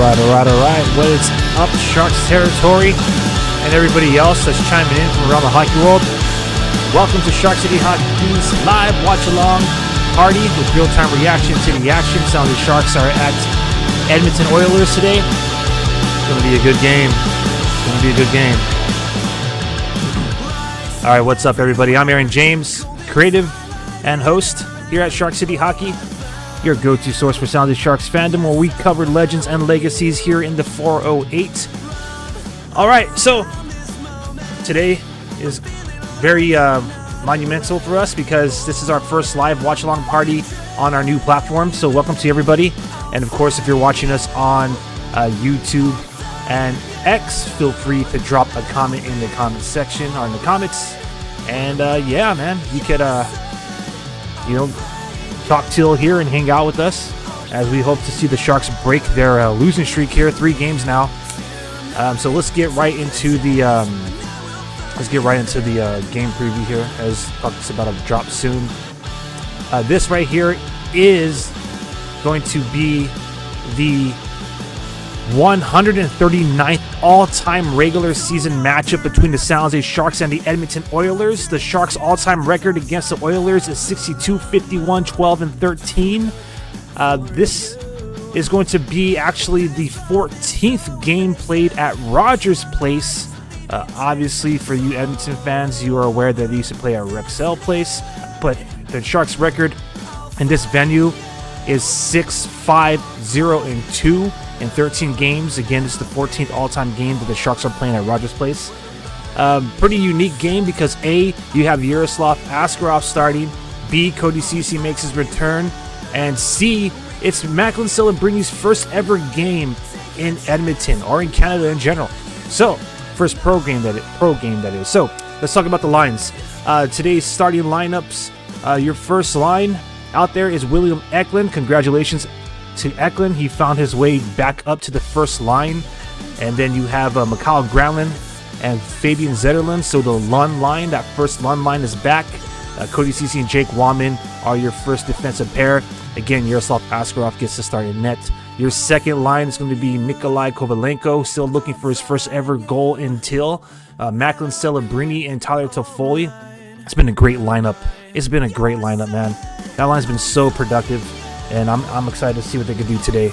Alright. What is up, Sharks territory, and everybody else that's chiming in from around the hockey world? Welcome to Shark City Hockey's live watch-along party with real-time reaction to the action. Sounds the Sharks are at Edmonton Oilers today. It's going to be a good game. Alright, what's up, everybody? I'm Aaron James, creative and host here at Shark City Hockey, your go-to source for San Jose Sharks fandom, where we cover legends and legacies here in the 408. Alright, so today is very monumental for us because this is our first live watch-along party on our new platform. So welcome to everybody. And of course, if you're watching us on YouTube and X, feel free to drop a comment in the comment section or in the comments. And yeah, man, you could talk Teal here and hang out with us as we hope to see the Sharks break their losing streak here, 3 games now. So let's get right into the game preview here, as it's about to drop soon. This right here is going to be the 139th all-time regular season matchup between the San Jose Sharks and the Edmonton Oilers. The Sharks' all-time record against the Oilers is 62-51, 12-13. This is going to be actually the 14th game played at Rogers Place. Obviously, for you Edmonton fans, you are aware that they used to play at Rexall Place, but the Sharks' record in this venue is 6-5-0-2 in 13 games. Again, this is the 14th all-time game that the Sharks are playing at Rogers Place. Pretty unique game because A, you have Yaroslav Askarov starting, B, Cody Ceci makes his return, and C, it's Macklin Celebrini's first ever game in Edmonton or in Canada in general. So, first pro game that is. So, let's talk about the lines. Today's starting lineups. Your first line out there is William Eklund. Congratulations to Eklund. He found his way back up to the first line. And then you have Mikhail Granlund and Fabian Zetterlund. So the Lund line, that first Lund line is back. Cody Ceci and Jake Wallman are your first defensive pair. Again, Yaroslav Askarov gets to start in net. Your second line is going to be Nikolai Kovalenko, still looking for his first ever goal in Teal. Macklin Celebrini and Tyler Toffoli. It's been a great lineup. Man. That line's been so productive, and I'm excited to see what they can do today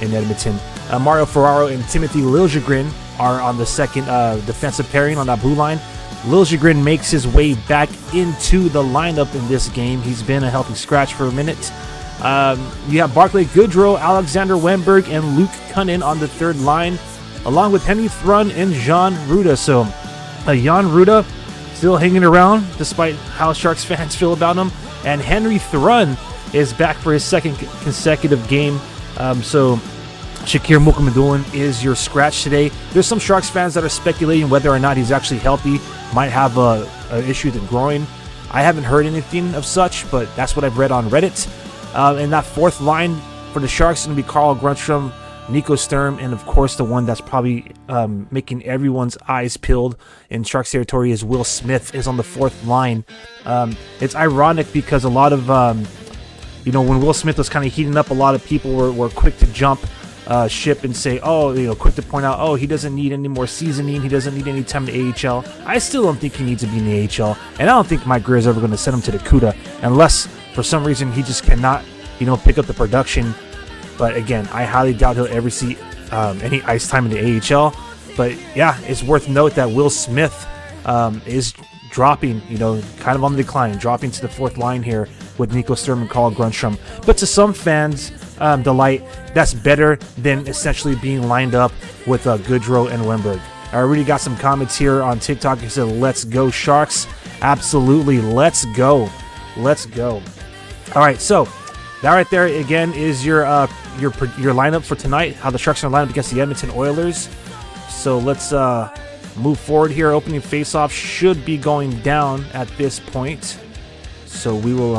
in Edmonton. Mario Ferraro and Timothy Liljegren are on the second defensive pairing on that blue line. Liljegren makes his way back into the lineup in this game. He's been a healthy scratch for a minute. You have Barclay Goodrow, Alexander Wennberg, and Luke Cunnin on the third line, along with Henry Thrun and Jan Ruda. So, Jan Ruda still hanging around despite how Sharks fans feel about him. And Henry Thrun is back for his second consecutive game. So, Shakir Mukhamadullin is your scratch today. There's some Sharks fans that are speculating whether or not he's actually healthy. Might have an issue with the groin. I haven't heard anything of such, but that's what I've read on Reddit. And that fourth line for the Sharks is going to be Carl Grundstrom, Nico Sturm, and of course the one that's probably making everyone's eyes peeled in Sharks territory is Will Smith is on the fourth line. It's ironic because a lot of, when Will Smith was kind of heating up, a lot of people were quick to jump ship and say, quick to point out, he doesn't need any more seasoning, he doesn't need any time in the AHL. I still don't think he needs to be in the AHL, and I don't think Mike Grier is ever going to send him to the CUDA unless for some reason he just cannot, pick up the production. But again, I highly doubt he'll ever see any ice time in the AHL. But yeah, it's worth note that Will Smith is dropping, kind of on the decline, dropping to the fourth line here with Nico Sturm and Carl Grundstrom. But to some fans' delight, that's better than essentially being lined up with Goodrow and Wennberg. I already got some comments here on TikTok who said, "Let's go Sharks." Absolutely, let's go. All right, so that right there again is your lineup for tonight. How the Sharks are lined up against the Edmonton Oilers. So let's move forward here. Opening faceoff should be going down at this point. So we will,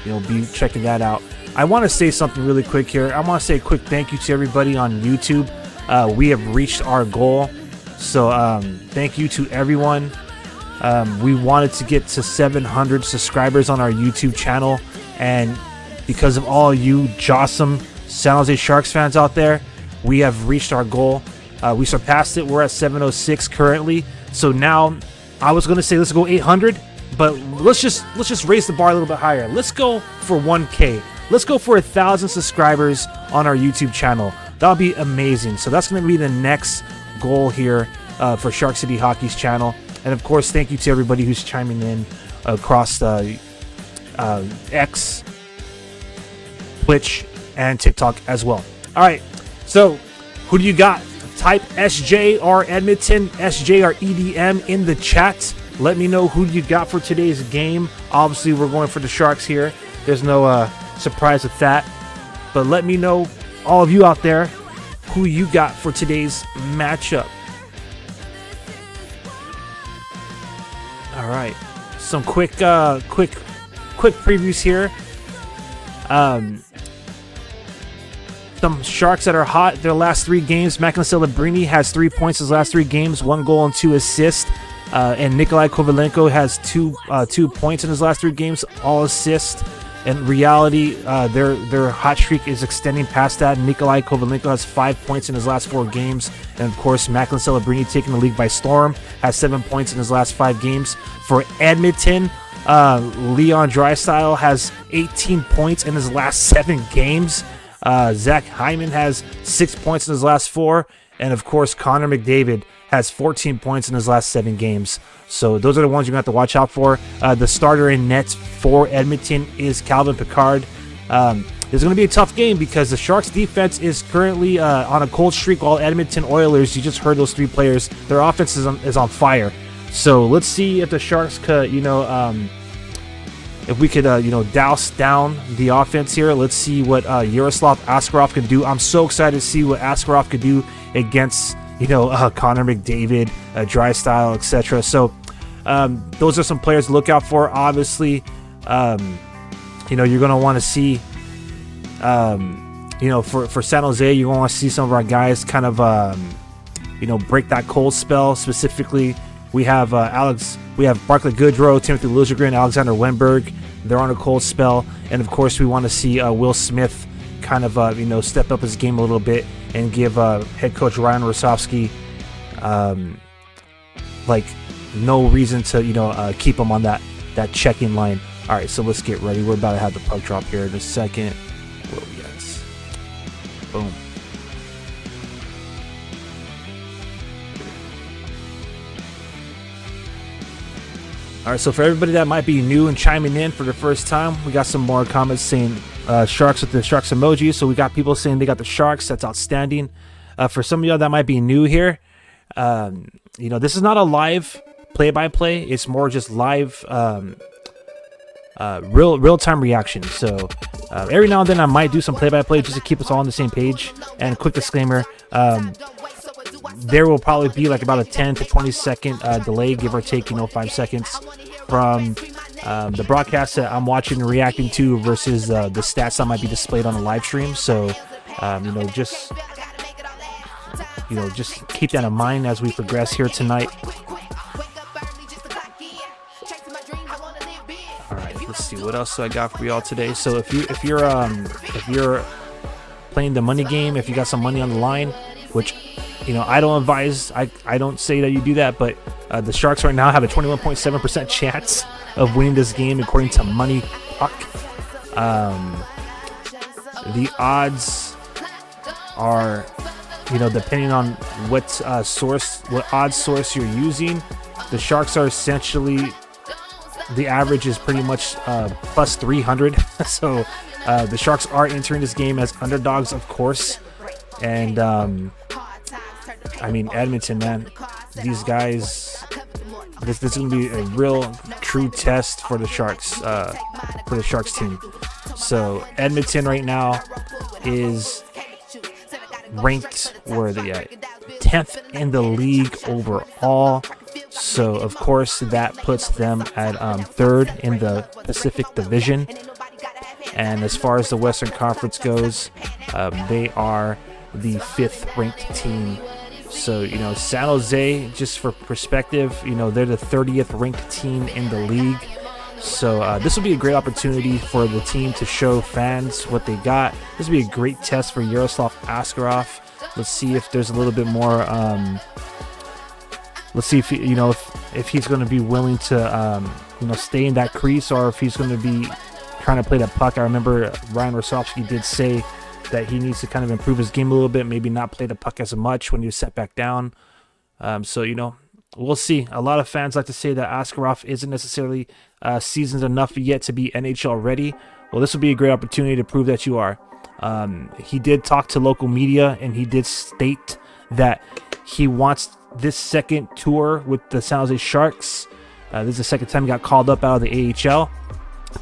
be checking that out. I want to say something really quick here. I want to say a quick thank you to everybody on YouTube. We have reached our goal. So thank you to everyone. We wanted to get to 700 subscribers on our YouTube channel, and because of all you Jossum San Jose Sharks fans out there, we have reached our goal. We surpassed it. We're at 706 currently. So now, I was gonna say let's go 800, but let's just raise the bar a little bit higher. Let's go for 1K. Let's go for 1,000 subscribers on our YouTube channel. That'll be amazing. So that's gonna be the next goal here for Shark City Hockey's channel. And of course, thank you to everybody who's chiming in across X, Twitch, and TikTok as well. All right, so who do you got? Type SJ or Edmonton, SJ or EDM in the chat. Let me know who you got for today's game. Obviously, we're going for the Sharks here. There's no surprise with that. But let me know, all of you out there, who you got for today's matchup. All right, some quick previews here. Some Sharks that are hot their last 3 games. Macklin Celebrini has 3 points his last 3 games, 1 goal and 2 assists. And Nikolai Kovalenko has 2 points in his last 3 games, all assists. In reality, their hot streak is extending past that. Nikolai Kovalenko has 5 points in his last 4 games. And of course, Macklin Celebrini taking the league by storm, has 7 points in his last 5 games. For Edmonton, Leon Draisaitl has 18 points in his last 7 games. Zach Hyman has 6 points in his last 4. And of course, Connor McDavid has 14 points in his last 7 games. So those are the ones you're going to have to watch out for. The starter in nets for Edmonton is Calvin Pickard. It's going to be a tough game because the Sharks defense is currently on a cold streak, while Edmonton Oilers, you just heard those 3 players, their offense is on fire. So let's see if the Sharks could, if we could, douse down the offense here. Let's see what Yaroslav Askarov can do. I'm so excited to see what Askarov could do against, Connor McDavid, Draisaitl, etc. So those are some players to look out for. Obviously, you're going to want to see, for San Jose, you're going to want to see some of our guys kind of, break that cold spell. Specifically, we have Barclay Goodrow, Timothy Liljegren, Alexander Wenberg. They're on a cold spell. And of course, we want to see Will Smith kind of, step up his game a little bit and give head coach Ryan Rosofsky, no reason to, keep him on that checking line. All right, so let's get ready. We're about to have the puck drop here in a second. Where are we at? Boom. All right, so for everybody that might be new and chiming in for the first time, we got some more comments saying Sharks with the Sharks emoji. So we got people saying they got the Sharks. That's outstanding. For some of y'all that might be new here, this is not a live play-by-play. It's more just live, real-time reaction. So every now and then I might do some play-by-play just to keep us all on the same page. And quick disclaimer, there will probably be like about a 10 to 20 second delay, give or take, 5 seconds from the broadcast that I'm watching and reacting to versus the stats that might be displayed on the live stream. So, just keep that in mind as we progress here tonight. All right, let's see what else I got for y'all today. So if you're playing the money game, if you got some money on the line, which I don't advise, I don't say that you do that, but the Sharks right now have a 21.7% chance of winning this game according to Money Puck. The odds are, depending on what odds source you're using, the Sharks are essentially, the average is pretty much plus 300. So the Sharks are entering this game as underdogs, of course. And Edmonton, man, these guys, this is going to be a real true test for the Sharks team. So Edmonton right now is ranked, where are they at? 10th in the league overall. So of course that puts them at 3rd in the Pacific Division. And as far as the Western Conference goes, they are the 5th ranked team. So, San Jose, just for perspective, they're the 30th ranked team in the league. So this will be a great opportunity for the team to show fans what they got. This will be a great test for Yaroslav Askarov. Let's see if there's a little bit more. Let's see if if he's going to be willing to stay in that crease, or if he's going to be trying to play that puck. I remember Ryan Rosofsky did say that he needs to kind of improve his game a little bit, maybe not play the puck as much when he was set back down. So we'll see. A lot of fans like to say that Askarov isn't necessarily seasoned enough yet to be NHL ready. Well, this will be a great opportunity to prove that you are. He did talk to local media, and he did state that he wants this second tour with the San Jose Sharks. This is the second time he got called up out of the AHL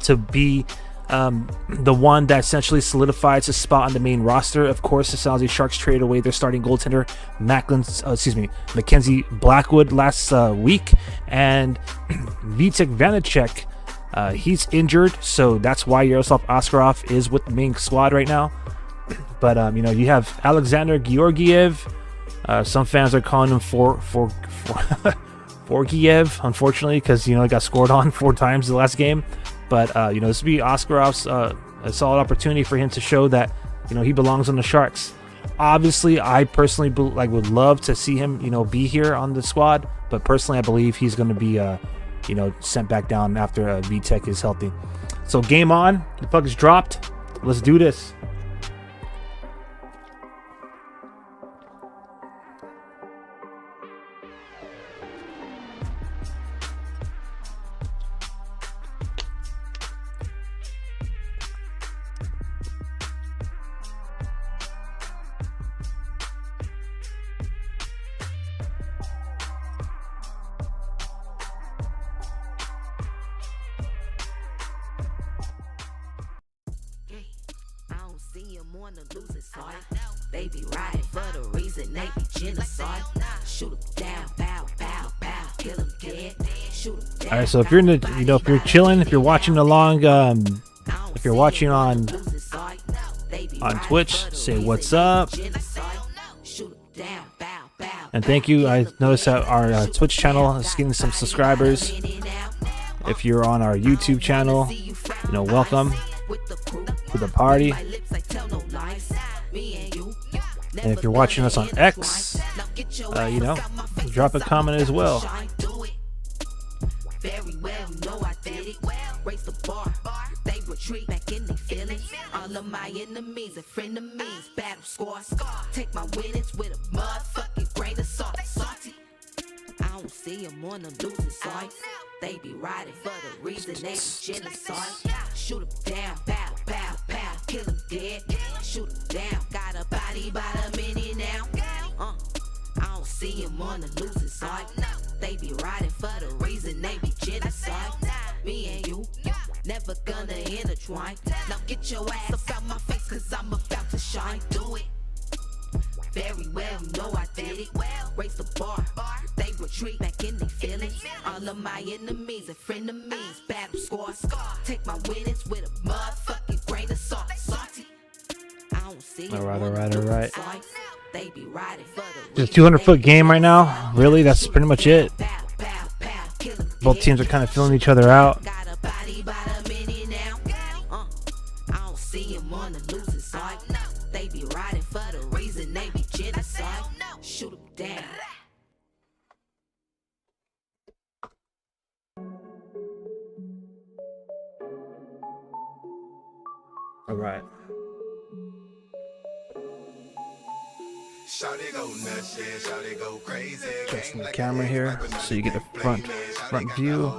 to be the one that essentially solidifies his spot on the main roster. Of course, the San Jose Sharks traded away their starting goaltender, Mackenzie Blackwood, last week, and Vitek Vanacek, he's injured, so that's why Yaroslav Askarov is with the main squad right now. But you have Alexander Georgiev. Some fans are calling him Forgiev, unfortunately, because he got scored on 4 times the last game. But this would be Askarov's a solid opportunity for him to show that he belongs on the Sharks. Obviously, I personally would love to see him be here on the squad, but personally, I believe he's going to be sent back down after Vitek is healthy. So game on, the puck is dropped. Let's do this. On the losing side, they be riding for the reason they be genocide. Shoot 'em down, bow, bow, bow, kill 'em dead. Shoot 'em down. All right, so if you're in the, if you're chilling, if you're watching along, if you're watching on Twitch, say what's up. And thank you. I noticed that our Twitch channel is getting some subscribers. If you're on our YouTube channel, welcome to the party. And if you're watching us on X, drop a comment as well. Very well, know I did it. Raise the bar, they retreat back in their feelings. All of my enemies and frenemies, battle scars. Take my winnings with a motherfucking grain of salt. Salty. I don't see them on the losing side. They be riding for the reason they be genocide. Shoot 'em down, bow, bow, bow, kill 'em dead. Shoot 'em down, got a body by the minute now. I don't see them on the losing side. They be riding for the reason they be genocide. Me and you, never gonna intertwine. Now get your ass up out my face, cause I'm about to shine. Do it. Very well, know I did it. Raise the bar, they retreat back in their feelings. All of my enemies and frenemies, battle scars. Take my winnings with a motherfucking grain of salt. Salty. I don't see All right. They be riding for It's the a 200-foot game right now. Really, that's pretty much it. Both teams are kind of filling each other out. Got a body by the minute now. I don't see him on the losing side. They be riding for the reason they be genocide. Shoot 'em down. All right. Shawty go nuts, yeah, shawty go crazy. Adjusting the camera here so you get the front view.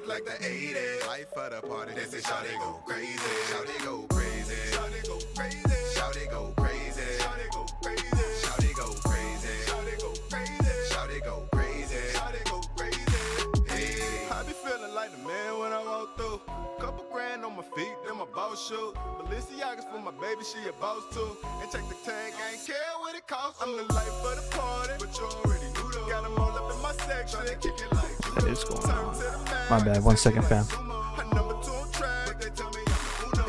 Like the 80s. Life for the party, they say shawty go crazy. Shawty go crazy. Shawty go crazy. Shawty go crazy. Shawty go crazy. Shawty go crazy. Shawty go crazy. Shawty go crazy. Shawty go crazy. Hey, I be feeling like the man when I walk through. Couple grand on my feet, then my boss shoot. Balenciagas for my baby, she a boss too. And check the tag, I ain't care what it costs. I'm the life of the party, but you already knew though. Got them all up in my section, they kick it like What is going on? My bad. 1 second, fam. I number 2 on track, but they tell me I'm the Uno.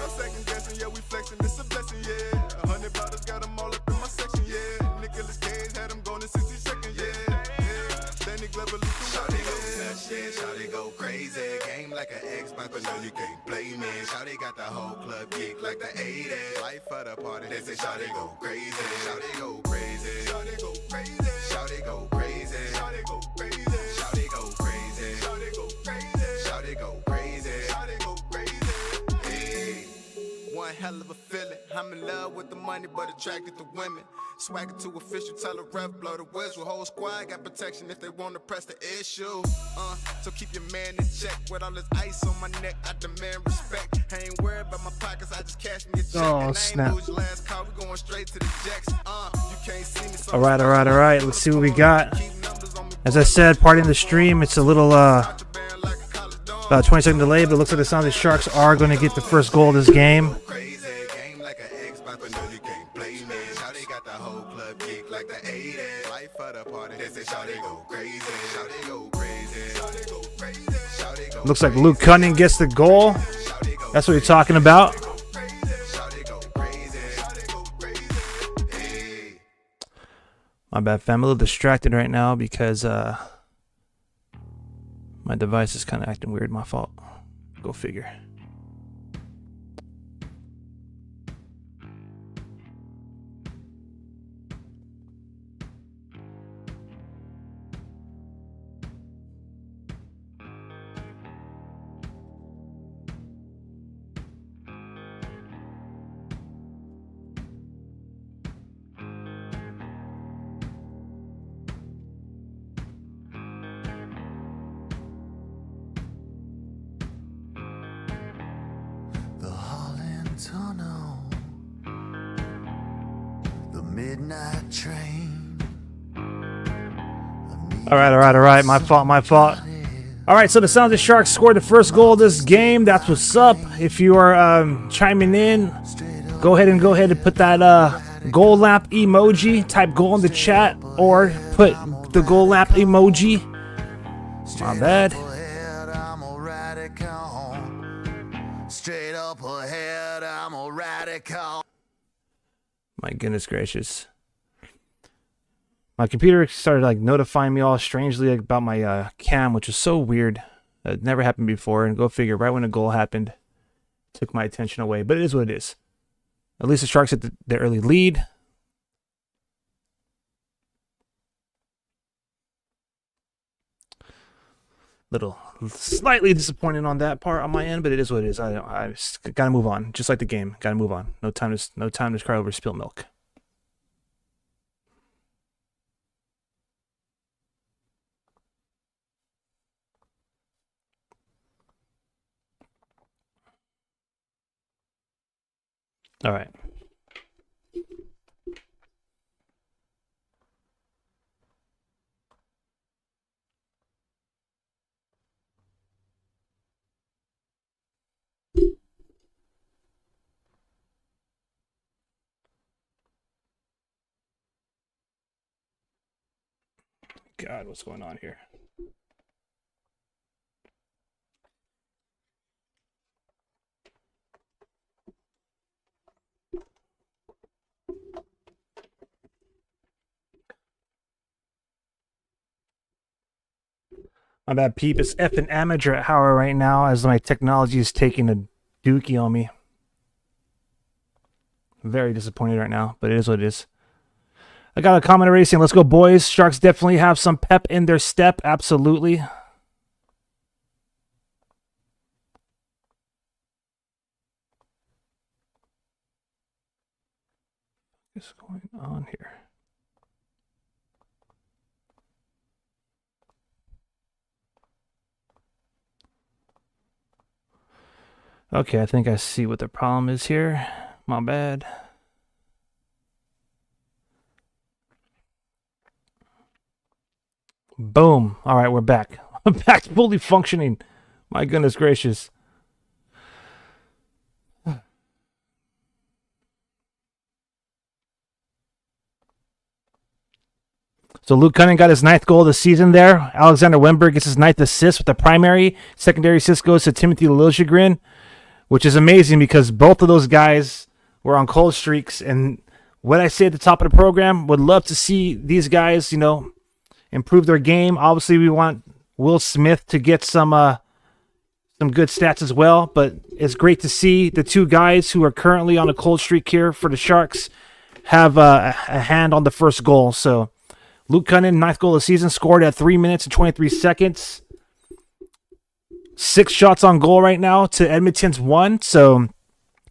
I'm second guessing, yeah, we flexing, it's a blessing, yeah. 100 bottles got them all up in my section, yeah. Nicolas Cage had them going in 60 seconds, yeah. Danny Glover, Shawty go nuts, yeah, shawty go go crazy. Game like an Xbox, but no, you can't play me. Shawty got the whole club geek like the 80s. Life of the party, they say shawty go crazy. Shawty go crazy. Shawty go crazy. Shawty go crazy. Shawty go crazy. Shawty go crazy. Shawty go crazy. Shawty go crazy. Shawty go crazy. Hey, one hell of a feeling. I'm in love with the money, but attracted to women. Swagger to official, tell a ref, blow the whistle. Whole squad got protection if they want to press the issue. So keep your man in check. With all this ice on my neck, I demand respect. I ain't worried about my pockets, I just cash me a check. Oh, and I snap. ain't lose your last call, we going straight to the jacks. You can't see me, so All right. Let's see what we got. As I said, parting the stream. It's a little about 20-second delay, but it looks like the San Jose Sharks are going to get the first goal of this game. crazy. Game like an Xbox, but no, you can't play me. Shawty got the whole club geek like the 80s. Life of the party, they say shawty go crazy. Shawty go crazy. Shawty go crazy. Shawty go Looks like Luke Cunning gets the goal. That's what you're talking about. Shawty go crazy. Shawty go crazy. Hey. My bad, fam. I'm a little distracted right now because my device is kind of acting weird. My fault. Go figure. The Holland Tunnel, the midnight train. All right. My fault. All right, so the San Jose Sharks scored the first goal of this game. That's what's up. If you are chiming in, go ahead and put that goal lap emoji. Type goal in the chat or put the goal lap emoji. My bad. I'm a radical. Straight up ahead, I'm a radical. My goodness gracious. My computer started notifying me all strangely about my cam, which is so weird. It never happened before, and go figure, right when a goal happened, took my attention away. But it is what it is. At least the Sharks hit the early lead. Little slightly disappointed on that part on my end, but it is what it is. I just gotta move on, just like the game. Gotta move on. No time to cry over spilled milk. All right. God, what's going on here? My bad, peep. It's effing amateur hour right now as my technology is taking a dookie on me. Very disappointed right now, but it is what it is. I got a comment already saying, let's go, boys. Sharks definitely have some pep in their step. Absolutely. What's going on here? Okay, I think I see what the problem is here. My bad. Boom. All right, we're back. I'm back fully functioning. My goodness gracious. So Luke Cunning got his 9th goal of the season there. Alexander Wemberg gets his 9th assist with the primary. Secondary assist goes to Timothy Liljegren, which is amazing because both of those guys were on cold streaks. And what I say at the top of the program, would love to see these guys, improve their game. Obviously, we want Will Smith to get some good stats as well. But it's great to see the two guys who are currently on a cold streak here for the Sharks have a hand on the first goal. So Luke Cunnin, 9th goal of the season, scored at 3 minutes and 23 seconds. 6 shots on goal right now to Edmonton's 1. So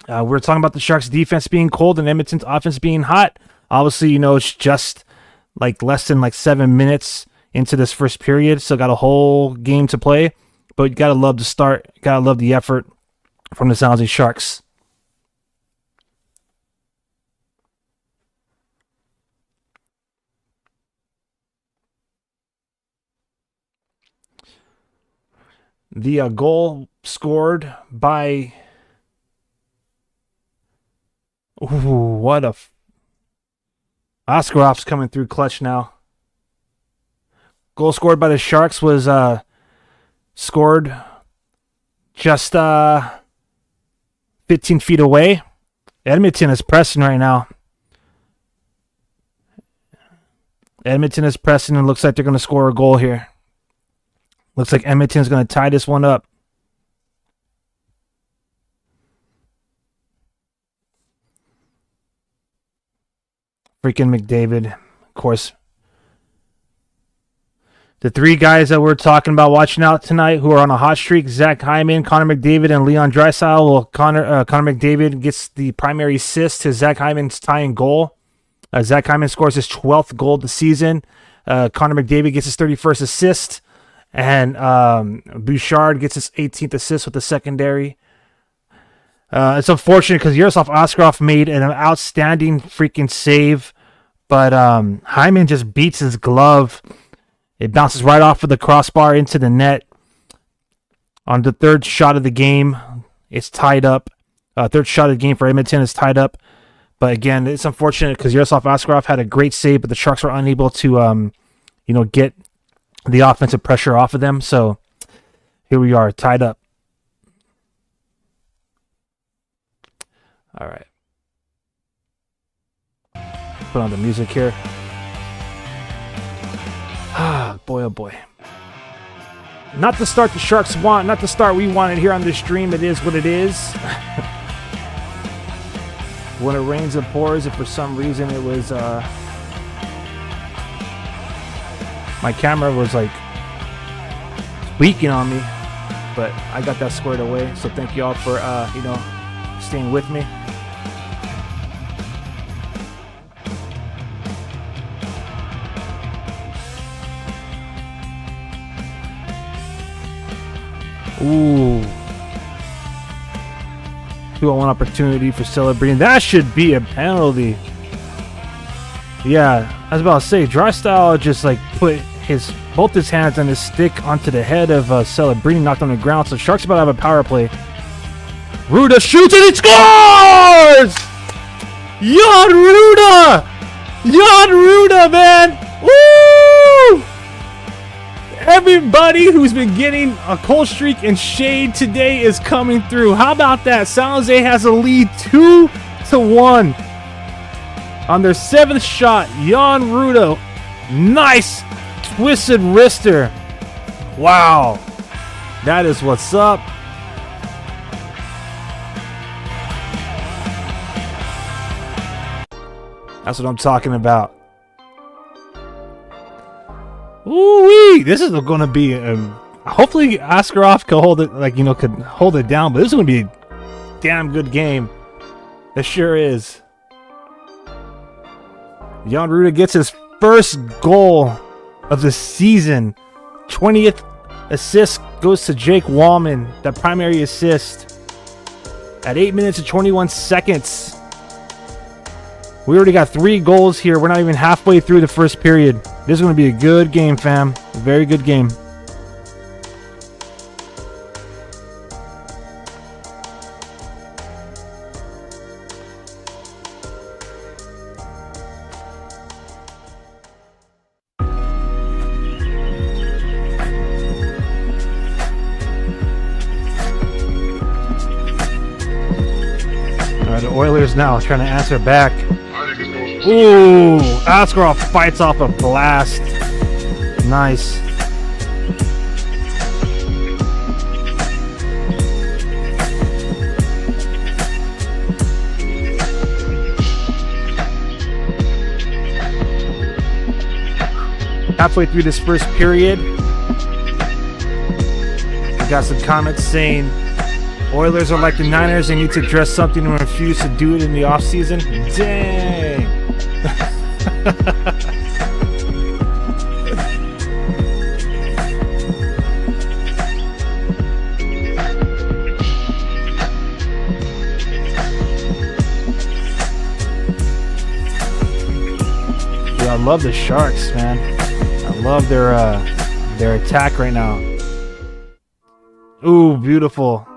we're talking about the Sharks' defense being cold and Edmonton's offense being hot. Obviously, it's just like less than 7 minutes into this first period. Still got a whole game to play. But you got to love the start. Got to love the effort from the San Jose Sharks. The goal scored by... Ooh, what a... Askarof's coming through clutch now. Goal scored by the Sharks was scored just 15 feet away. Edmonton is pressing right now. Edmonton is pressing and looks like they're going to score a goal here. Looks like Edmonton's going to tie this one up. Freaking McDavid, of course. The 3 guys that we're talking about watching out tonight who are on a hot streak, Zach Hyman, Connor McDavid, and Leon Draisaitl. Well, Connor McDavid gets the primary assist to Zach Hyman's tying goal. Zach Hyman scores his 12th goal of the season. Connor McDavid gets his 31st assist. And Bouchard gets his 18th assist with the secondary. It's unfortunate because Yaroslav Askarov made an outstanding freaking save. But Hyman just beats his glove. It bounces right off of the crossbar into the net. On the third shot of the game, it's tied up. Third shot of the game for Edmonton is tied up. But again, it's unfortunate because Yaroslav Askarov had a great save, but the Sharks were unable to get the offensive pressure off of them. So here we are, tied up. All right. Put on the music here. Ah, boy, oh boy. Not the start the Sharks want, not the start we wanted here on this stream. It is what it is. When it rains, it pours. If for some reason it was... my camera was leaking on me, but I got that squared away. So thank you all for staying with me. Ooh. 2-on-1 opportunity for celebrating. That should be a penalty. Yeah, I was about to say, Draisaitl just put both his hands on his stick onto the head of Celebrini, knocked on the ground. So Sharks about to have a power play. Ruda shoots and he scores! Jan Ruda, man! Woo! Everybody who's been getting a cold streak and shade today is coming through. How about that? San Jose has a lead 2-1. On their 7th shot, Jan Ruda. Nice twisted wrister. Wow. That is what's up. That's what I'm talking about. Ooh-wee. This is going to be... hopefully Askarov could hold it, could hold it down. But this is going to be a damn good game. It sure is. Jan Ruda gets his first goal of the season. 20th assist goes to Jake Wallman. That primary assist. At 8 minutes and 21 seconds. We already got 3 goals here. We're not even halfway through the first period. This is going to be a good game, fam. A very good game. The Oilers now trying to answer back. Ooh, Askarov fights off a blast. Nice. halfway through this first period. We got some comments saying Oilers are like the Niners. They need to address something and refuse to do it in the offseason. Dang. I love the Sharks, man. I love their attack right now. Ooh, beautiful.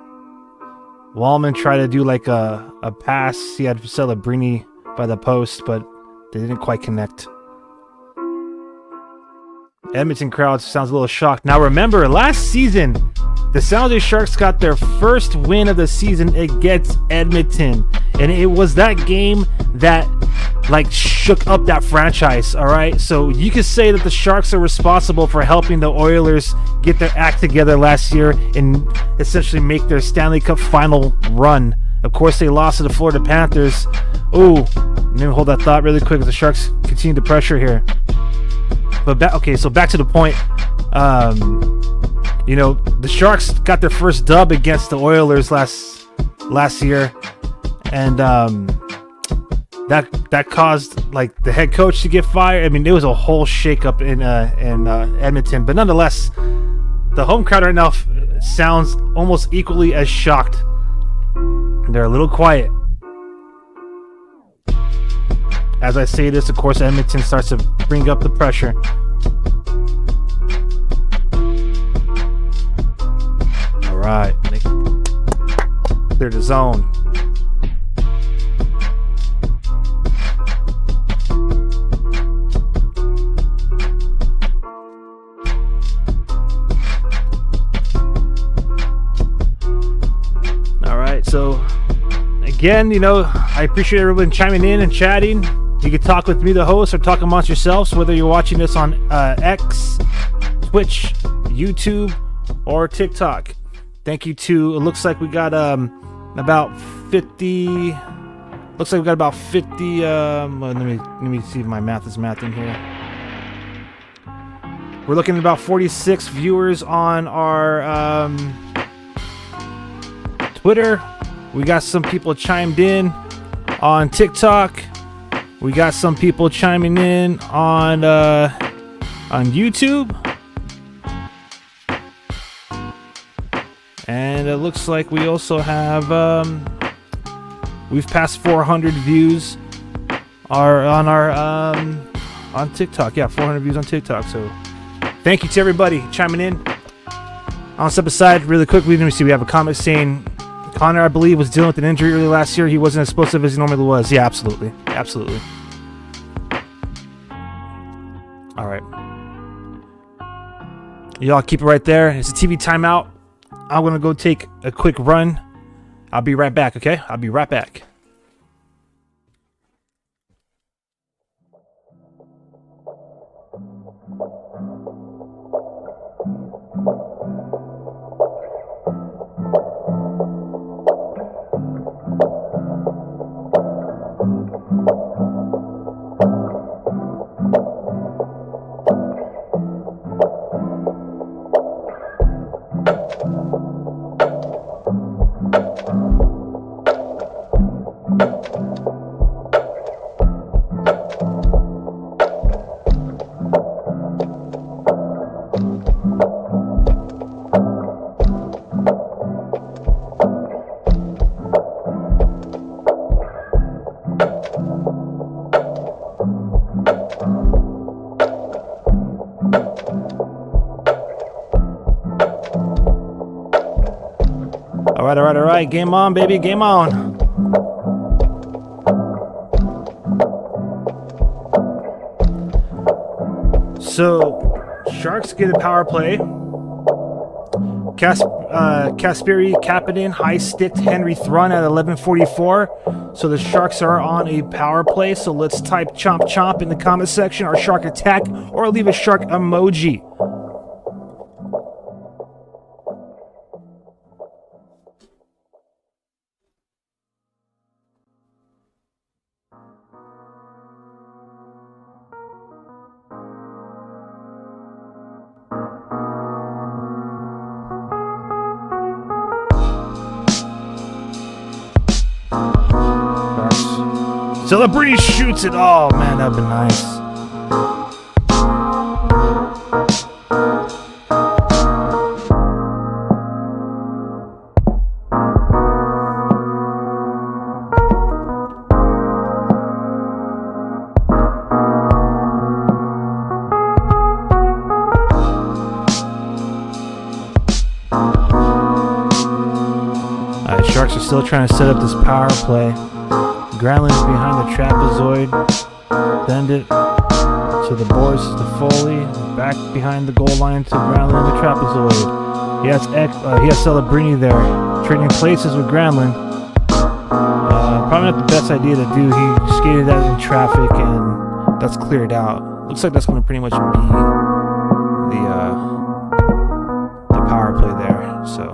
Wallman tried to do like a pass. He had Celebrini by the post, but they didn't quite connect. Edmonton crowd sounds a little shocked. Now remember, last season, the San Jose Sharks got their first win of the season against Edmonton. And it was that game that like shook up that franchise, all right? So you could say that the Sharks are responsible for helping the Oilers get their act together last year and essentially make their Stanley Cup final run. Of course, they lost to the Florida Panthers. Ooh, let me hold that thought really quick as the Sharks continue to pressure here. But so back to the point. You know, the Sharks got their first dub against the Oilers last year, and that caused like the head coach to get fired. I mean, it was a whole shakeup in Edmonton. But nonetheless, the home crowd right now sounds almost equally as shocked. They're a little quiet. As I say this, of course, Edmonton starts to bring up the pressure. All right, clear the zone. All right, so again, you know, I appreciate everyone chiming in and chatting. You can talk with me, the host, or talk amongst yourselves, whether you're watching this on X, Twitch, YouTube, or TikTok. Thank you to, it looks like we got about 50, let me see if my math is mathing here. We're looking at about 46 viewers on our Twitter. We got some people chimed in on TikTok. We got some people chiming in on YouTube. And it looks like we also have we've passed 400 views on TikTok. Yeah, 400 views on TikTok. So thank you to everybody chiming in. I'll step aside really quickly. Let me see. We have a comment saying Connor, I believe, was dealing with an injury early last year. He wasn't as explosive as he normally was. Yeah, absolutely. Absolutely. All right. Y'all keep it right there. It's a TV timeout. I'm going to go take a quick run. I'll be right back, okay? I'll be right back. All right. Game on, baby. Game on. So, Sharks get a power play. Kasperi Kapanen high-sticked Henry Thrun at 11:44. So the Sharks are on a power play. So let's type chomp chomp in the comment section, or Shark attack, or leave a shark emoji. Celebrini shoots it. Oh, man, that would be nice. Sharks are still trying to set up this power play. Granlund's behind the trapezoid. Bend it to the boards to Foley. Back behind the goal line to Granlund the trapezoid. He has Celebrini there, trading places with Granlund. Probably not the best idea to do. He skated out in traffic, and that's cleared out. Looks like that's going to pretty much be the power play there. So.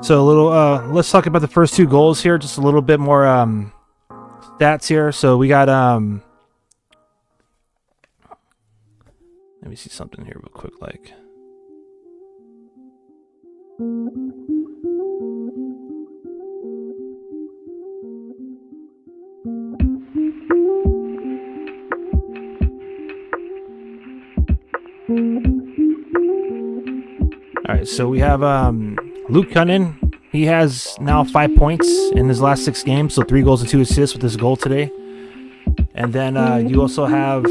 So a little, let's talk about the first two goals here. Just a little bit more stats here. So we got, let me see something here real quick. Like, all right. So we have Luke Cunnin. He has now 5 points in his last 6 games, so 3 goals and 2 assists with his goal today. And then you also have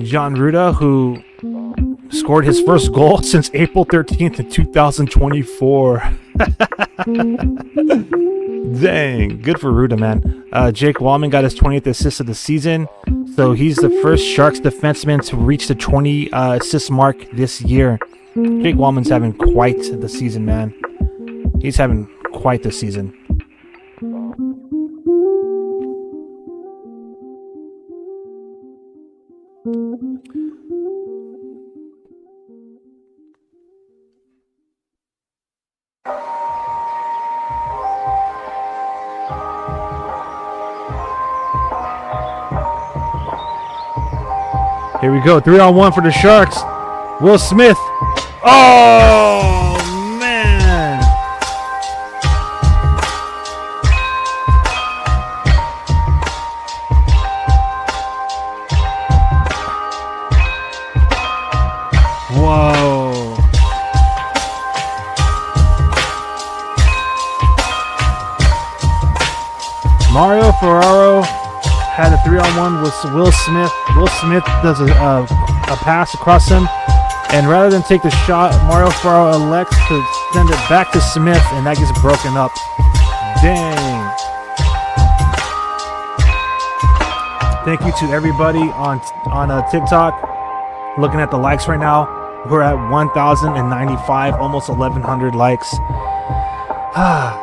John Ruda, who scored his first goal since April 13th in 2024. Dang, good for Ruda, man. Jake Wallman got his 20th assist of the season, so he's the first Sharks defenseman to reach the 20 assist mark this year. Jake Wallman's having quite the season, man. He's having quite the season. Here we go, 3-on-1 for the Sharks. Will Smith. Oh, man. Whoa. Mario Ferraro had a 3-on-1 with Will Smith. Will Smith does a pass across him. And rather than take the shot, Mario Ferraro elects to send it back to Smith, and that gets broken up. Dang. Thank you to everybody on TikTok. Looking at the likes right now, we're at 1,095, almost 1,100 likes.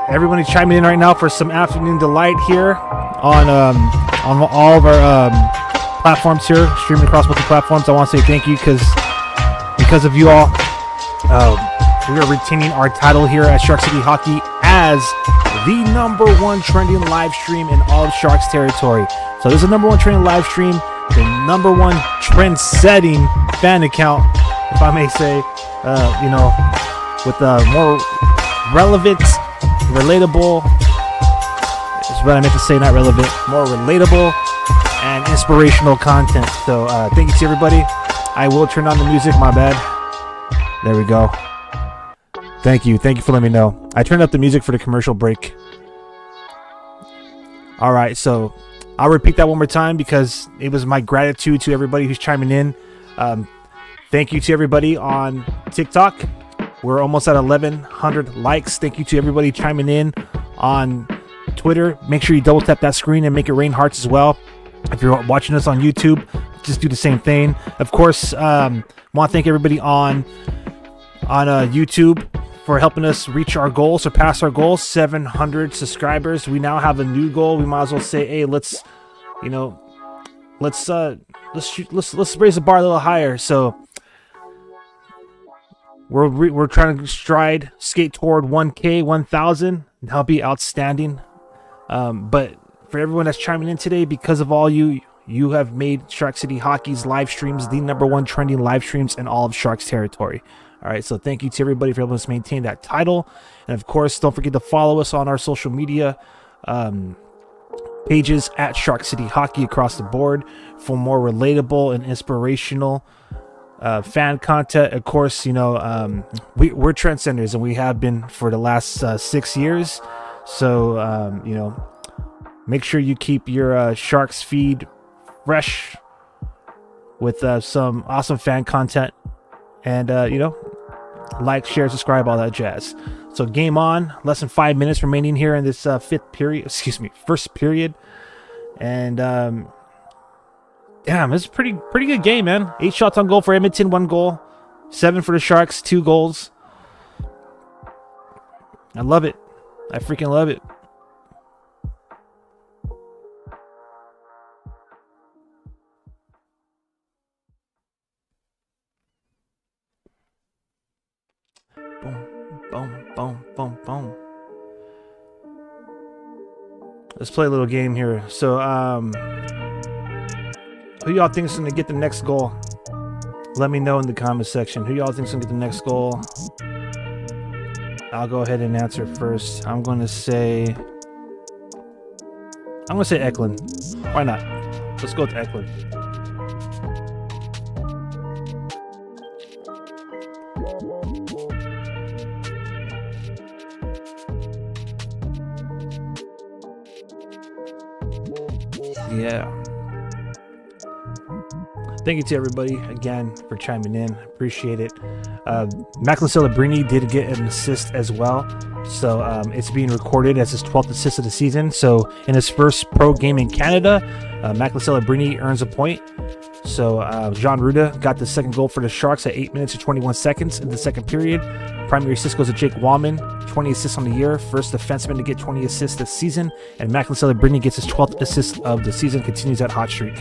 Everybody chiming in right now for some afternoon delight here on all of our platforms here, streaming across multiple platforms. I want to say thank you because of you all, we are retaining our title here at Shark City Hockey as the #1 trending live stream in all of Sharks territory. So this is the #1 trending live stream, the #1 trend-setting fan account, if I may say, with more relevant, relatable, is what I meant to say, not relevant, more relatable and inspirational content. So thank you to everybody. I will turn on the music, my bad. There we go. Thank you for letting me know. I turned up the music for the commercial break. All right, so I'll repeat that one more time because it was my gratitude to everybody who's chiming in. Thank you to everybody on TikTok. We're almost at 1,100 likes. Thank you to everybody chiming in on Twitter. Make sure you double tap that screen and make it rain hearts as well. If you're watching us on YouTube, just do the same thing. Of course, want to thank everybody on YouTube for helping us reach our goal, surpass our goal, 700 subscribers. We now have a new goal. We might as well say, hey, let's raise the bar a little higher. So we're trying to skate toward 1K, 1,000. That'll be outstanding. But for everyone that's chiming in today, because of all you have made Shark City Hockey's live streams the #1 trending live streams in all of Sharks territory. All right, so thank you to everybody for helping us maintain that title. And of course, don't forget to follow us on our social media pages at Shark City Hockey across the board for more relatable and inspirational fan content. Of course, you know, we're trendsetters, and we have been for the last 6 years. So, you know, make sure you keep your Sharks feed fresh with some awesome fan content, and you know, like, share, subscribe, all that jazz. So game on. Less than 5 minutes remaining here in this first period. And damn, it's a pretty good game, man. 8 shots on goal for Edmonton, 1 goal. 7 for the Sharks, 2 goals. I love it. I freaking love it. Boom, boom, boom, boom, boom. Let's play a little game here. So, who y'all think is going to get the next goal? Let me know in the comment section. Who y'all think is going to get the next goal? I'll go ahead and answer first. I'm going to say Eklund. Why not? Let's go with Eklund. Yeah. Thank you to everybody again for chiming in. Appreciate it. Macklin Celebrini did get an assist as well. So it's being recorded as his 12th assist of the season. So in his first pro game in Canada, Macklin Celebrini earns a point. So Jean Ruda got the second goal for the Sharks at 8 minutes and 21 seconds in the second period. Primary assist goes to Jake Wallman, 20 assists on the year. First defenseman to get 20 assists this season. And Macklin Celebrini gets his 12th assist of the season, continues that hot streak.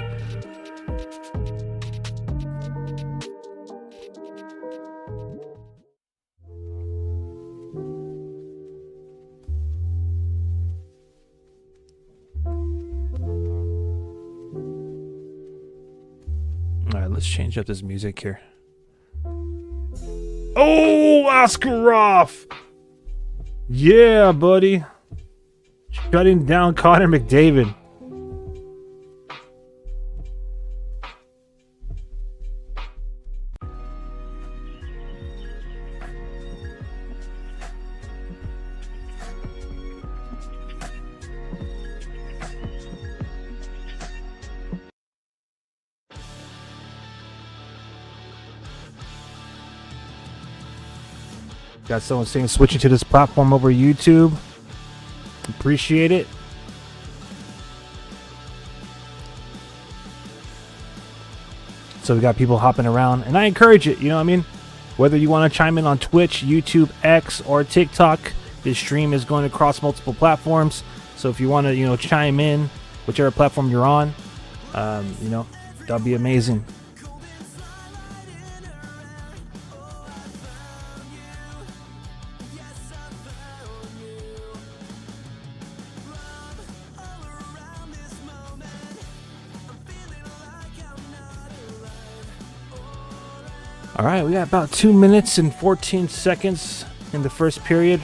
Let's change up this music here. Oh, Askarov! Yeah, buddy. Shutting down Connor McDavid. Got someone saying switching to this platform over YouTube. Appreciate it. So we got people hopping around, and I encourage it. You know what I mean? Whether you want to chime in on Twitch, YouTube, X, or TikTok, this stream is going across multiple platforms. So if you want to, you know, chime in, whichever platform you're on, you know, that'll be amazing. All right, we got about 2 minutes and 14 seconds in the first period.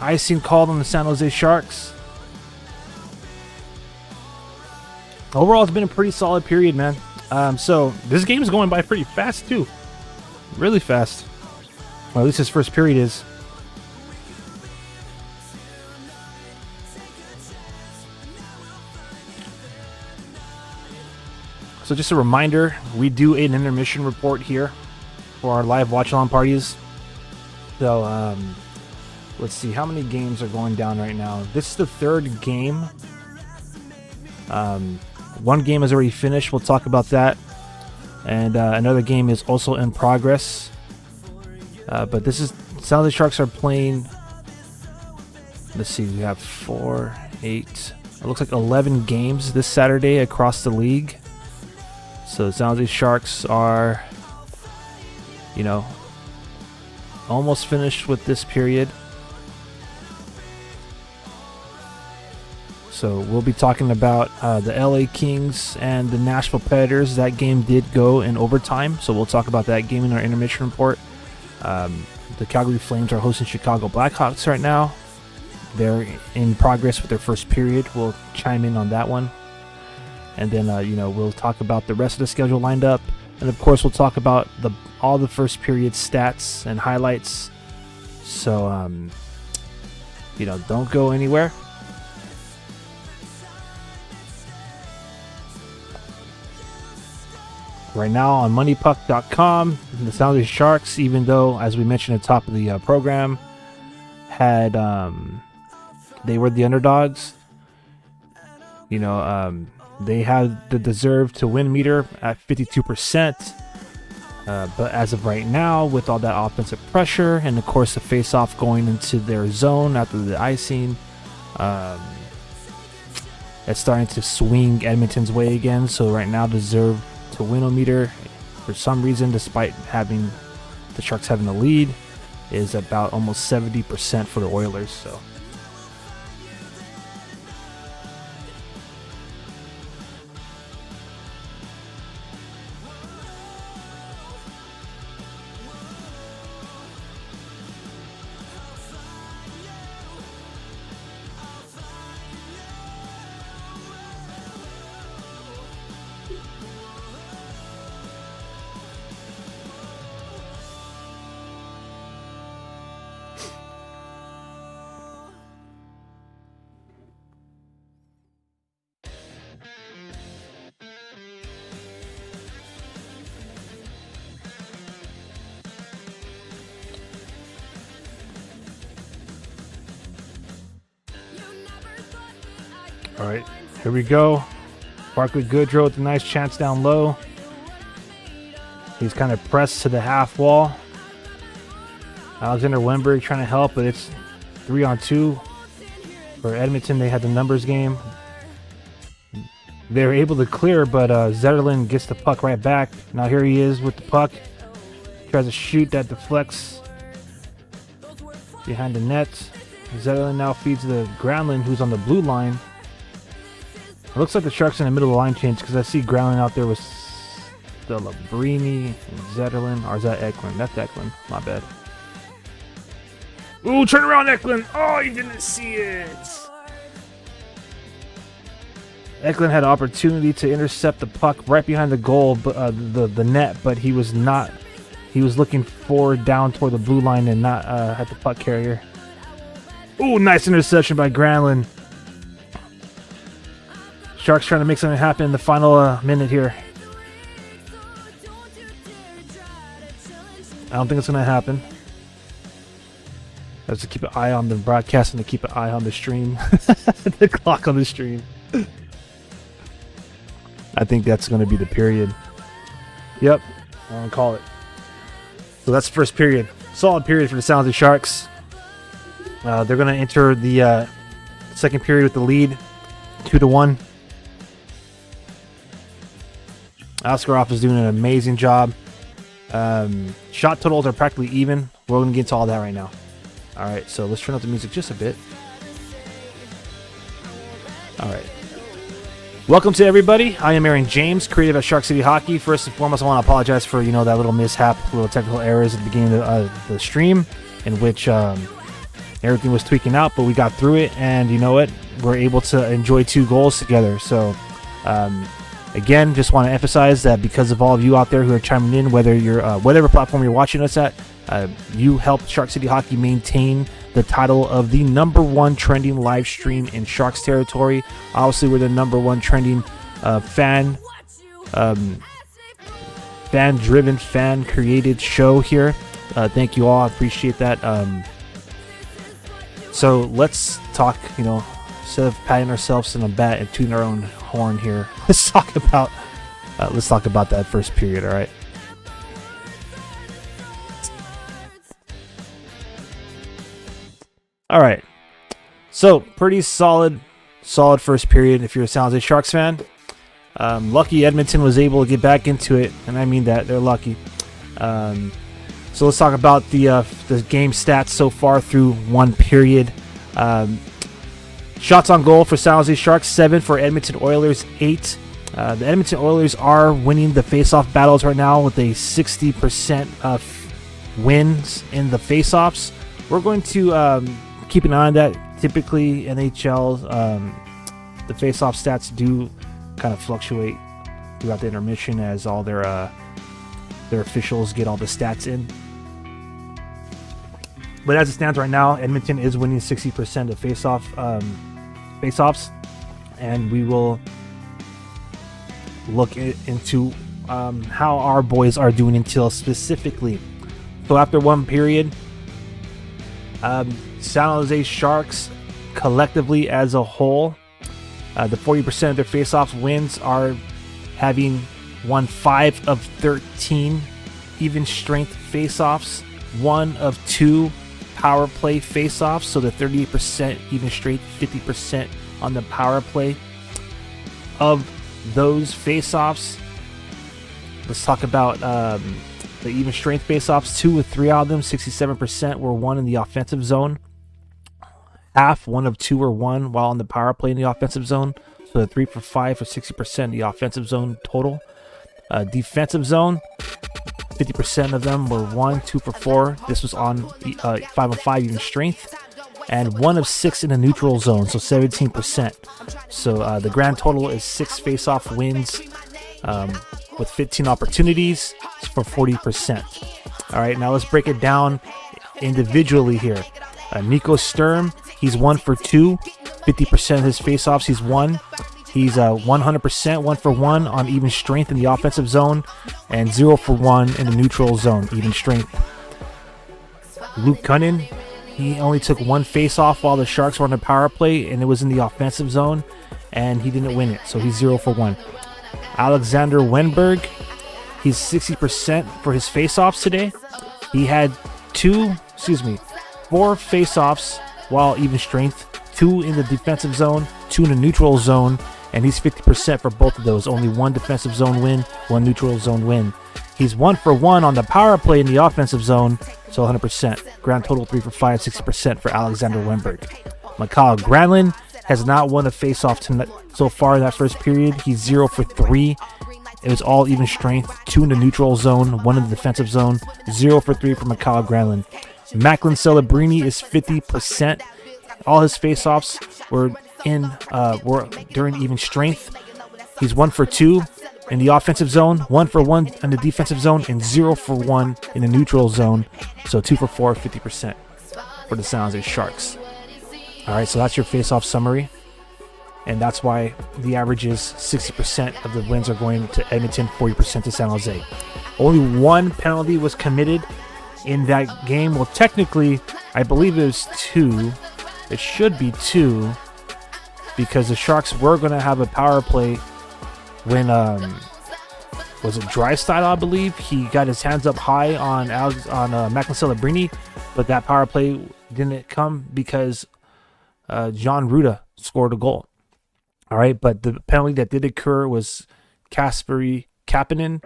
Icing called on the San Jose Sharks. Overall, it's been a pretty solid period, man. So this game is going by pretty fast too, really fast. Well, at least this first period is. So just a reminder, we do an intermission report here for our live watch-along parties. So let's see, how many games are going down right now? This is the third game. One game has already finished. We'll talk about that. And another game is also in progress. But this is, San Jose Sharks are playing, let's see, we have 4, 8, it looks like 11 games this Saturday across the league. So San Jose Sharks are you know, almost finished with this period. So we'll be talking about the LA Kings and the Nashville Predators. That game did go in overtime, so we'll talk about that game in our intermission report. The Calgary Flames are hosting Chicago Blackhawks right now. They're in progress with their first period. We'll chime in on that one. And then, we'll talk about the rest of the schedule lined up. And, of course, we'll talk about all the first period stats and highlights. So, don't go anywhere. Right now on moneypuck.com, the San Jose Sharks, even though, as we mentioned at the top of the program, had they were the underdogs. They had the deserve to win meter at 52%. But as of right now, with all that offensive pressure and, of course, the face-off going into their zone after the icing, it's starting to swing Edmonton's way again. So right now, deserve to win meter, for some reason, despite having the Sharks having the lead, is about almost 70% for the Oilers. So all right, here we go. Barclay Goodrow with a nice chance down low. He's kind of pressed to the half wall. Alexander Wenberg trying to help, but it's 3-on-2 for Edmonton. They had the numbers game. They were able to clear, but Zetterlund gets the puck right back. Now here he is with the puck. Tries to shoot, that deflects behind the net. Zetterlund now feeds to Granlund, who's on the blue line. It looks like the Sharks in the middle of the line change because I see Granlund out there with the Labrini and Zetterlund. Or is that Eklund? That's Eklund. My bad. Ooh, turn around, Eklund. Oh, you didn't see it. Eklund had an opportunity to intercept the puck right behind the goal, the net, but he was not. He was looking forward down toward the blue line and not at the puck carrier. Ooh, nice interception by Granlund. Sharks trying to make something happen in the final minute here. I don't think it's going to happen. I have to keep an eye on the broadcast and to keep an eye on the stream. The clock on the stream. I think that's going to be the period. Yep, I'm going to call it. So that's the first period. Solid period for the San Jose Sharks. They're going to enter the second period with the lead, 2-1. Askarov is doing an amazing job. Shot totals are practically even. We're going to get into all that right now. All right, so let's turn up the music just a bit. All right. Welcome to everybody. I am Aaron James, creative at Shark City Hockey. First and foremost, I want to apologize for that little mishap, little technical errors at the beginning of the stream, in which everything was tweaking out, but we got through it, and you know what? We're able to enjoy 2 goals together. So, again, just want to emphasize that because of all of you out there who are chiming in, whether you're whatever platform you're watching us at, you helped Shark City Hockey maintain the title of the #1 trending live stream in Sharks territory. Obviously, we're the #1 trending fan-driven, fan-created show here. Thank you all. I appreciate that. So let's talk, instead of patting ourselves on the back and tooting our own horn here, let's talk about that first period, all right? All right. So, pretty solid first period if you're a San Jose Sharks fan. Lucky Edmonton was able to get back into it, and I mean that. They're lucky. So let's talk about the game stats so far through one period. Shots on goal for San Jose Sharks, 7. For Edmonton Oilers, 8. The Edmonton Oilers are winning the face-off battles right now with a 60% of wins in the face-offs. We're going to keep an eye on that. Typically, NHL, the face-off stats do kind of fluctuate throughout the intermission as all their officials get all the stats in. But as it stands right now, Edmonton is winning 60% of face-offs, and we will look into how our boys are doing in Teal specifically. So after one period, San Jose Sharks collectively as a whole, the 40% of their face-off wins are having won 5 of 13 even strength face-offs, 1 of 2 power play face-offs, so the 38% even strength, 50% on the power play. Of those face-offs, let's talk about the even strength face-offs. 2 of 3 out of them, 67%, were won in the offensive zone. Half, 1 of 2 were won while on the power play in the offensive zone. So the 3 for 5 for 60% in the offensive zone total. Defensive zone, 50% of them were 1, 2 for 4. This was on 5 on 5 even strength. And 1 of 6 in the neutral zone, so 17%. So the grand total is 6 face-off wins with 15 opportunities for 40%. All right, now let's break it down individually here. Nico Sturm, he's 1 for 2, 50% of his face-offs he's won. He's 100%, 1 for 1 on even strength in the offensive zone, and 0 for 1 in the neutral zone, even strength. Luke Cunnin, he only took 1 face-off while the Sharks were on the power play, and it was in the offensive zone, and he didn't win it, so he's 0 for 1. Alexander Wenberg, he's 60% for his face-offs today. He had 4 face-offs while even strength, 2 in the defensive zone, 2 in the neutral zone, and he's 50% for both of those. Only 1 defensive zone win, 1 neutral zone win. He's 1 for 1 on the power play in the offensive zone, so 100%. Grand total 3 for 5, 60% for Alexander Wenberg. Mikhail Granlund has not won a face-off so far in that first period. He's 0 for 3. It was all even strength, 2 in the neutral zone, 1 in the defensive zone, 0 for 3 for Mikhail Granlund. Macklin Celebrini is 50%. All his face-offs were during even strength. He's 1 for 2 in the offensive zone, 1 for 1 in the defensive zone, and 0 for 1 in the neutral zone. So 2 for 4, 50% for the San Jose Sharks. All right, so that's your face-off summary. And that's why the average is 60% of the wins are going to Edmonton, 40% to San Jose. Only 1 penalty was committed in that game. Well, technically, I believe it was 2. It should be 2 because the Sharks were going to have a power play when was it Drysdale, I believe. He got his hands up high on Macklin Celebrini, but that power play didn't come because John Ruda scored a goal. All right, but the penalty that did occur was Kasperi Kapanen.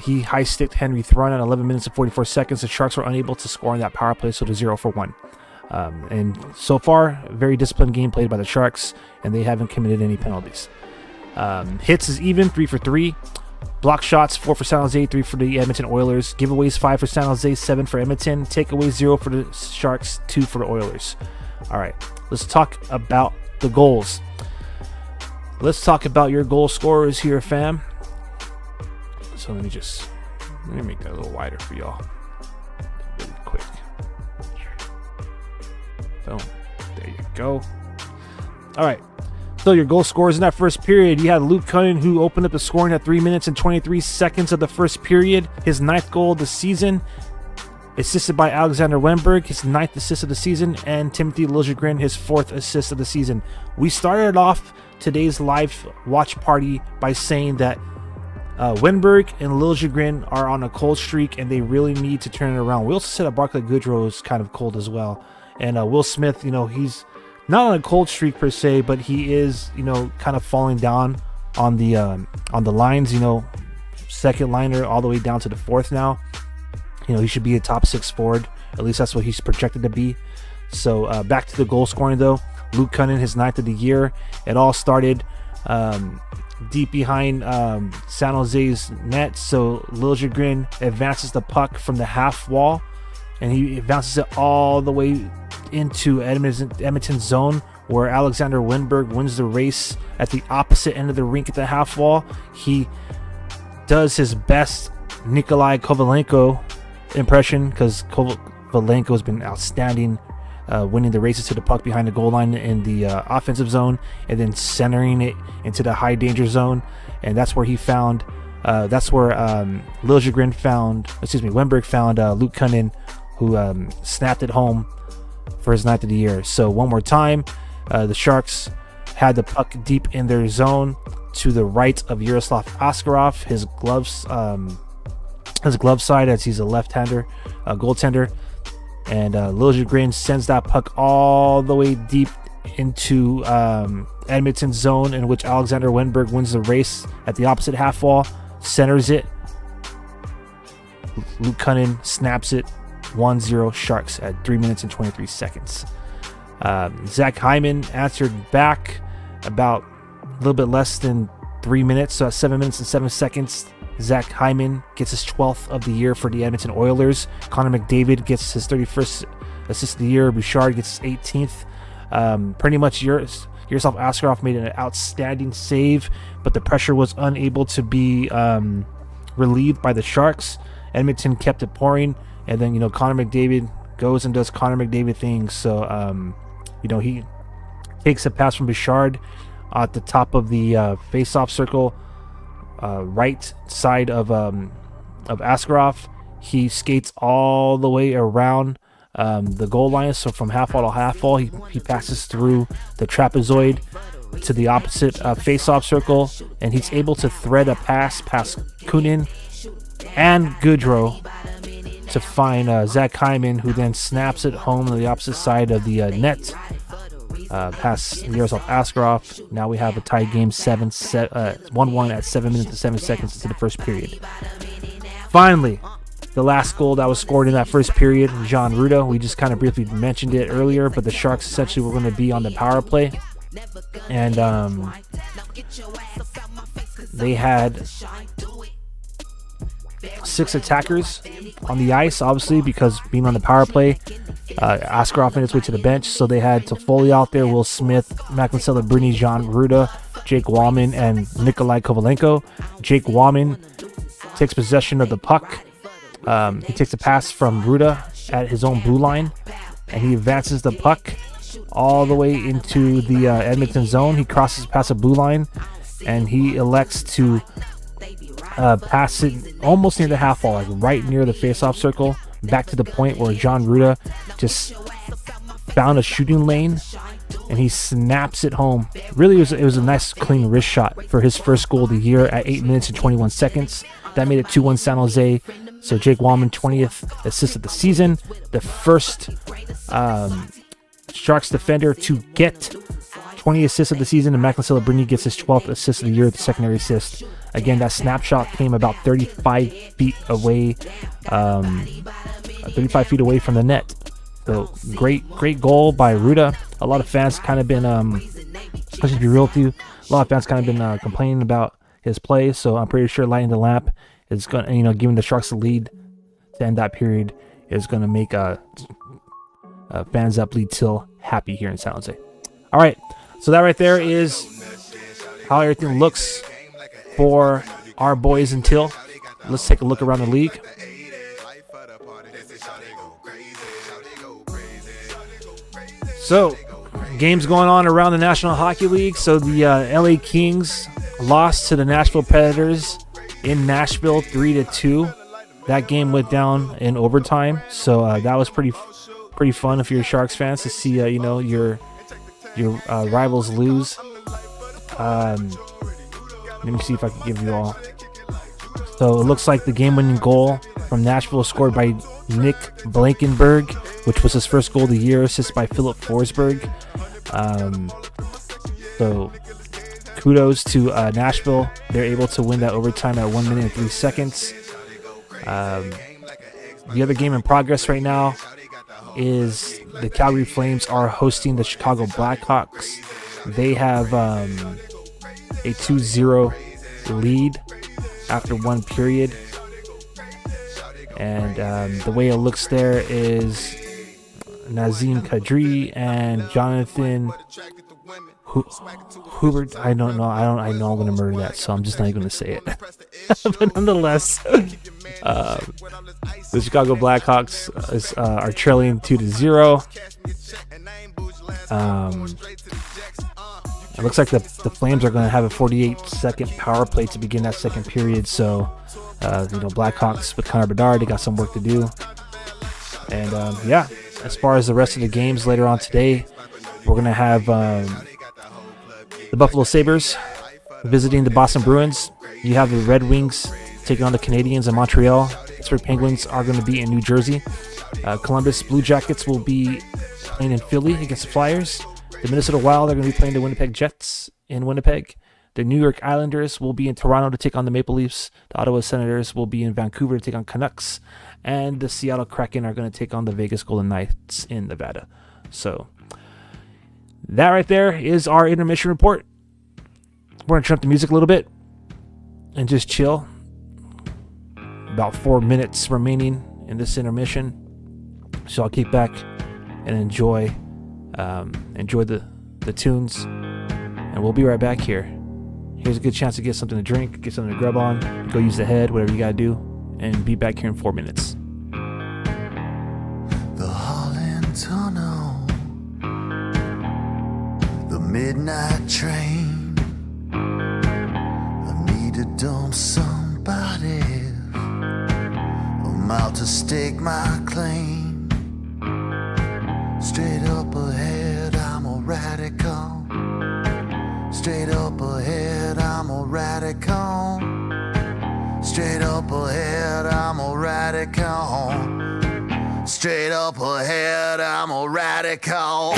He high-sticked Henry Thrun at 11 minutes and 44 seconds. The Sharks were unable to score on that power play, so they're 0 for 1. And so far, very disciplined game played by the Sharks, and they haven't committed any penalties. Hits is even, 3 for 3. Block shots, 4 for San Jose, 3 for the Edmonton Oilers. Giveaways, 5 for San Jose, 7 for Edmonton. Takeaways, 0 for the Sharks, 2 for the Oilers. All right, let's talk about the goals. Let's talk about your goal scorers here, fam. So let me make that a little wider for y'all. Really quick. Boom. There you go. All right. So your goal scorers in that first period, you had Luke Cunnin, who opened up the scoring at 3 minutes and 23 seconds of the first period. His 9th goal of the season. Assisted by Alexander Wenberg, his 9th assist of the season, and Timothy Liljegren, his 4th assist of the season. We started off today's live watch party by saying that Wenberg and Liljegren are on a cold streak and they really need to turn it around. We also said that Barclay Goodrow is kind of cold as well. And Will Smith, he's not on a cold streak per se, but he is, kind of falling down on the lines, second liner all the way down to the 4th now. he should be a top 6 forward. At least that's what he's projected to be. So back to the goal scoring though. Luke Cunnin, his 9th of the year. It all started deep behind San Jose's net. So Liljegren advances the puck from the half wall, and he bounces it all the way into Edmonton zone, where Alexander Winberg wins the race at the opposite end of the rink at the half wall. He does his best Nikolai Kovalenko impression, because Kovalenko has been outstanding, winning the races to the puck behind the goal line in the offensive zone, and then centering it into the high danger zone. And that's where he found, Winberg found Luke Cunnin, who snapped it home for his 9th of the year. So one more time, the Sharks had the puck deep in their zone to the right of Yaroslav Askarov, his glove side, as he's a left-hander goaltender. And Liljegren sends that puck all the way deep into Edmonton zone, in which Alexander Winberg wins the race at the opposite half wall, centers it. Luke Cunnin snaps it. 1-0 Sharks at 3 minutes and 23 seconds. Zach Hyman answered back about a little bit less than 3 minutes, so at 7 minutes and 7 seconds. Zach Hyman gets his 12th of the year for the Edmonton Oilers. Connor McDavid gets his 31st assist of the year. Bouchard gets his 18th. Pretty much Yaroslav Askarov made an outstanding save, but the pressure was unable to be relieved by the Sharks. Edmonton kept it pouring, and then Connor McDavid goes and does Connor McDavid things. So he takes a pass from Bouchard at the top of the face-off circle, right side of Askarov. He skates all the way around the goal line, so from half wall to half wall, he passes through the trapezoid to the opposite face-off circle, and he's able to thread a pass past Kunin and Goodrow to find Zach Hyman, who then snaps it home to the opposite side of the net, past Yaroslav Askarov. Now we have a tied game, 1-1 at 7 minutes and 7 seconds into the first period. Finally, the last goal that was scored in that first period, Jean Ruda. We just kind of briefly mentioned it earlier, but the Sharks essentially were going to be on the power play, and they had 6 attackers on the ice, obviously, because being on the power play, Askarov made his way to the bench, so they had Toffoli out there, Will Smith, Macklin Celebrini, Jean Ruda, Jake Wallman, and Nikolai Kovalenko. Jake Wallman takes possession of the puck. He takes a pass from Ruda at his own blue line, and he advances the puck all the way into the Edmonton zone. He crosses past the blue line, and he elects to pass it almost near the half wall, like right near the face-off circle, back to the point where John Ruda just found a shooting lane, and he snaps it home. Really, it was a nice, clean wrist shot for his first goal of the year at 8 minutes and 21 seconds. That made it 2-1 San Jose. So Jake Wallman, 20th assist of the season, the first Sharks defender to get 20 assists of the season, and Macklin Celebrini gets his 12th assist of the year, the secondary assist. Again, that snapshot came about 35 feet away, 35 feet away from the net. So great goal by Ruda. A lot of fans kind of been, let's just be real with you, a lot of fans kind of been complaining about his play. So I'm pretty sure lighting the lamp is going to, giving the Sharks the lead to end that period is going to make fans that bleed Teal happy here in San Jose. All right, so that right there is how everything looks for our boys in Teal. Let's take a look around the league. So, games going on around the National Hockey League. So the LA Kings lost to the Nashville Predators in Nashville 3-2. That game went down in overtime. So that was pretty fun if you're Sharks fans to see your rivals lose. Let me see if I can give you all. So it looks like the game-winning goal from Nashville was scored by Nick Blankenberg, which was his first goal of the year, assisted by Philip Forsberg. So kudos to Nashville. They're able to win that overtime at 1 minute and 3 seconds. The other game in progress right now is the Calgary Flames are hosting the Chicago Blackhawks. They have a 2-0 lead after one period. And the way it looks there is Nazem Kadri and Jonathan Hubert. I don't know. I know I'm going to murder that, so I'm just not even going to say it. But nonetheless, the Chicago Blackhawks are trailing 2-0. It looks like the Flames are going to have a 48-second power play to begin that second period. So, Blackhawks with Connor Bedard, they got some work to do. And as far as the rest of the games later on today, we're going to have the Buffalo Sabres visiting the Boston Bruins. You have the Red Wings taking on the Canadiens in Montreal. Pittsburgh Penguins are going to be in New Jersey. Columbus Blue Jackets will be playing in Philly against the Flyers. The Minnesota Wild are going to be playing the Winnipeg Jets in Winnipeg. The New York Islanders will be in Toronto to take on the Maple Leafs. The Ottawa Senators will be in Vancouver to take on Canucks. And the Seattle Kraken are going to take on the Vegas Golden Knights in Nevada. So that right there is our intermission report. We're going to turn up the music a little bit and just chill. About 4 minutes remaining in this intermission. So I'll kick back and enjoy the tunes. And we'll be right back here. Here's a good chance to get something to drink, get something to grub on, go use the head, whatever you got to do, and be back here in 4 minutes. The Holland Tunnel, the midnight train. I need to dump somebody. I'm out to stake my claim. Straight up ahead, I'm a radical. Straight up ahead, I'm a radical. Straight up ahead, I'm a radical. Straight up ahead, I'm a radical.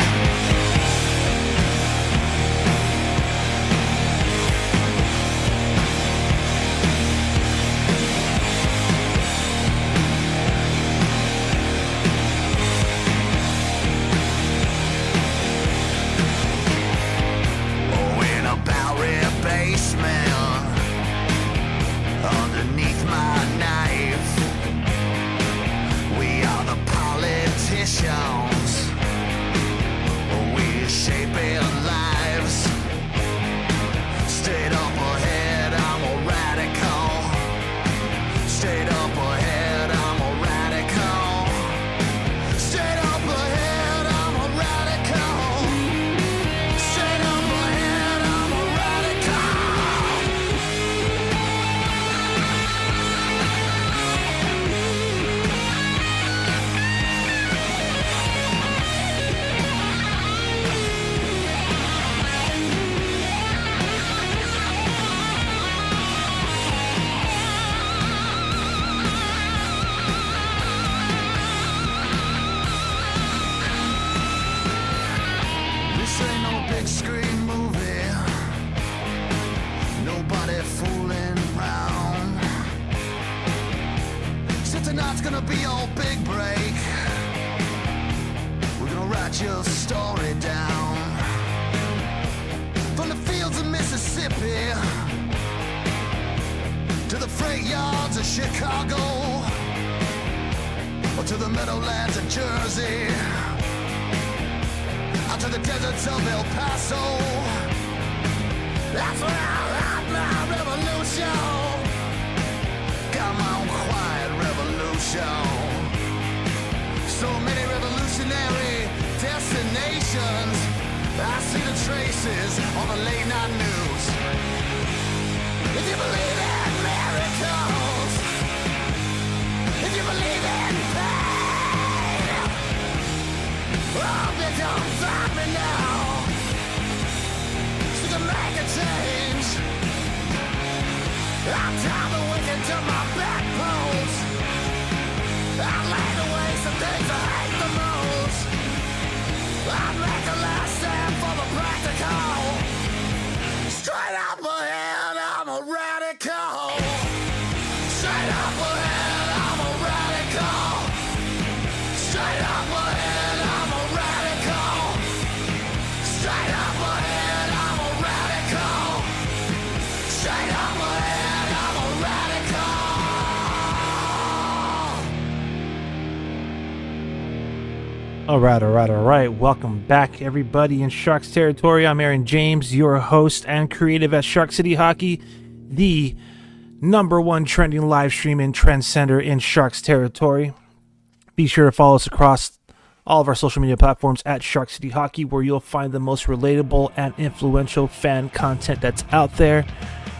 Basement underneath my knife. We are the politicians. We shaping lives. Straight up ahead, I'm a radical. Straight up ahead, I'm a radical. Straight up ahead, I'm a radical. Straight up ahead, I'm a radical. This ain't no big screen movie. Nobody fooling around. So tonight's gonna be your big break. We're gonna write your story down. From the fields of Mississippi to the freight yards of Chicago, or to the meadowlands of Jersey, out to the deserts of El Paso. That's where I write my revolution. Got my own quiet revolution. So many revolutionary destinations. I see the traces on the late night news. If you believe in miracles, if you believe in pain, oh, they don't find me now. So you can make a change. I'm tired of waking to my backbones. I laid away some things I hate the most. I make a last stand for the practical. Straight up ahead, I'm a radical. Straight up ahead, I'm a radical. All right. Welcome back, everybody, in Sharks territory. I'm Aaron James, your host and creative at Shark City Hockey, the #1 trending live stream and trend center in Sharks territory. Be sure to follow us across all of our social media platforms at Shark City Hockey, where you'll find the most relatable and influential fan content that's out there.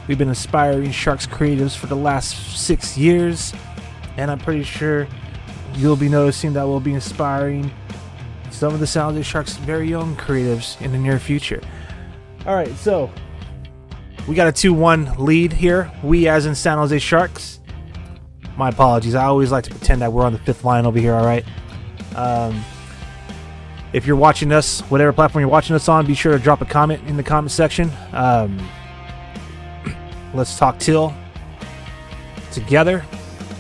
We've been inspiring Sharks creatives for the last 6 years, and I'm pretty sure you'll be noticing that we'll be inspiring some of the San Jose Sharks' very own creatives in the near future. All right, so we got a 2-1 lead here. We, as in San Jose Sharks. My apologies. I always like to pretend that we're on the fifth line over here, all right? If you're watching us, whatever platform you're watching us on, be sure to drop a comment in the comment section. Let's talk Teal together.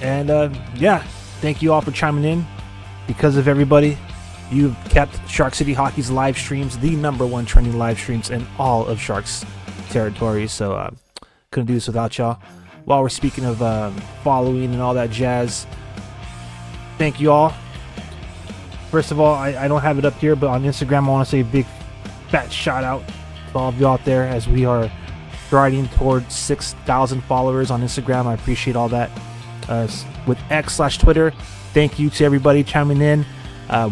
And, yeah, thank you all for chiming in. Because of everybody, you've kept Shark City Hockey's live streams the #1 trending live streams in all of Sharks territory. So couldn't do this without y'all. While we're speaking of following and all that jazz, thank you all. First of all, I don't have it up here, but on Instagram I want to say a big fat shout out to all of you out there as we are striding towards 6,000 followers on Instagram. I appreciate all that. With X/Twitter, thank you to everybody chiming in.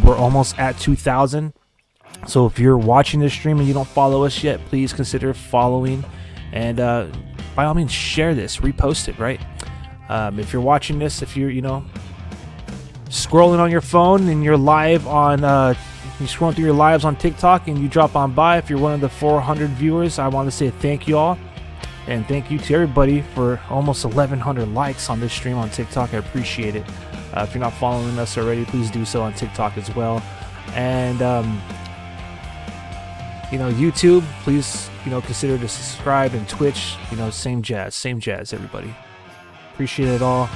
We're almost at 2,000. So if you're watching this stream and you don't follow us yet, please consider following. And by all means, share this, repost it, right? If you're watching this, if you're, scrolling on your phone and you're live on, you're scrolling through your lives on TikTok and you drop on by, if you're one of the 400 viewers, I want to say thank you all. And thank you to everybody for almost 1,100 likes on this stream on TikTok. I appreciate it. If you're not following us already, please do so on TikTok as well. And, YouTube, please, consider to subscribe, and Twitch, same jazz, everybody. Appreciate it all.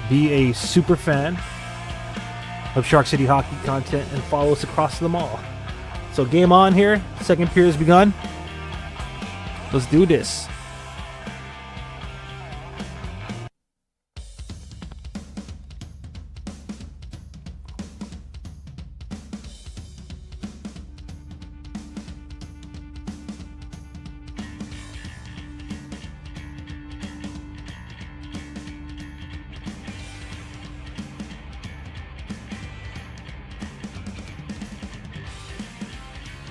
Be a super fan of Shark City Hockey content and follow us across them all. So game on here. Second period has begun. Let's do this.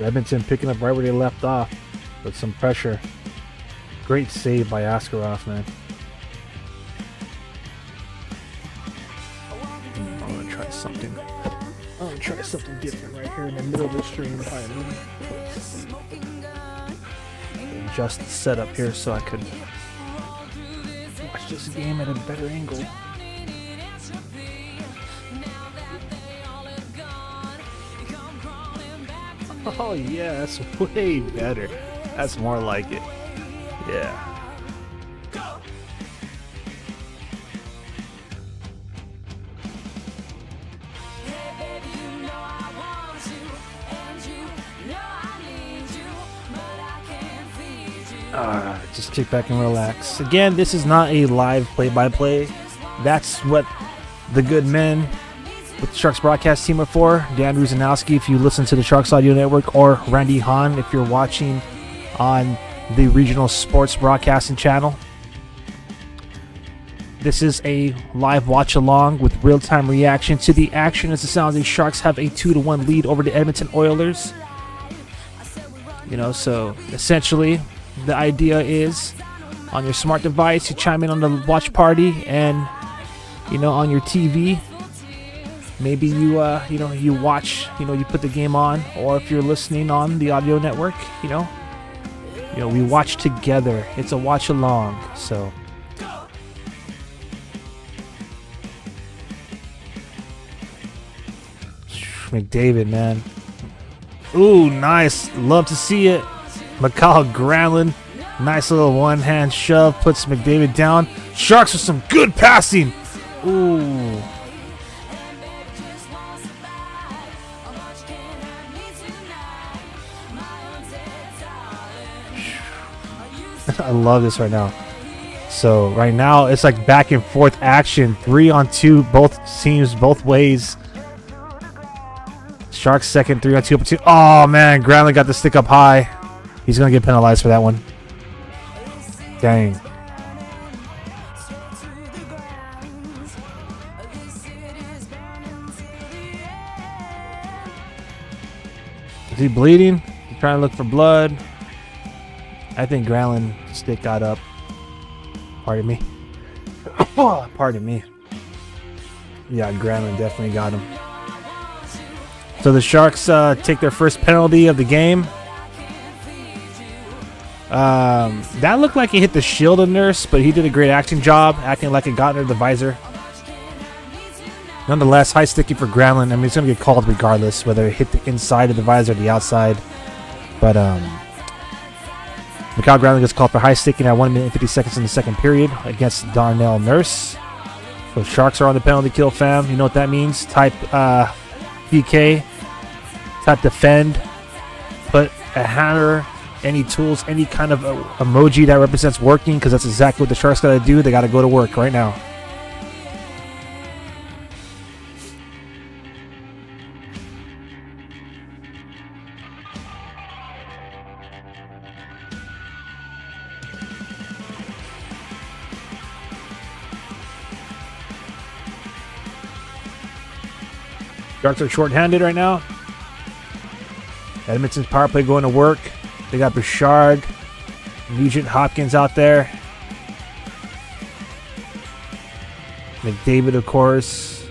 Edmonton picking up right where they left off with some pressure. Great save by Askarov, man. I'm gonna try something. I'm gonna try something different right here in the middle of the stream. Adjust the setup here so I could watch this game at a better angle. Oh yeah, that's way better. That's more like it. Yeah. Just kick back and relax. Again, this is not a live play-by-play. That's what the good men with the Sharks broadcast team are for. Dan Ruzanowski, if you listen to the Sharks Audio Network, or Randy Hahn, if you're watching on the regional sports broadcasting channel. This is a live watch along with real-time reaction to the action as the San Jose Sharks have a 2-1 lead over the Edmonton Oilers. So essentially the idea is on your smart device, you chime in on the watch party, and on your TV, maybe you watch, you put the game on, or if you're listening on the audio network, we watch together. It's a watch along. So McDavid, man. Ooh, nice. Love to see it. Mikhail Granlund, nice little one-hand shove, puts McDavid down. Sharks with some good passing. Ooh. I love this right now. So right now it's like back and forth action, 3-on-2, both teams, both ways. Sharks second 3-on-2 opportunity. Oh man, Granlund got the stick up high. He's gonna get penalized for that one. Dang. Is he bleeding? He's trying to look for blood. I think Granlund's stick got up. Pardon me. Pardon me. Yeah, Granlund definitely got him. So the Sharks take their first penalty of the game. That looked like he hit the shield of Nurse, but he did a great acting job, acting like it got under the visor. Nonetheless, high sticky for Granlund. I mean, it's going to get called regardless, whether it hit the inside of the visor or the outside. But Mikhail Granlund gets called for high sticking at 1 minute and 50 seconds in the second period against Darnell Nurse. So Sharks are on the penalty kill, fam. You know what that means. Type PK. Type defend. Put a hammer, any tools, any kind of emoji that represents working, because that's exactly what the Sharks got to do. They got to go to work right now. Sharks are short-handed right now. Edmonton's power play going to work. They got Bouchard, Nugent Hopkins out there. McDavid, of course.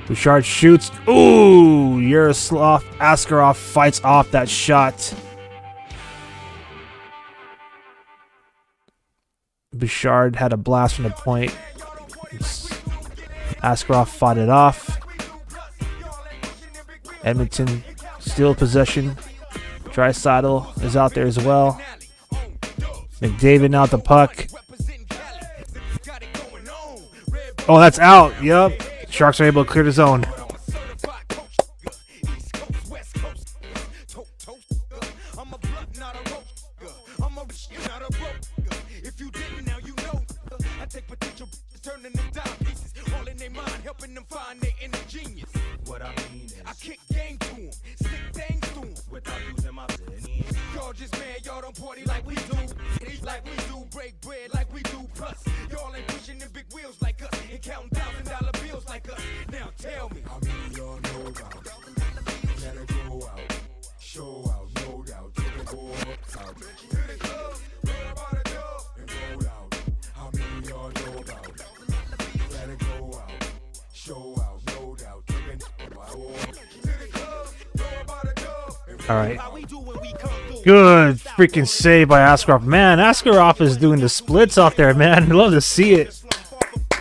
Bouchard shoots. Ooh! Yaroslav Askarov fights off that shot. Bouchard had a blast from the point. Askarov fought it off. Edmonton still possession. Draisaitl is out there as well. McDavid now at the puck. Oh, that's out. Yep. Sharks are able to clear the zone. All right. Good freaking save by Askarov. Man, Askarov is doing the splits out there, man. Love to see it.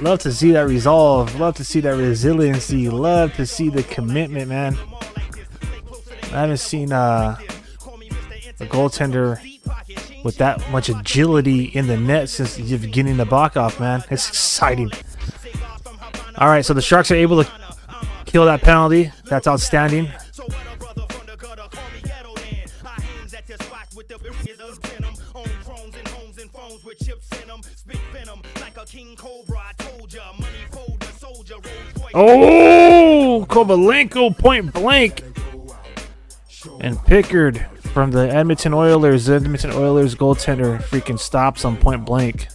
Love to see that resolve. Love to see that resiliency. Love to see the commitment, man. I haven't seen a goaltender with that much agility in the net since the beginning of Bakov, man. It's exciting. All right, so the Sharks are able to kill that penalty. That's outstanding. Oh, Kovalenko point blank. And Pickard from the Edmonton Oilers. The Edmonton Oilers goaltender freaking stops on point blank.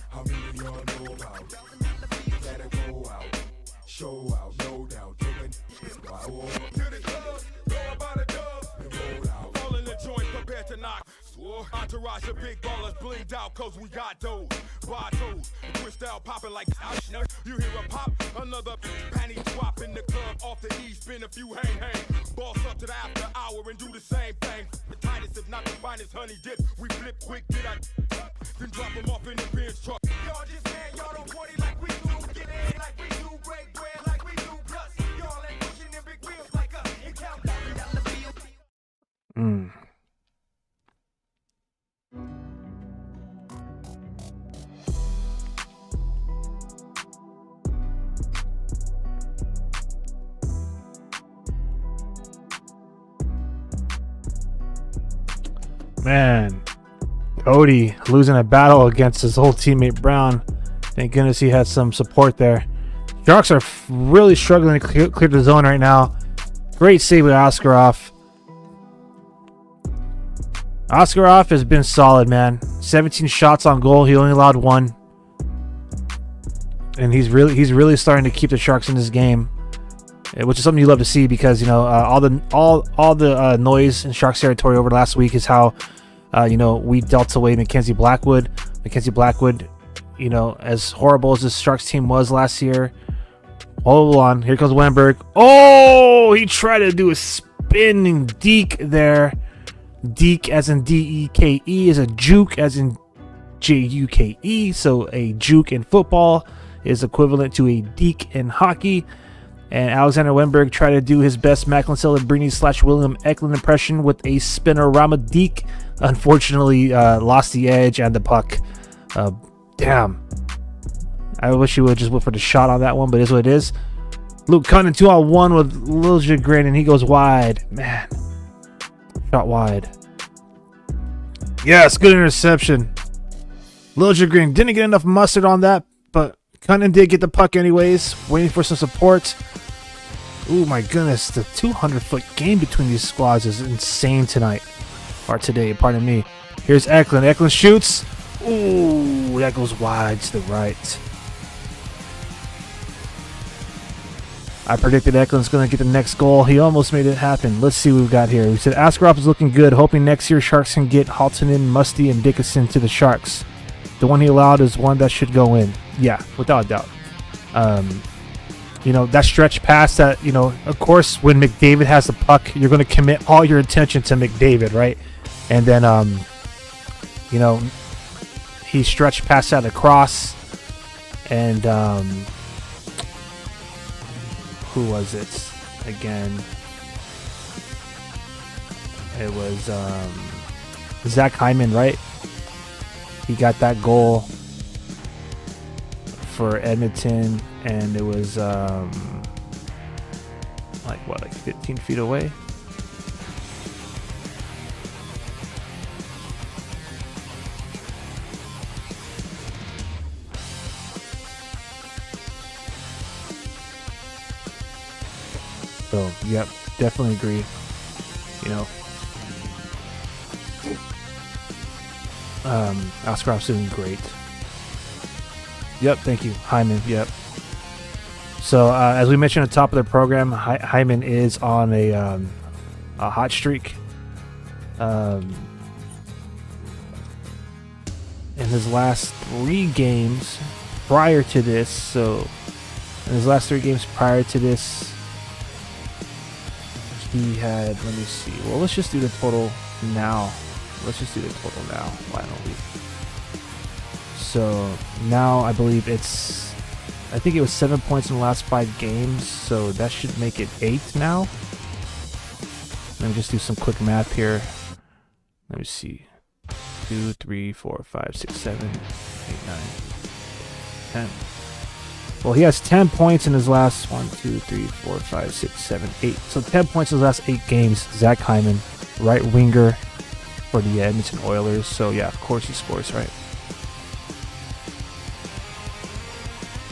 Entourage of big ballers blinged out cause we got those bottles. Twist out popping like you hear a pop, another panty drop in the club off the east, spin a few hang. Boss up to the after hour and do the same thing. The tightest, if not the finest honey dip. We flip quick, get out, then drop them off in the bench truck. Y'all just man, y'all don't party like we do, get in like we do, break bread like we do, plus y'all ain't pushing them big wheels like us. And count $1,000 bills. Man, Cody losing a battle against his old teammate Brown. Thank goodness he had some support there. Sharks are really struggling to clear the zone right now. Great save with Askarov. Askarov has been solid, man. 17 shots on goal. He only allowed 1. And he's really starting to keep the Sharks in this game, which is something you love to see because, you know, all the noise in Sharks territory over the last week is how, you know, we dealt away Mackenzie Blackwood. Mackenzie Blackwood, you know, as horrible as this Sharks team was last year. Hold on. Here comes Wenberg. Oh, he tried to do a spinning deke there. Deke as in D-E-K-E is a juke as in J-U-K-E. So a juke in football is equivalent to a deke in hockey. And Alexander Wenberg tried to do his best Macklin Celebrini / William Eklund impression with a spinorama deke. Unfortunately, lost the edge and the puck. Damn. I wish he would just went for the shot on that one, but it is what it is. Luke Cunningham 2-on-1 with Lil Jagrin, and he goes wide. Man. Shot wide. Yes, good interception. Lil Jagrin didn't get enough mustard on that, but Cunningham did get the puck anyways. Waiting for some support. Oh my goodness, the 200-foot game between these squads is insane tonight. Or today, pardon me. Here's Eklund. Eklund shoots. Ooh, that goes wide to the right. I predicted Eklund's going to get the next goal. He almost made it happen. Let's see what we've got here. We said Askarov is looking good, hoping next year Sharks can get Haltonen, Musty, and Dickinson to the Sharks. The one he allowed is one that should go in. Yeah, without a doubt. You know, that stretch pass that, you know, of course, when McDavid has the puck, you're going to commit all your attention to McDavid, right? And then, you know, he stretched past that across. And, who was it again? It was Zach Hyman, right? He got that goal for Edmonton, and it was like 15 feet away. So, yep, definitely agree. You know, Askarov's doing great. Yep, thank you, Hyman. Yep. So, as we mentioned at the top of the program, Hyman is on a hot streak. In his last 3 games prior to this, he had, let me see. Well, let's just do the total now. Why don't we? So now I believe I think it was 7 points in the last 5 games. So that should make it 8 now. Let me just do some quick math here. Let me see. 2, 3, 4, 5, 6, 7, 8, 9, 10. Well, he has 10 points in his last 1, 2, 3, 4, 5, 6, 7, 8. So 10 points in his last 8 games. Zach Hyman, right winger for the Edmonton Oilers. So yeah, of course he scores, right?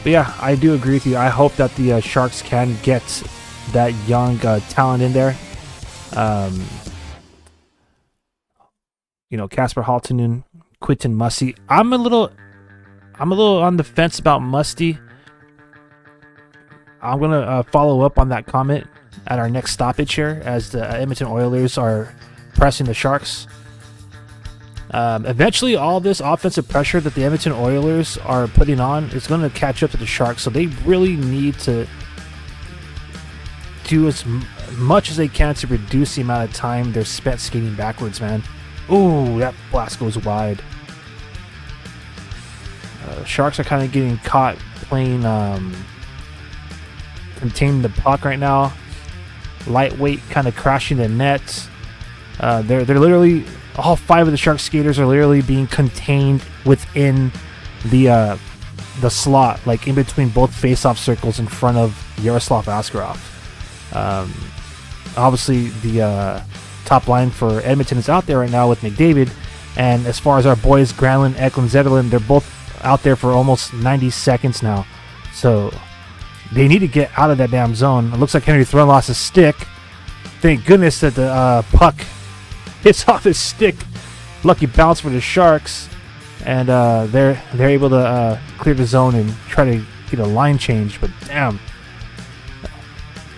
But yeah, I do agree with you. I hope that the Sharks can get that young talent in there. You know, Kasper Haltonen, Quinton Musty. I'm a little on the fence about Musty. I'm gonna follow up on that comment at our next stoppage here, as the Edmonton Oilers are pressing the Sharks. Eventually, all this offensive pressure that the Edmonton Oilers are putting on is going to catch up to the Sharks, so they really need to do as much as they can to reduce the amount of time they're spent skating backwards, man. Ooh, that blast goes wide. Sharks are kind of getting caught playing containing the puck right now. Lightweight kind of crashing the net. They're literally, all 5 of the Sharks skaters are literally being contained within the slot, like in between both face-off circles in front of Yaroslav Askarov. Obviously, the top line for Edmonton is out there right now with McDavid, and as far as our boys Granlund, Eklund, Zetterlund, they're both out there for almost 90 seconds now. So they need to get out of that damn zone. It looks like Henry Thrun lost his stick. Thank goodness that the puck hits off his stick. Lucky bounce for the Sharks, and they're able to clear the zone and try to get a line change. But damn,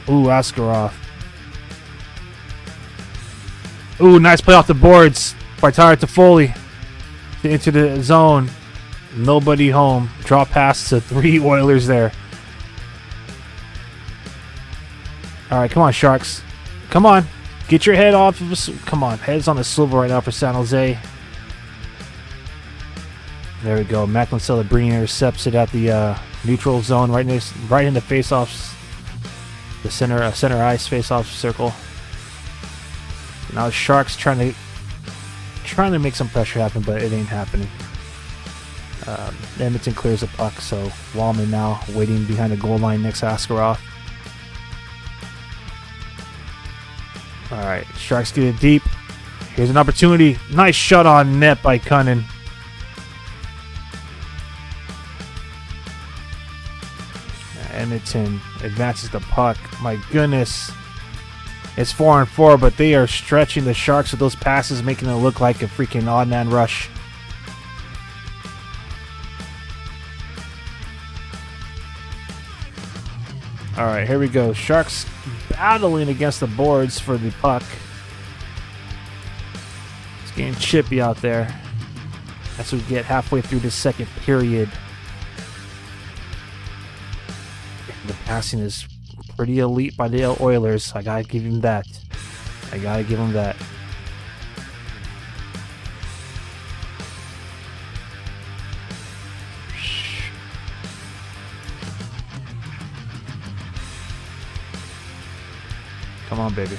ooh, Askarov. Ooh, nice play off the boards by Tyler Toffoli into the zone. Nobody home. Draw pass to 3 Oilers there. All right, come on, Sharks. Come on. Get your head off of us. Come on. Head's on the swivel right now for San Jose. There we go. Macklin Celebrini intercepts it at the neutral zone right in the face-offs. The center ice face-off circle. Now Sharks trying to make some pressure happen, but it ain't happening. Edmonton clears the puck, so Wallman now waiting behind the goal line next to Askarov. Alright, Sharks get it deep. Here's an opportunity. Nice shot on net by Cunnin. Edmonton advances the puck. My goodness. It's 4-on-4, but they are stretching the Sharks with those passes, making it look like a freaking odd man rush. Alright, here we go. Sharks battling against the boards for the puck. It's getting chippy out there as we get halfway through the second period. The passing is pretty elite by the Oilers. I gotta give him that. Come on, baby.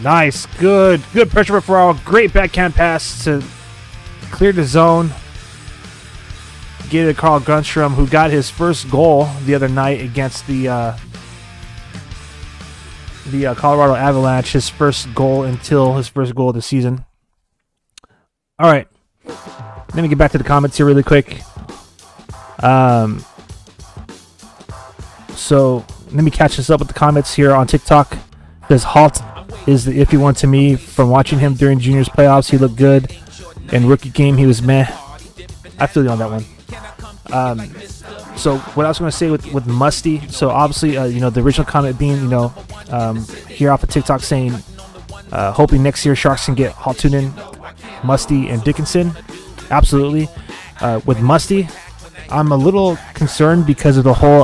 Nice. Good pressure referral. Great backhand pass to clear the zone. Get it to Carl Gunstrom, who got his first goal the other night against the Colorado Avalanche. His first goal of the season. All right. Let me get back to the comments here really quick. So let me catch this up with the comments here on TikTok. Says Halt is the iffy one to me. From watching him during juniors playoffs, he looked good. In rookie game, he was meh. I feel you on that one. So what I was going to say with Musty. So obviously, the original comment being, here off of TikTok saying, hoping next year Sharks can get Haltunen, Musty, and Dickinson. Absolutely. With Musty, I'm a little concerned because of the whole,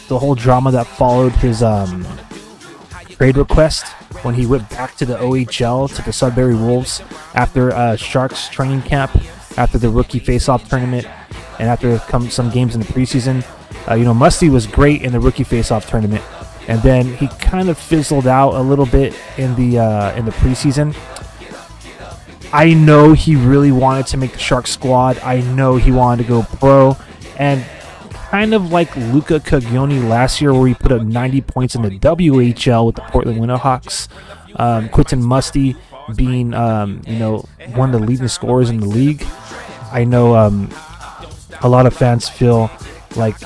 the whole drama that followed his trade request when he went back to the OHL to the Sudbury Wolves after Sharks training camp, after the rookie face-off tournament, and after some games in the preseason. Musty was great in the rookie face-off tournament, and then he kind of fizzled out a little bit in the preseason. I know he really wanted to make the Sharks squad. I know he wanted to go pro, and kind of like Luka Caglioni last year, where he put up 90 points in the WHL with the Portland Winterhawks. Quentin Musty being, one of the leading scorers in the league. I know a lot of fans feel like,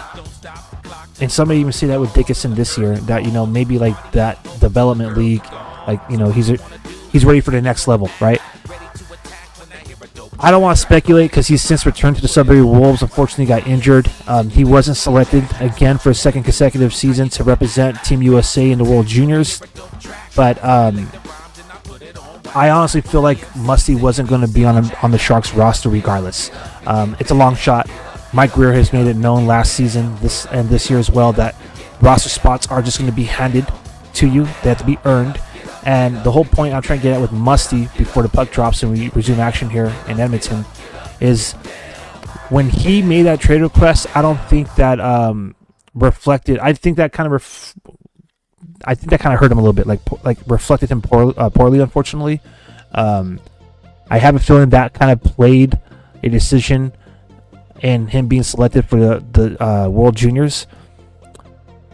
and somebody even say that with Dickinson this year, that maybe like that development league, like he's ready for the next level, right? I don't want to speculate because he's since returned to the Sudbury Wolves. Unfortunately, got injured. He wasn't selected again for a second consecutive season to represent Team USA in the World Juniors. But I honestly feel like Musty wasn't going to be on the Sharks roster regardless. It's a long shot. Mike Greer has made it known last season, this year as well, that roster spots are just going to be handed to you. They have to be earned. And the whole point I'm trying to get at with Musty before the puck drops and we resume action here in Edmonton is when he made that trade request, I don't think that reflected. I think that kind of hurt him a little bit, like reflected him poorly, unfortunately. I have a feeling that kind of played a decision in him being selected for the World Juniors.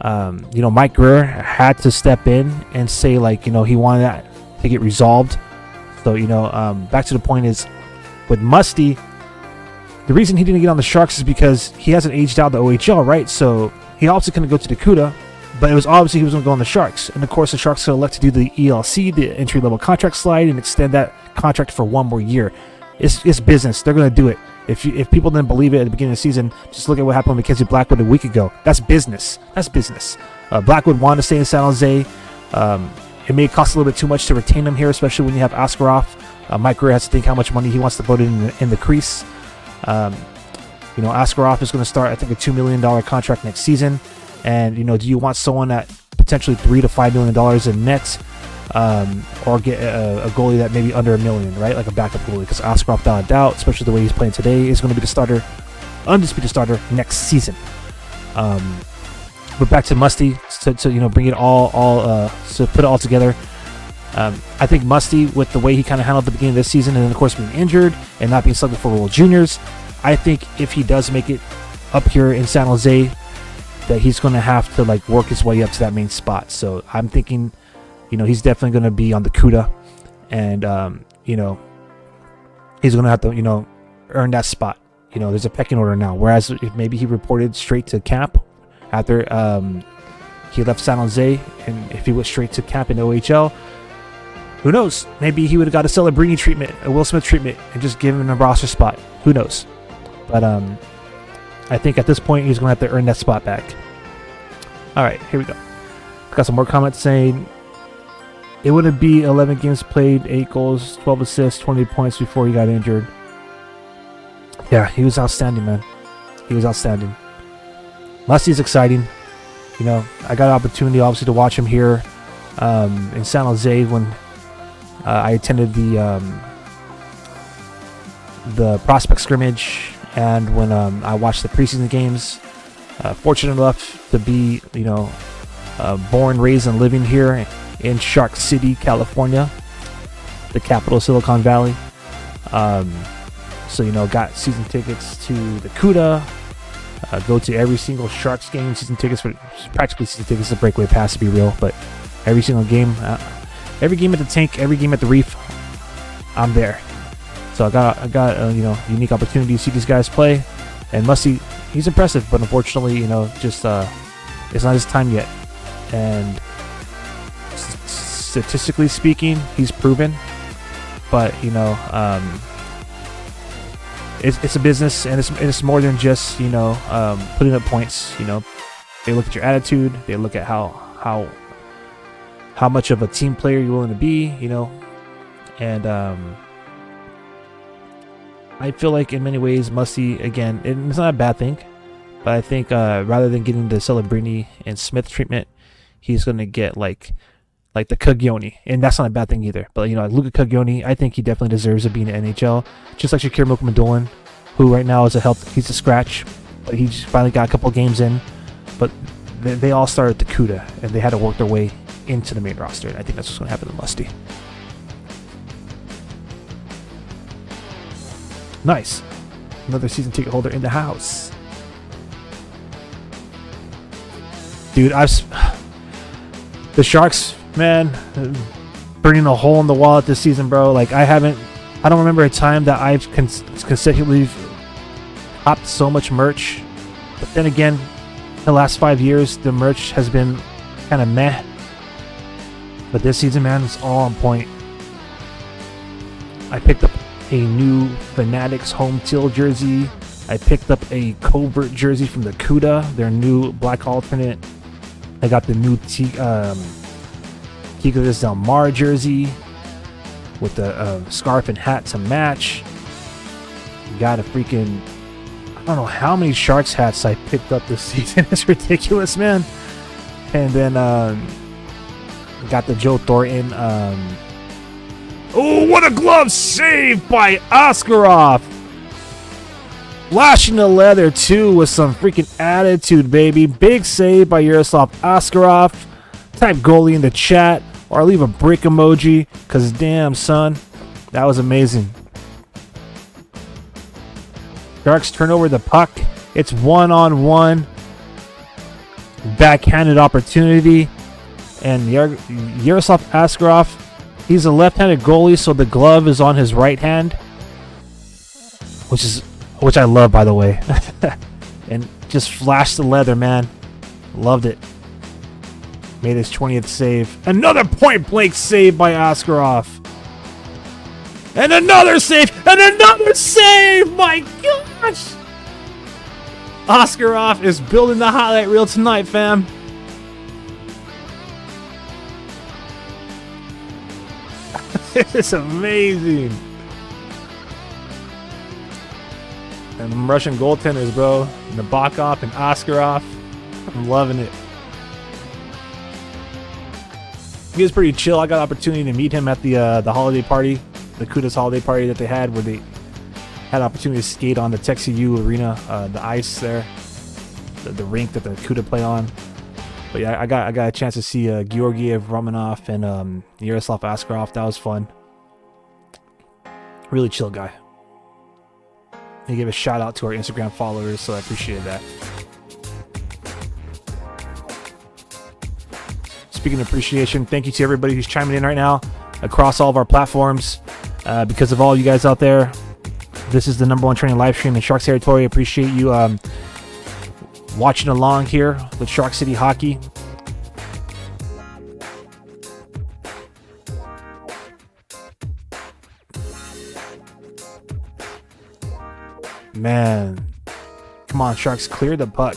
Mike Greer had to step in and say, he wanted that to get resolved. So, back to the point is, with Musty, the reason he didn't get on the Sharks is because he hasn't aged out the OHL, right? So he also couldn't go to Dakota, But it was obviously he was going to go on the Sharks. And of course, the Sharks elect to do the ELC, the entry-level contract slide, and extend that contract for 1 more year. It's business. They're going to do it. If people didn't believe it at the beginning of the season, just look at what happened with Mackenzie Blackwood a week ago. That's business. That's business. Blackwood wanted to stay in San Jose. It may cost a little bit too much to retain him here, especially when you have Askarov. Mike Grier has to think how much money he wants to put in the crease. Askarov is going to start, I think, a $2 million contract next season. And, do you want someone at potentially $3 to $5 million in net, or get a goalie that maybe under $1 million, right? Like a backup goalie, because Askarov, without a doubt, especially the way he's playing today, is going to be the starter, undisputed starter next season. But back to Musty to bring it all to put it all together. I think Musty, with the way he kind of handled the beginning of this season, and then of course being injured and not being selected for World Juniors, I think if he does make it up here in San Jose, that he's going to have to work his way up to that main spot. So I'm thinking, he's definitely going to be on the CUDA, and he's going to have to earn that spot. There's a pecking order now. Whereas if maybe he reported straight to camp after he left San Jose, and if he went straight to camp in OHL, who knows? Maybe he would have got a Celebrini treatment, a Will Smith treatment, and just given him a roster spot. Who knows? But I think at this point he's going to have to earn that spot back. All right, here we go. Got some more comments saying it wouldn't be 11 games played, 8 goals, 12 assists, 20 points before he got injured. Yeah, he was outstanding, man. He was outstanding. Musty's exciting. I got an opportunity, obviously, to watch him here in San Jose when I attended the prospect scrimmage, and when I watched the preseason games. Fortunate enough to be, born, raised, and living here in Shark City, California, the capital of Silicon Valley. So, got season tickets to the CUDA. Go to every single Sharks game. Season tickets for practically season tickets. A breakaway pass, to be real, but every single game, every game at the Tank, every game at the Reef, I'm there. So I got a unique opportunity to see these guys play, and Musty, he's impressive, but unfortunately, just it's not his time yet. And statistically speaking, he's proven, but it's a business, and it's more than just putting up points. They look at your attitude, they look at how much of a team player you're willing to be, and I feel like in many ways Musty, again, it's not a bad thing, but I think rather than getting the Celebrini and Smith treatment, he's going to get like the Caglioni, and that's not a bad thing either. But Luka Caglioni, I think he definitely deserves to be in the NHL, just like Shakir Mukhamadoulin, who right now is he's a scratch, but he just finally got a couple games in. But they all started the CUDA, and they had to work their way into the main roster, and I think that's what's going to happen to Musty. Nice. Another season ticket holder in the house. Dude, the Sharks, man, burning a hole in the wallet this season, bro. I don't remember a time that I've consecutively popped so much merch. But then again, the last 5 years, the merch has been kind of meh. But this season, man, it's all on point. I picked up a new Fanatics home Teal jersey. I picked up a Covert jersey from the CUDA, their new black alternate. I got the new Tigres Del Mar jersey with the scarf and hat to match. Got a freaking, I don't know how many Sharks hats I picked up this season. It's ridiculous, man. And then got the Joe Thornton. Oh, what a glove save by Askarov. Lashing the leather, too, with some freaking attitude, baby. Big save by Yaroslav Askarov. Type goalie in the chat, or leave a brick emoji, because damn, son, that was amazing. Sharks turn over the puck. It's one-on-one. Backhanded opportunity. And Yaroslav Askarov, he's a left-handed goalie, so the glove is on his right hand, which I love, by the way. And just flashed the leather, man. Loved it. made his 20th save. Another point-blank save by Askarov. And another save! And another save! My gosh! Askarov is building the highlight reel tonight, fam. It's amazing. And the Russian goaltenders, bro. Nabokov and Askarov. I'm loving it. He was pretty chill. I got an opportunity to meet him at the holiday party, the Kudos holiday party that they had, where they had an opportunity to skate on the TexAU arena, the ice there, the rink that the Kuda play on. But yeah, I got a chance to see Georgiev, Romanov, and Yaroslav Askarov. That was fun. Really chill guy. He gave a shout out to our Instagram followers, so I appreciate that. Speaking of appreciation, thank you to everybody who's chiming in right now across all of our platforms. Because of all you guys out there, this is the #1 training live stream in Sharks territory. I appreciate you watching along here with Shark City Hockey. Man, come on, Sharks, clear the puck.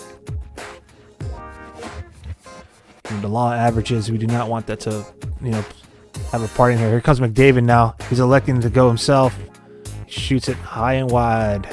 And the law averages, we do not want that to, have a part in here. Here comes McDavid now. He's electing to go himself. Shoots it high and wide.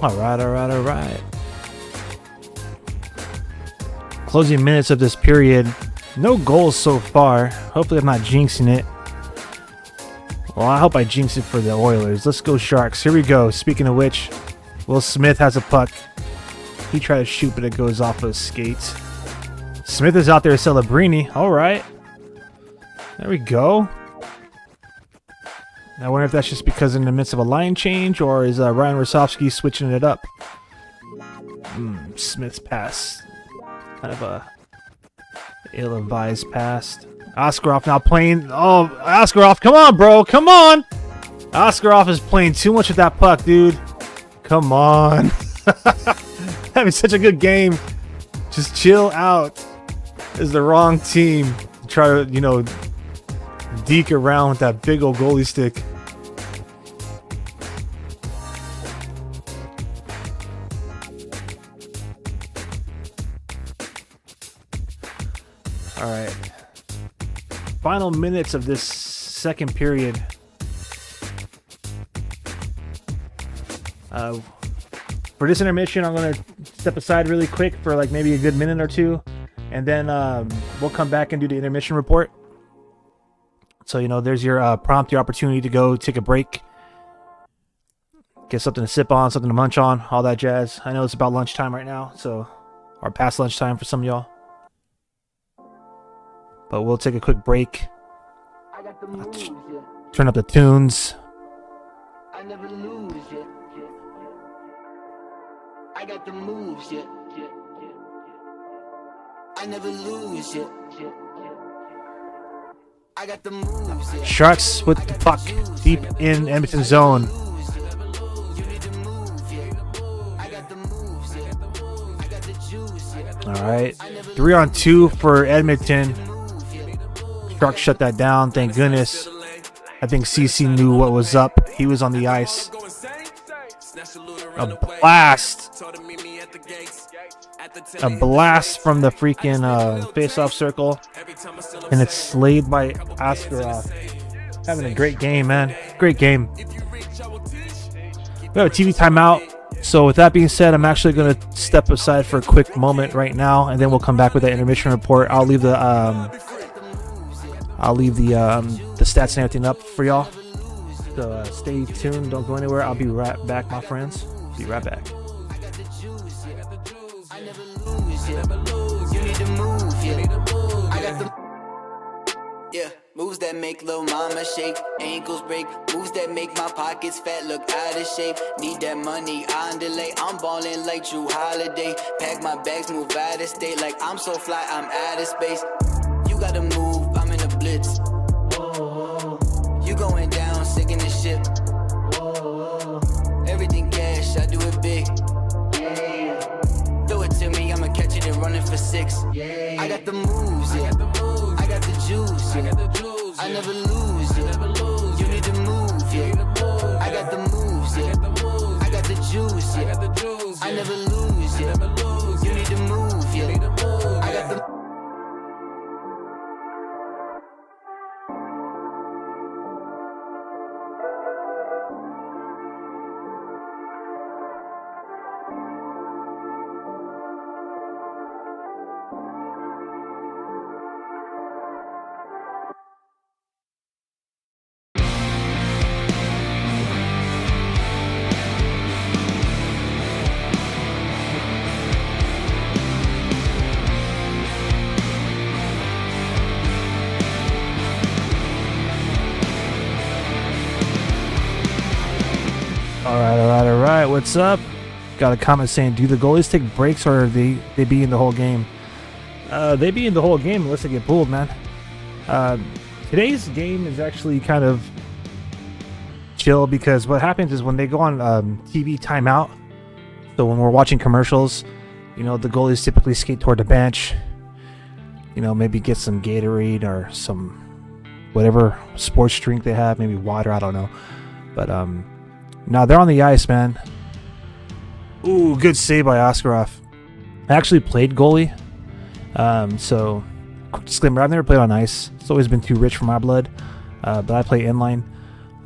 All right. Closing minutes of this period. No goals so far. Hopefully I'm not jinxing it. Well, I hope I jinx it for the Oilers. Let's go Sharks. Here we go. Speaking of which, Will Smith has a puck. He tried to shoot, but it goes off of his skates. Smith is out there, Celebrini. All right. There we go. I wonder if that's just because in the midst of a line change, or is Ryan Rosofsky switching it up? Smith's pass. Kind of a ill-advised pass. Askarov now playing. Oh, Askarov, come on, bro. Come on. Askarov is playing too much with that puck, dude. Come on. Having such a good game. Just chill out. This is the wrong team to try to, deke around with that big old goalie stick. All right. Final minutes of this second period. For this intermission, I'm going to step aside really quick for like maybe a good minute or two, and then we'll come back and do the intermission report. So, there's your prompt, your opportunity to go take a break, get something to sip on, something to munch on, all that jazz. I know it's about lunchtime right now, or past lunchtime for some of y'all. But we'll take a quick break. Turn up the tunes. I never lose, yeah. I got the moves, yeah. I never lose, yeah. I got the moves, yeah. Sharks with the puck deep in Edmonton zone. All right, 3-on-2 for Edmonton. Sharks shut that down, thank goodness. I think CC knew what was up. He was on the ice. A blast. A blast from the freaking face-off circle. And it's slayed by Askarov. Having a great game, man. Great game. We have a TV timeout. So with that being said, I'm actually going to step aside for a quick moment right now, and then we'll come back with that intermission report. I'll leave the stats and everything up for y'all. So stay tuned. Don't go anywhere. I'll be right back, my friends. Be right back. yeah. You need to move, yeah. I got the yeah, moves that make lil' mama shake, ankles break, moves that make my pockets fat look out of shape. Need that money on delay, I'm ballin' like Drew Holiday. Pack my bags, move out of state, like I'm so fly, I'm out of space. You gotta move, I'm in a blitz. You going down, sick in the ship. Everything cash, I do it big. Throw it to me, I'ma catch it and run it for 6. I got the moves, yeah. I got the juice, yeah. I never lose, yeah. You need to move, yeah. I got the moves, yeah. I got the juice, yeah. I never lose, yeah. You need to move, yeah. I got the All right. What's up? Got a comment saying, do the goalies take breaks or they be in the whole game? They be in the whole game unless they get pulled, man. Today's game is actually kind of chill because what happens is when they go on TV timeout, so when we're watching commercials, you know, the goalies typically skate toward the bench, you know, maybe get some Gatorade or some whatever sports drink they have, maybe water, I don't know. But now they're on the ice, man. Ooh, good save by Askarov. I actually played goalie. So, quick disclaimer, I've never played on ice. It's always been too rich for my blood. But I play inline,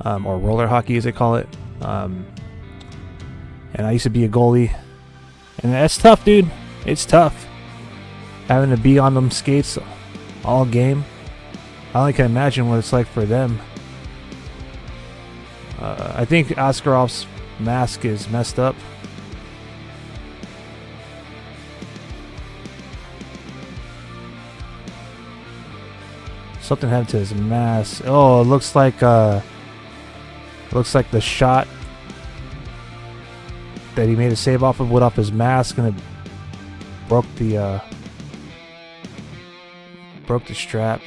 or roller hockey as they call it. And I used to be a goalie. And that's tough, dude. It's tough. Having to be on them skates all game. I only can imagine what it's like for them. I think Askarov's mask is messed up. Something happened to his mask. Oh, it looks like the shot that he made a save off of went off his mask and it broke the strap.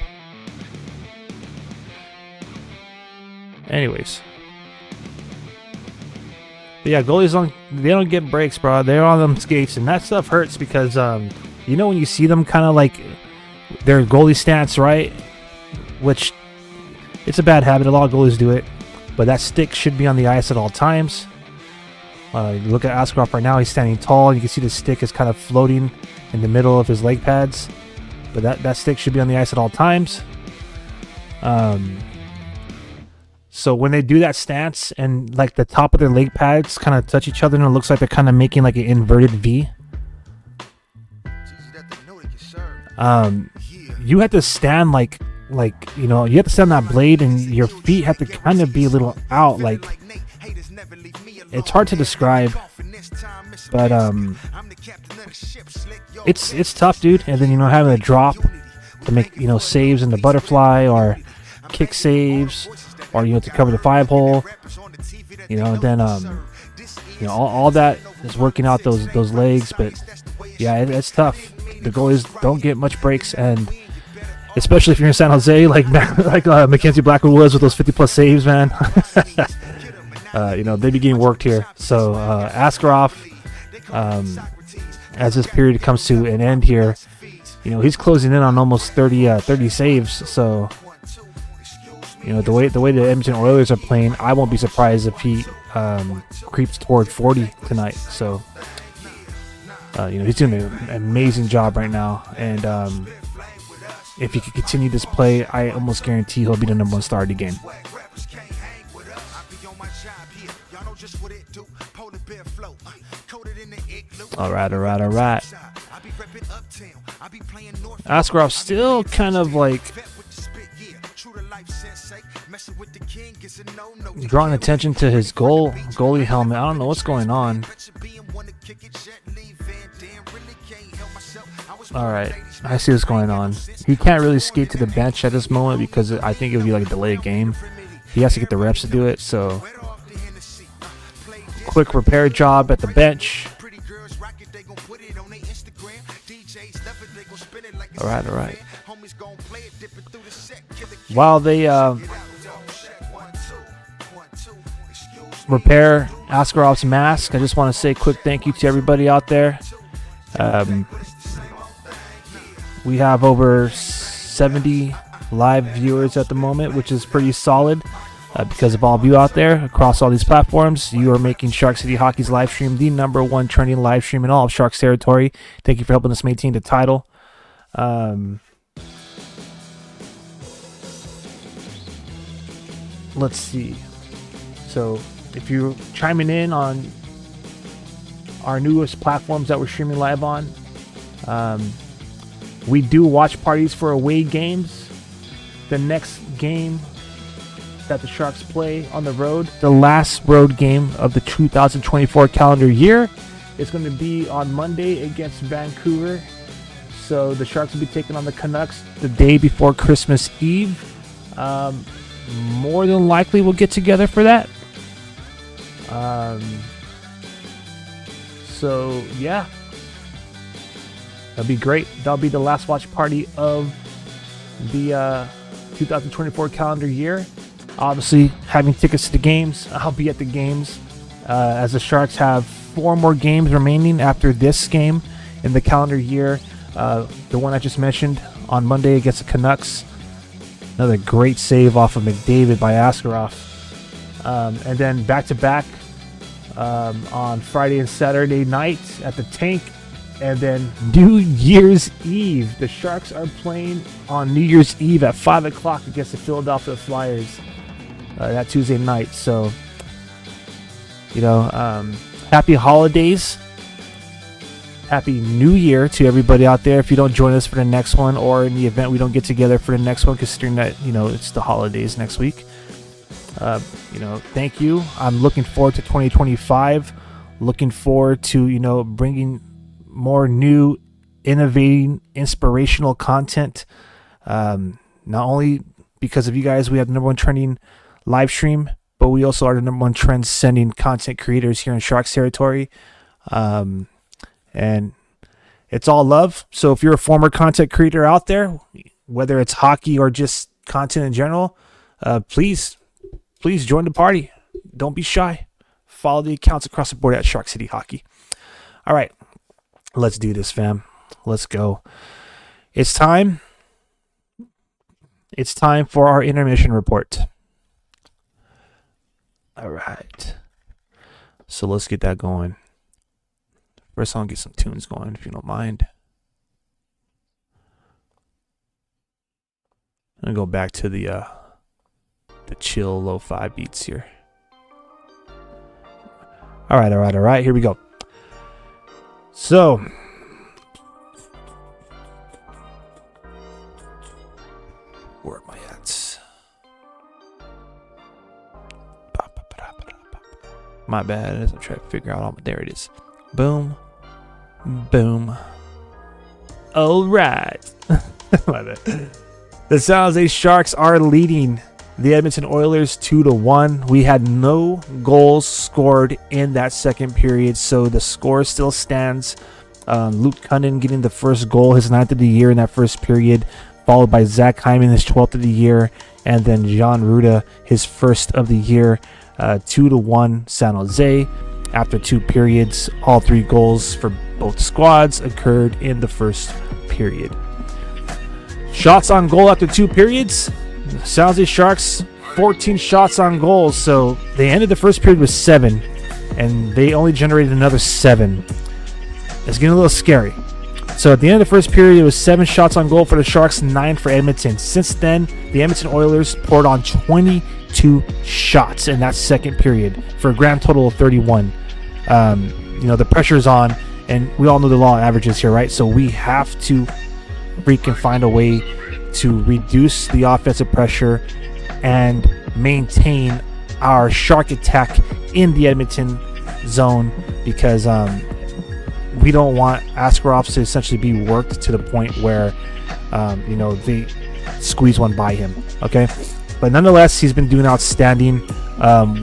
Anyways. But yeah, goalies don't get breaks, bro. They're on them skates, and that stuff hurts because you know when you see them kind of like their goalie stance, right? Which it's a bad habit. A lot of goalies do it, but that stick should be on the ice at all times. You look at Askarov right now; he's standing tall. You can see the stick is kind of floating in the middle of his leg pads, but that stick should be on the ice at all times. So when they do that stance and like the top of their leg pads kind of touch each other and it looks like they're kind of making like an inverted V. You have to stand like you know, you have to stand on that blade and your feet have to kind of be a little out. Like it's hard to describe, but it's tough, dude. And then, you know, having a drop to make, you know, saves in the butterfly or kick saves, or, you know, to cover the 5-hole, you know, and then you know, all that is working out those legs. But yeah, it's tough. The goalies don't get much breaks, and especially if you're in San Jose, like Mackenzie Blackwood was with those 50+ saves, man. You know, they be getting worked here. So Askarov, as this period comes to an end here, you know, he's closing in on almost 30 saves. So, you know, the way the Edmonton Oilers are playing, I won't be surprised if he creeps toward 40 tonight. So, you know, he's doing an amazing job right now, and if he can continue this play, I almost guarantee he'll be the #1 star of the game. All right. Askarov still kind of like drawing attention to his goalie helmet. I don't know what's going on. All right, I see what's going on. He can't really skate to the bench at this moment because I think it would be like a delayed game. He has to get the reps to do it. So, quick repair job at the bench. All right. While they repair Askarov's mask, I just want to say a quick thank you to everybody out there. We have over 70 live viewers at the moment, which is pretty solid because of all of you out there across all these platforms. You are making Shark City Hockey's live stream the #1 trending live stream in all of Sharks territory. Thank you for helping us maintain the title. Let's see. So if you're chiming in on our newest platforms that we're streaming live on, we do watch parties for away games. The next game that the Sharks play on the road, the last road game of the 2024 calendar year, is going to be on Monday against Vancouver. So the Sharks will be taking on the Canucks the day before Christmas Eve. More than likely we'll get together for that. So yeah, that'll be great. That'll be the last watch party of the 2024 calendar year. Obviously, having tickets to the games, I'll be at the games, as the Sharks have 4 more games remaining after this game in the calendar year. The one I just mentioned on Monday against the Canucks. Another great save off of McDavid by Askarov. And then back-to-back on Friday and Saturday night at the Tank. And then New Year's Eve. The Sharks are playing on New Year's Eve at 5 o'clock against the Philadelphia Flyers that Tuesday night. So, happy holidays. Happy New Year to everybody out there. If you don't join us for the next one, or in the event we don't get together for the next one, considering that, it's the holidays next week. Thank you. I'm looking forward to 2025. Looking forward to, bringing more new, innovating, inspirational content. Not only because of you guys, we have the #1 trending live stream, but we also are the #1 trend-sending content creators here in Sharks territory. And it's all love. So if you're a former content creator out there, whether it's hockey or just content in general, please join the party. Don't be shy. Follow the accounts across the board at Shark City Hockey. All right, let's do this, fam. Let's go. It's time. It's time for our intermission report. All right. So let's get that going. First, I'll get some tunes going, if you don't mind. I'm gonna go back to the chill lo-fi beats here. All right. Here we go. So, where am I at? My bad. As I'm trying to figure out all my. There it is. Boom. All right. My bad. The San Jose Sharks are leading the Edmonton Oilers 2-1. We had no goals scored in that second period, so the score still stands. Luke Cunnin getting the first goal, his 9th of the year in that first period, followed by Zach Hyman, his 12th of the year, and then John Ruda, his 1st of the year. 2-1 San Jose. After 2 periods, all 3 goals for both squads occurred in the first period. Shots on goal after 2 periods. San Jose Sharks, 14 shots on goal. So they ended the first period with 7, and they only generated another 7. It's getting a little scary. So at the end of the first period, it was 7 shots on goal for the Sharks, 9 for Edmonton. Since then, the Edmonton Oilers poured on 22 shots in that second period for a grand total of 31. The pressure's on, and we all know the law of averages here, right? So we have to freaking find a way to reduce the offensive pressure and maintain our Shark attack in the Edmonton zone, because we don't want Askarov to essentially be worked to the point where, they squeeze one by him. Okay, but nonetheless, he's been doing outstanding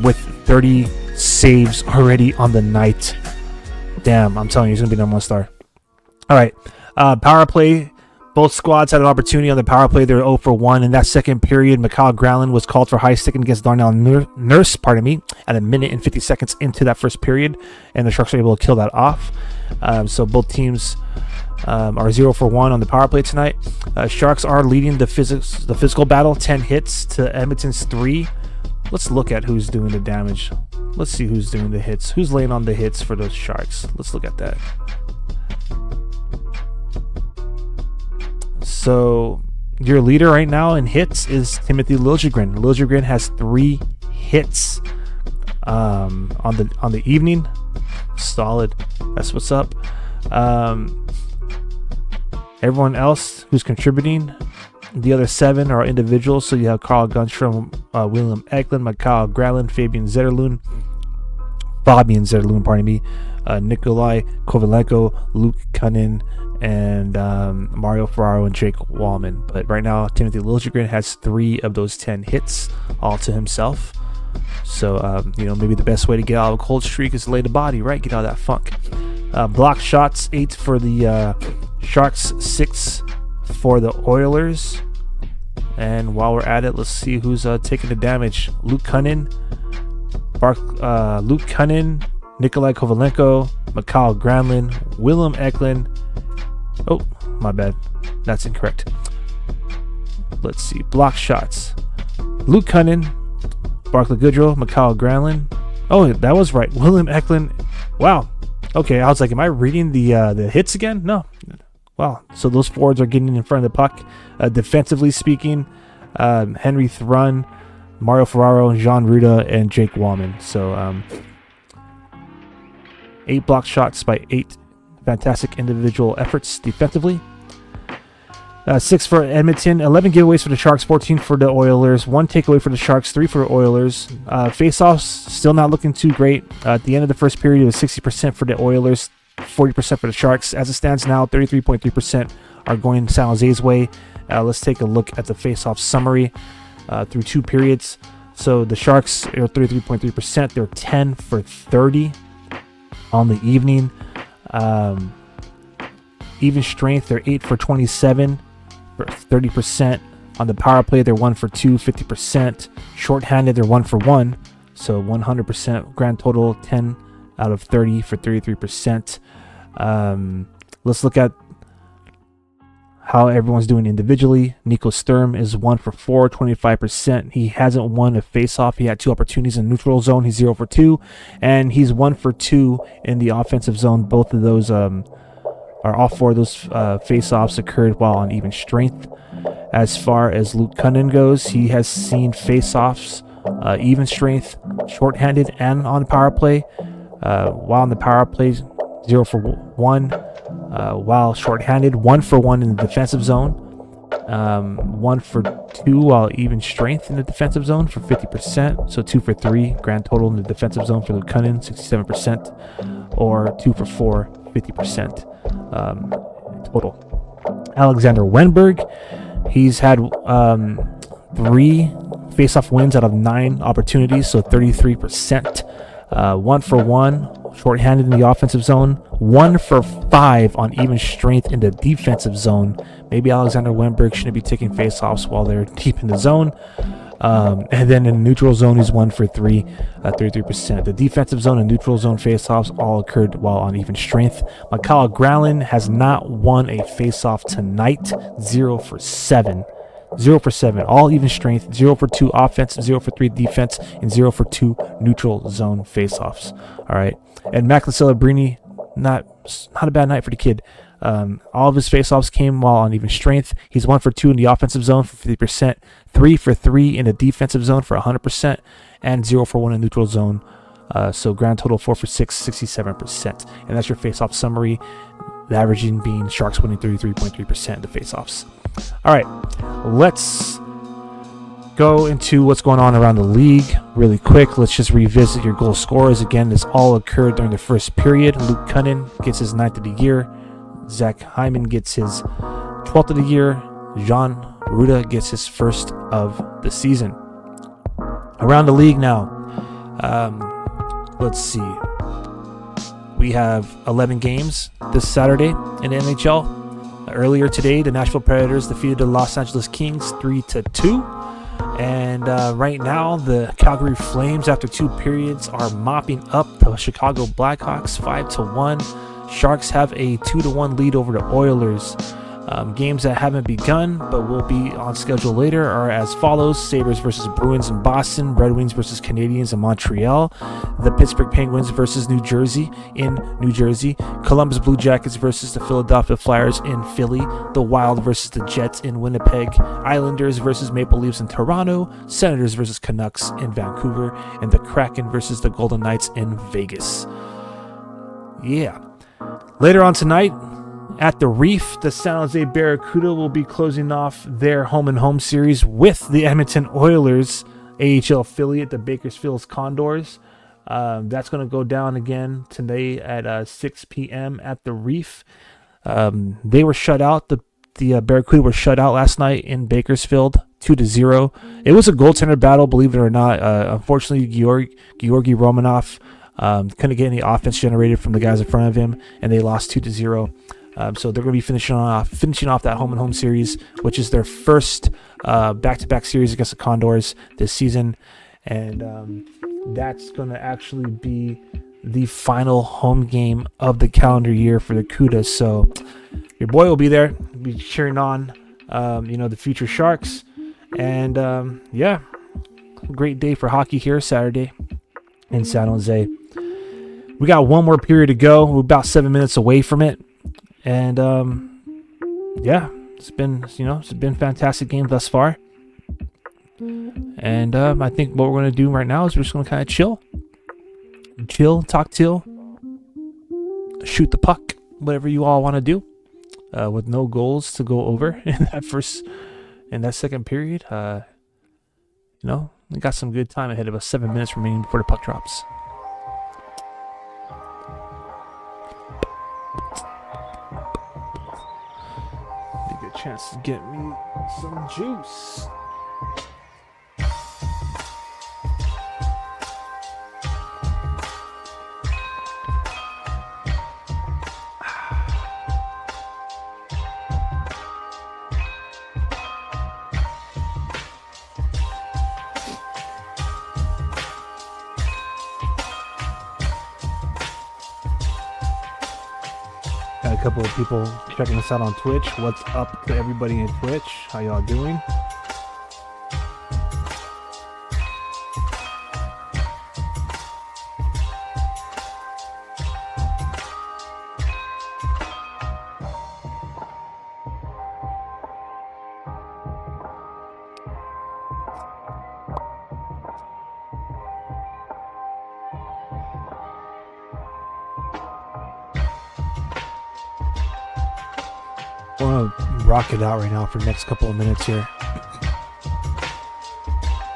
with 30 saves already on the night. Damn, I'm telling you, he's gonna be number 1 star. All right, power play. Both squads had an opportunity on the power play. They were 0 for 1. In that second period, Mikhail Gralin was called for high sticking against Darnell Nurse, at 1 minute and 50 seconds into that first period, and the Sharks were able to kill that off. So both teams are 0 for 1 on the power play tonight. Sharks are leading the physical battle, 10 hits to Edmonton's 3. Let's look at who's doing the damage. Let's see who's doing the hits. Who's laying on the hits for those Sharks? Let's look at that. So your leader right now in hits is Timothy Liljegren. Liljegren has 3 hits on the evening. Solid. That's what's up. Everyone else who's contributing, the other 7 are individuals. So you have Carl Gunstrom, William Eklund, Mikhail Gralin, Fabian Zetterlund, Nikolai Kovalenko, Luke Cunnin, and Mario Ferraro and Jake Wallman. But right now, Timothy Liljegren has 3 of those 10 hits all to himself. So, maybe the best way to get out of a cold streak is to lay the body, right? Get out of that funk. Block shots, 8 for the Sharks, 6 for the Oilers. And while we're at it, let's see who's taking the damage. Luke Cunnin, Nikolai Kovalenko, Mikhail Granlund, Willem Eklund. Oh, my bad. That's incorrect. Let's see. Block shots. Luke Cunnin, Barclay Goodrow, Mikhail Granlund. Oh, that was right. Willem Eklund. Wow. Okay, I was like, am I reading the hits again? No. Wow. So those forwards are getting in front of the puck. Defensively speaking, Henry Thrun, Mario Ferraro, Jean Ruda, and Jake Wallman. So 8 block shots by 8 fantastic individual efforts defensively. 6 for Edmonton, 11 giveaways for the Sharks, 14 for the Oilers, 1 takeaway for the Sharks, 3 for the Oilers. Face-offs still not looking too great. At the end of the first period, it was 60% for the Oilers, 40% for the Sharks. As it stands now, 33.3% are going San Jose's way. Let's take a look at the face-off summary through 2 periods. So the Sharks are 33.3%. They're 10 for 30 on the evening. Even strength, they're 8 for 27 for 30%. On the power play, they're 1 for 2, 50%. Shorthanded, they're 1 for 1, so 100%. Grand total, 10 out of 30 for 33%. Let's look at how everyone's doing individually. Nico Sturm is 1 for 4, 25%. He hasn't won a face-off. He had 2 opportunities in neutral zone. He's 0 for 2, and he's 1 for 2 in the offensive zone. Both of those all 4 of those face-offs occurred while on even strength. As far as Luke Cunnin goes, he has seen face-offs, even strength, shorthanded, and on power play. While on the power play, 0 for 1. While shorthanded, 1 for 1 in the defensive zone. 1 for 2 while even strength in the defensive zone for 50%. So 2 for 3 grand total in the defensive zone for Luke Cunnin, 67%. Or 2 for 4, 50% total. Alexander Wenberg, he's had 3 face-off wins out of 9 opportunities, so 33%. 1 for 1 shorthanded in the offensive zone, 1 for 5 on even strength in the defensive zone. Maybe Alexander Wenberg shouldn't be taking face-offs while they're deep in the zone. And then in the neutral zone, he's 1 for 3, 33%. The defensive zone and neutral zone face-offs all occurred while on even strength. Mikhail Gralin has not won a face-off tonight, 0 for 7. 0 for 7, all even strength, 0 for 2 offense, 0 for 3 defense, and 0 for 2 neutral zone face-offs. All right. And Macklin Celebrini, not a bad night for the kid. All of his face-offs came while on even strength. He's 1 for 2 in the offensive zone for 50%, 3 for 3 in the defensive zone for 100%, and 0 for 1 in neutral zone. So grand total 4 for 6, 67%. And that's your face-off summary. The averaging being Sharks winning 33.3% of the face-offs. All right, let's go into what's going on around the league really quick, let's just revisit your goal scorers. Again, this all occurred during the first period. Luke Cunnin gets his 9th of the year. Zach Hyman gets his 12th of the year. Jean Ruda gets his 1st of the season. Around the league now, let's see. We have 11 games this Saturday in the NHL. Earlier today, the Nashville Predators defeated the Los Angeles Kings 3-2. And right now, the Calgary Flames, after 2 periods, are mopping up the Chicago Blackhawks 5-1. Sharks have a 2-1 lead over the Oilers. Games that haven't begun but will be on schedule later are as follows: Sabres versus Bruins in Boston, Red Wings versus Canadiens in Montreal, the Pittsburgh Penguins versus New Jersey in New Jersey, Columbus Blue Jackets versus the Philadelphia Flyers in Philly, the Wild versus the Jets in Winnipeg, Islanders versus Maple Leafs in Toronto, Senators versus Canucks in Vancouver, and the Kraken versus the Golden Knights in Vegas. Yeah. Later on tonight, at the Reef, the San Jose Barracuda will be closing off their home-and-home series with the Edmonton Oilers AHL affiliate, the Bakersfield Condors. That's going to go down again today at 6 p.m. at the Reef. They were shut out. The Barracuda were shut out last night in Bakersfield, 2-0. It was a goaltender battle, believe it or not. Unfortunately, Georgi Romanov couldn't get any offense generated from the guys in front of him, and they lost 2-0. So they're going to be finishing off that home and home series, which is their first back-to-back series against the Condors this season, and that's going to actually be the final home game of the calendar year for the Cudas. So your boy will be there, be cheering on, the future Sharks, and yeah, great day for hockey here Saturday in San Jose. We got one more period to go. We're about 7 minutes away from it. And yeah, it's been a fantastic game thus far. And I think what we're gonna do right now is we're just gonna kind of chill, talk Teal, shoot the puck, whatever you all want to do, with no goals to go over in that second period. We got some good time ahead of us. 7 minutes remaining before the puck drops. Chance to get me some juice. Got a couple of people checking us out on Twitch. What's up to everybody in Twitch? How y'all doing? I want to rock it out right now for the next couple of minutes here.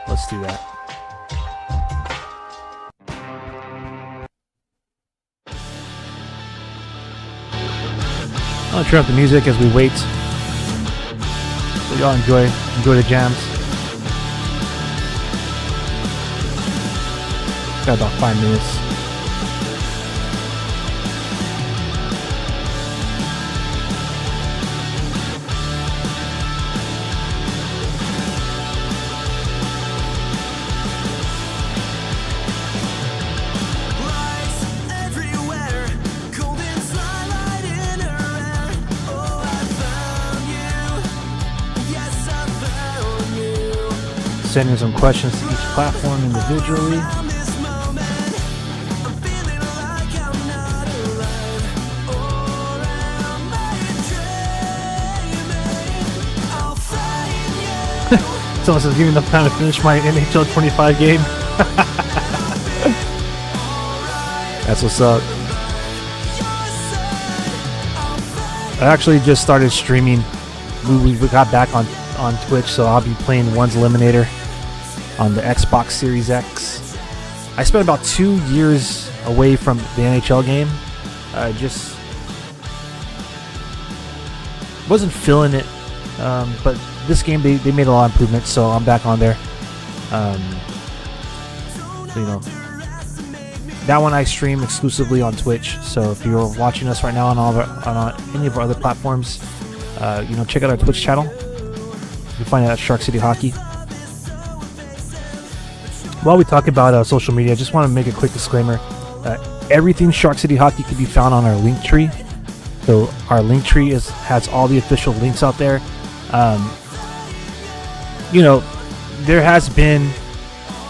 Let's do that. I'll turn up the music as we wait. So y'all enjoy the jams. Got about 5 minutes. Sending some questions to each platform individually. Someone says, give me enough time to finish my NHL 25 game. That's what's up. I actually just started streaming. We got back on Twitch, so I'll be playing One's Eliminator on the Xbox Series X. I spent about 2 years away from the NHL game. Just wasn't feeling it. But this game, they made a lot of improvements, so I'm back on there. So, you know, that one I stream exclusively on Twitch. So if you're watching us right now on any of our other platforms, you know, check out our Twitch channel. You can find it at Shark City Hockey. While we talk about social media, I just want to make a quick disclaimer. Everything Shark City Hockey can be found on our link tree. So our link tree has all the official links out there. You know, there has been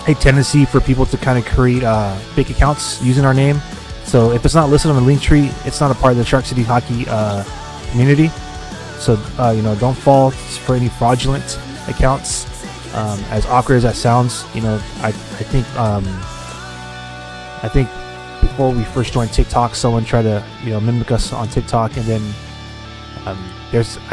a tendency for people to kind of create fake accounts using our name. So if it's not listed on the link tree, it's not a part of the Shark City Hockey community. So you know, don't fall for any fraudulent accounts. As awkward as that sounds, you know, I think before we first joined TikTok, someone tried to, you know, mimic us on TikTok, and then I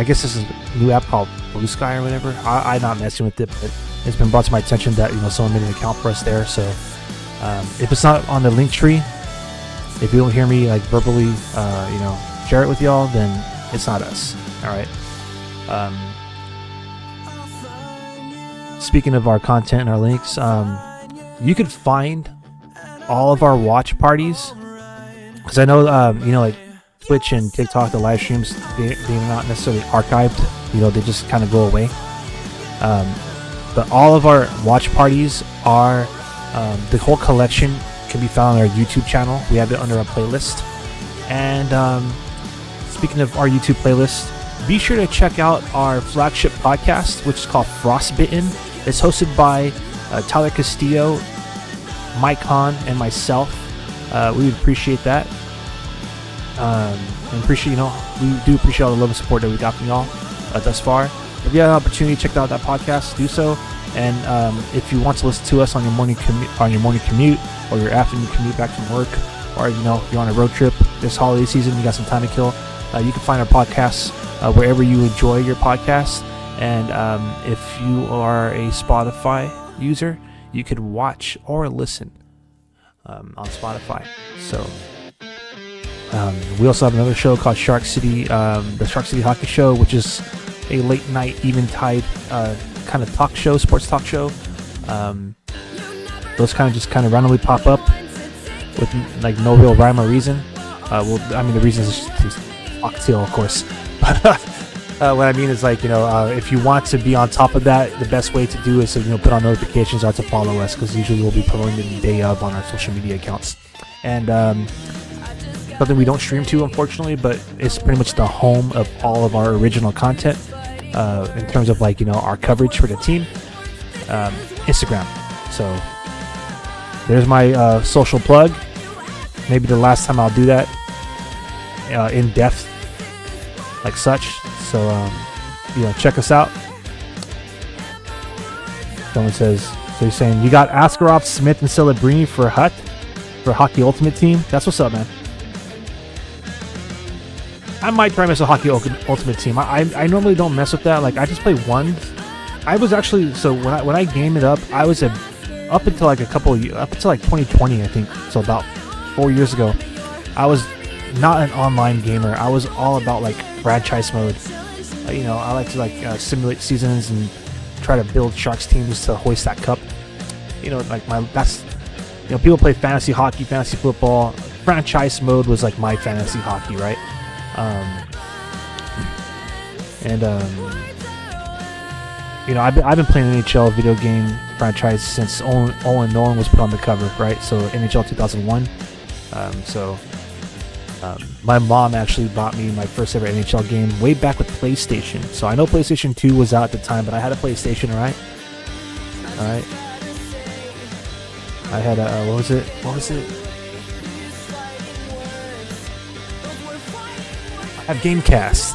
guess this is a new app called Blue Sky or whatever. I'm not messing with it, but it's been brought to my attention that, you know, someone made an account for us there. So if it's not on the link tree, if you don't hear me like verbally, you know, share it with y'all, then it's not us. All right. Speaking of our content and our links, you could find all of our watch parties, because I know, you know, like Twitch and TikTok, the live streams, they're not necessarily archived. You know, they just kind of go away. But all of our watch parties are, the whole collection can be found on our YouTube channel. We have it under a playlist. And speaking of our YouTube playlist, be sure to check out our flagship podcast, which is called Frostbitten. It's hosted by Tyler Castillo, Mike Hahn, and myself. We would appreciate that. And appreciate, you know, we do appreciate all the love and support that we got from y'all thus far. If you have an opportunity to check out that podcast, do so. And if you want to listen to us on your morning commute, or your afternoon commute back from work, or, you know, if you're on a road trip this holiday season, you got some time to kill, you can find our podcasts wherever you enjoy your podcasts. And if you are a Spotify user, you could watch or listen on Spotify. So we also have another show called Shark City, the Shark City Hockey Show, which is a late night, eventide kind of talk show, sports talk show. Those kind of just randomly pop up with like no real rhyme or reason. Well, I mean, the reason is just talk Teal, of course. But what I mean is, like, you know, if you want to be on top of that, the best way to do is to, you know, put on notifications or to follow us, because usually we'll be promoting the day of on our social media accounts. And something we don't stream to, unfortunately, but it's pretty much the home of all of our original content in terms of, like, you know, our coverage for the team. Instagram. So there's my social plug. Maybe the last time I'll do that in depth, like such. So you know, check us out. Someone says, so he's saying, you got Askarov, Smith, and Celebrini for Hut for Hockey Ultimate Team. That's what's up, man. I might try mess with Hockey Ultimate Team. I normally don't mess with that. Like, I just play one. I was actually, so when I game it up, I was up until like up until like 2020, I think. So about 4 years ago, I was not an online gamer. I was all about like franchise mode. You know, I like to like simulate seasons and try to build Sharks teams to hoist that cup. You know, like that's, you know, people play fantasy hockey, fantasy football. Franchise mode was like my fantasy hockey, right? You know, I've been playing NHL video game franchise since Owen Nolan was put on the cover, right? So NHL 2001. My mom actually bought me my first ever NHL game way back with PlayStation. So I know PlayStation 2 was out at the time, but I had a PlayStation, all right? I had a, what was it? I have Gamecast.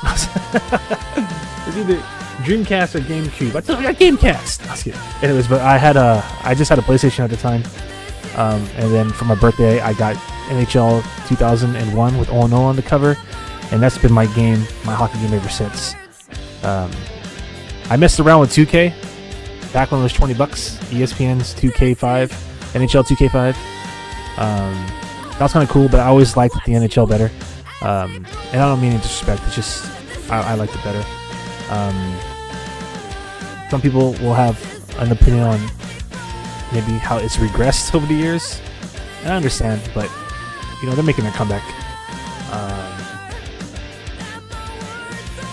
It's either Dreamcast or GameCube. I got Gamecast. I was kidding. Anyways, but I just had a PlayStation at the time. And then for my birthday, I got NHL 2001 with Owen Nolan on the cover, and that's been my hockey game ever since. I messed around with 2K back when it was $20. ESPN's 2K5, NHL 2K5. That was kind of cool, but I always liked the NHL better. And I don't mean any disrespect. It's just I liked it better. Some people will have an opinion on maybe how it's regressed over the years, and I understand, but you know, they're making their comeback.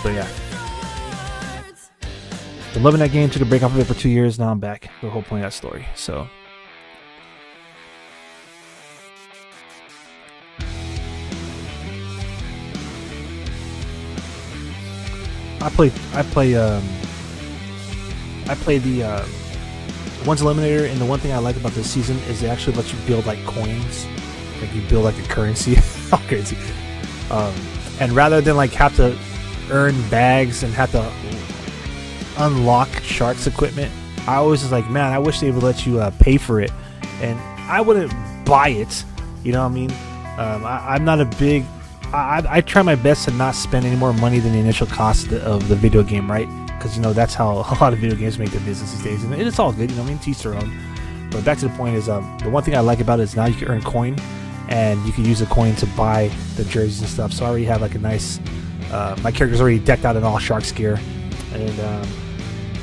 So yeah, been loving that game. Took a break off of it for 2 years. Now I'm back. The whole point of that story. So I play the One's Eliminator, and the one thing I like about this season is they actually let you build like coins, like you build like a currency, currency. And rather than like have to earn bags and have to unlock Sharks equipment, I always was like, man, I wish they would let you pay for it, and I wouldn't buy it. You know what I mean? I'm not a big. I try my best to not spend any more money than the initial cost of the video game, right? Because, you know, that's how a lot of video games make their business these days. And it's all good, you know what I mean? Teach their own. But back to the point is, the one thing I like about it is now you can earn coin, and you can use the coin to buy the jerseys and stuff. So I already have like a nice, my character's already decked out in all Sharks gear. And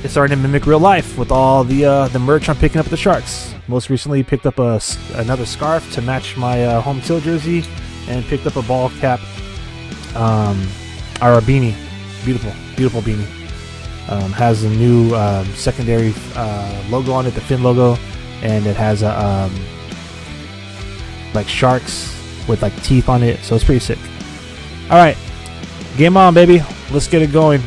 it's starting to mimic real life with all the merch I'm picking up at the Sharks. Most recently picked up another scarf to match my home Teal jersey, and picked up a ball cap, or a beanie. Beautiful beanie. Has a new secondary logo on it, the fin logo, and it has a like sharks with like teeth on it, so it's pretty sick. All right, game on, baby. Let's get it going.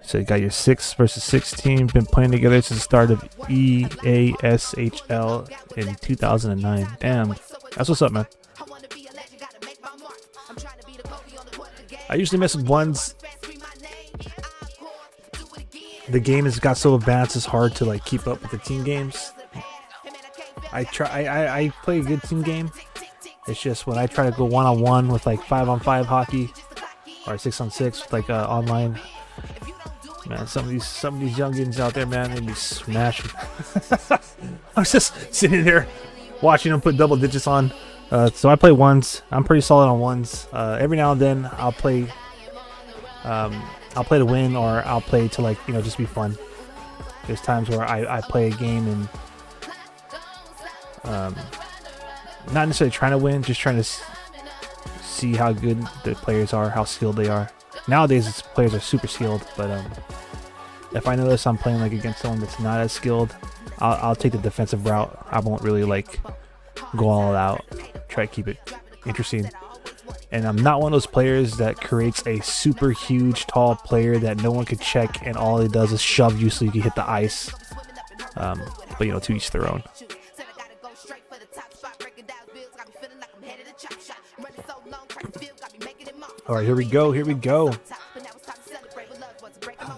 So you got your 6 versus 6 team. Been playing together since the start of EASHL in 2009. Damn, that's what's up, man. I usually mess with ones. The game has got so advanced, it's hard to like keep up with the team games. I play a good team game. It's just when I try to go 1-on-1 with like 5-on-5 hockey or 6-on-6 with like online. Man, some of these youngins out there, man, they be smashing. I was just sitting there watching them put double digits on. So I play ones. I'm pretty solid on ones. Every now and then I'll play to win, or I'll play to, like, you know, just be fun. There's times where I play a game and not necessarily trying to win, just trying to see how good the players are, how skilled they are. Nowadays, players are super skilled, but if I notice I'm playing like against someone that's not as skilled, I'll take the defensive route. I won't really like go all out. Try to keep it interesting. And I'm not one of those players that creates a super huge, tall player that no one could check, and all he does is shove you so you can hit the ice. But you know, to each their own. All right, here we go.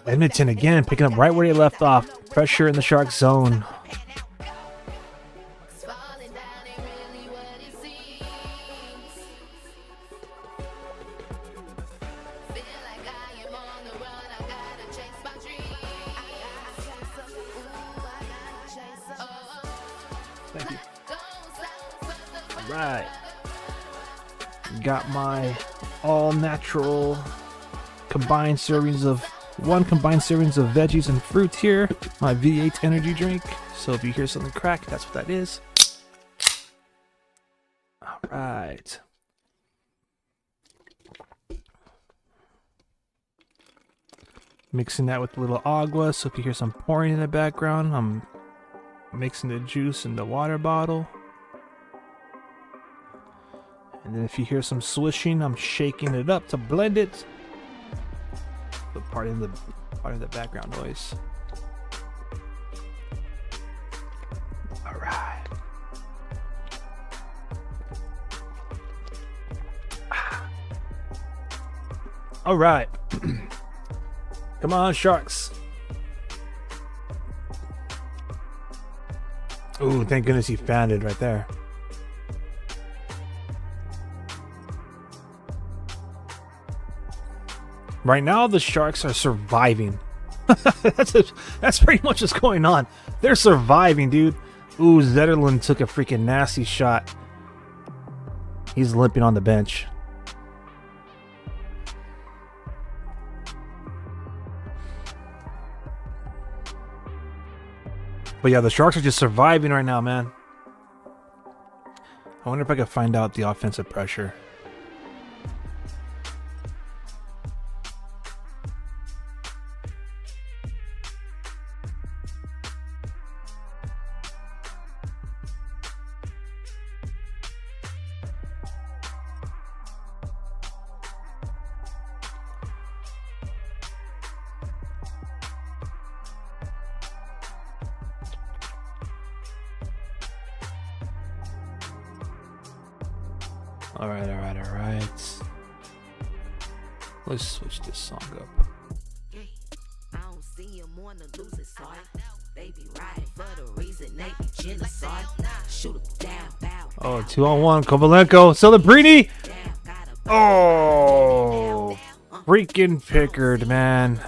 Edmonton again, picking up right where they left off. Pressure in the Shark zone. Thank you. All right. Got my all-natural combined servings of veggies and fruit here. My V8 energy drink. So if you hear something crack, that's what that is. All right. Mixing that with a little agua. So if you hear some pouring in the background, I'm mixing the juice in the water bottle. And then if you hear some swishing, I'm shaking it up to blend it. But pardon the background noise. All right. All right. Come on, Sharks. Ooh, thank goodness he found it right there. Right now, the Sharks are surviving. That's pretty much what's going on. They're surviving, dude. Ooh, Zetterlund took a freaking nasty shot. He's limping on the bench. But yeah, the Sharks are just surviving right now, man. I wonder if I could find out the offensive pressure. All right. Let's switch this song up. I don't see 'em on the losing side. They be riding for the reason they be genocide. Shoot 'em down, bow. Oh, 2-on-1. Kovalenko. Celebrini. Oh, freaking Pickard, man.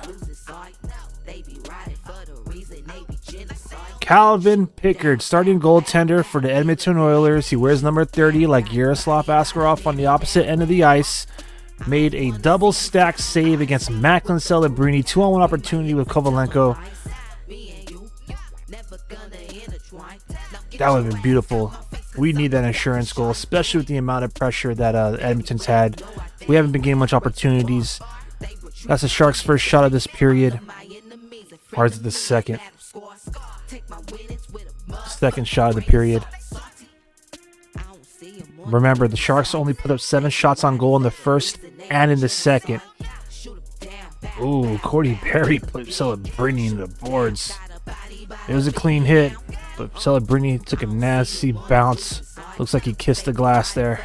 Calvin Pickard, starting goaltender for the Edmonton Oilers. He wears number 30 like Yaroslav Askarov on the opposite end of the ice. Made a double stack save against Macklin Celebrini. 2-on-1 opportunity with Kovalenko. That would have been beautiful. We need that insurance goal, especially with the amount of pressure that Edmonton's had. We haven't been getting much opportunities. That's the Sharks' first shot of this period. Or is it the second? Second shot of the period. Remember, the Sharks only put up 7 shots on goal in the first and in the second. Ooh, Cordy Perry put Celebrini in the boards. It was a clean hit, but Celebrini took a nasty bounce. Looks like he kissed the glass there.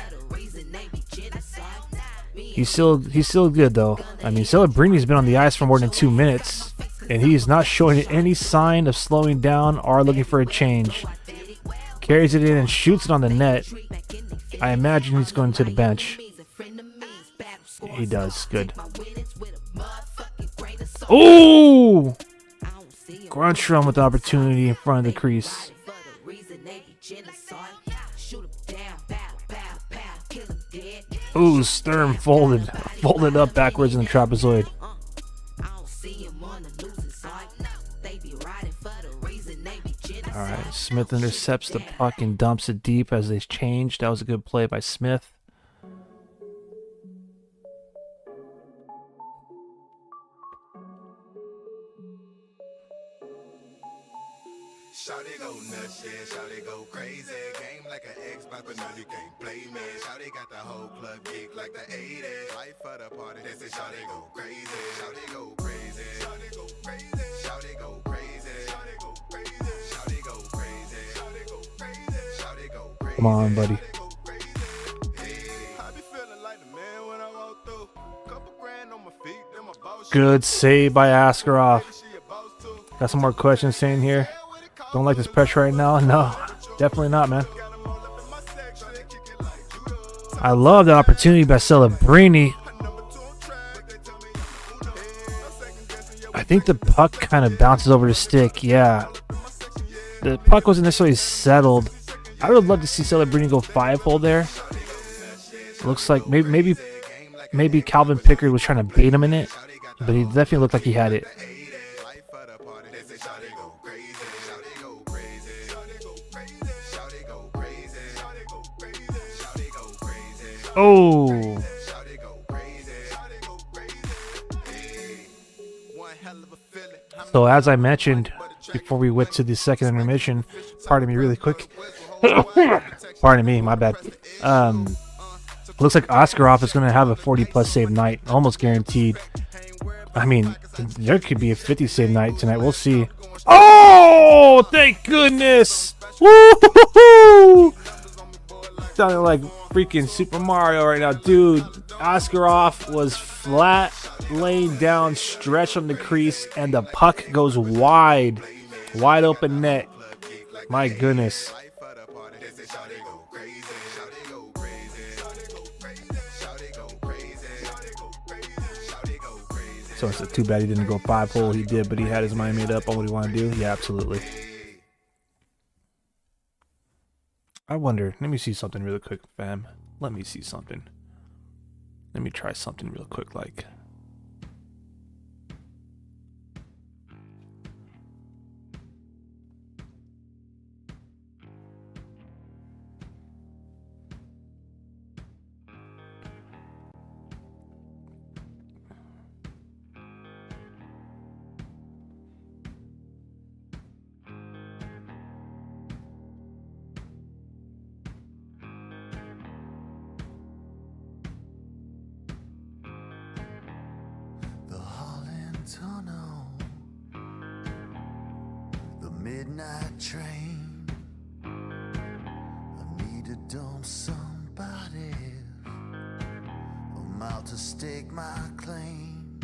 He's still good though. I mean, Celebrini's been on the ice for more than 2 minutes, and he's not showing any sign of slowing down or looking for a change. Carries it in and shoots it on the net. I imagine he's going to the bench. He does. Good. Ooh! Grunstrom with the opportunity in front of the crease. Ooh, Sturm folded up backwards in the trapezoid. Alright, Smith intercepts the puck and dumps it deep as they change. That was a good play by Smith. Shawty go nuts, yeah, shawty go crazy. Game like an Xbox, but no, you can't play me. Shawty got the whole club geek like the 80s. Life for the party, they say shawty go crazy. Shawty go crazy. Shawty go crazy. Shawty go crazy. Shawty go crazy. Shawty go crazy. Shawty go crazy. Shawty go crazy. Come on, buddy. Good save by Askarov. Got some more questions saying here. Don't like this pressure right now? No, definitely not, man. I love the opportunity by Celebrini. I think the puck kind of bounces over the stick. Yeah. The puck wasn't necessarily settled. I would love to see Celebrini go 5-hole there. Looks like maybe Calvin Pickard was trying to bait him in it, but he definitely looked like he had it. Oh! So as I mentioned before we went to the second intermission, pardon me really quick. Pardon me, my bad. Looks like Askarov is going to have a 40-plus save night, almost guaranteed. I mean, there could be a 50 save night tonight. We'll see. Oh, thank goodness! Woo-hoo-hoo-hoo! Sounding like freaking Super Mario right now, dude. Askarov was flat, laying down, stretched on the crease, and the puck goes wide open net. My goodness. So it's too bad he didn't go 5-hole. He did, but he had his mind made up on what he wanted to do. Yeah, absolutely. I wonder. Let me see something really quick, fam. Let me see something. Let me try something real quick, like. The Holland Tunnel, the midnight train. I need to dump somebody. I'm out to stake my claim.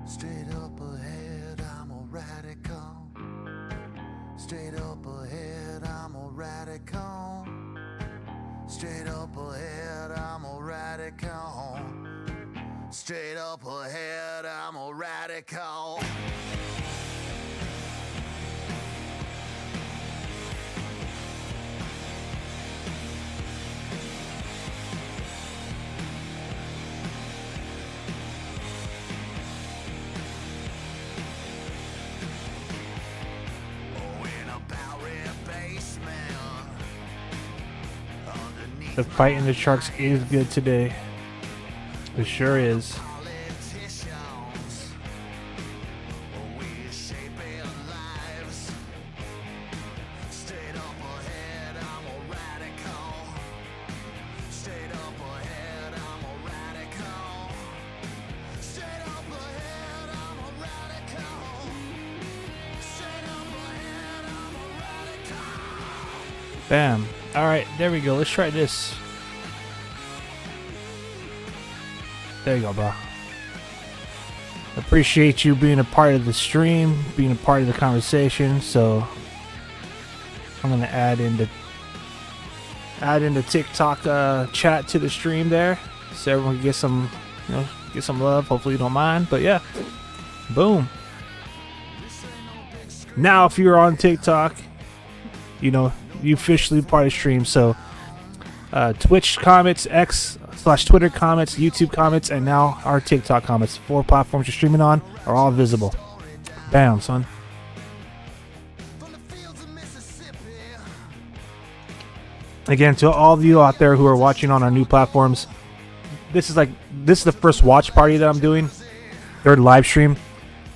Straight up ahead, I'm a radical. Straight up ahead, I'm a radical. Straight up ahead, I'm a radical. Straight up ahead, I'm a radical. Oh, in a Bowery basement. Underneath The fight in the Sharks is good today. It sure is. politicians, we're shaping lives. Straight up ahead, I'm a radical. Straight up ahead, I'm a radical. Straight up ahead, I'm a radical. Straight up ahead, I'm a radical. Bam. All right, there we go. Let's try this. There you go, bro. Appreciate you being a part of the stream, being a part of the conversation. So I'm gonna add in the TikTok chat to the stream there, so everyone can get some, get some love. Hopefully you don't mind. But yeah, boom. Now, if you're on TikTok, you officially part of the stream. So Twitch comments, X/Twitter comments, YouTube comments, and now our TikTok comments. 4 platforms you're streaming on are all visible. Bam, son. Again, to all of you out there who are watching on our new platforms, this is the first watch party that I'm doing, 3rd live stream.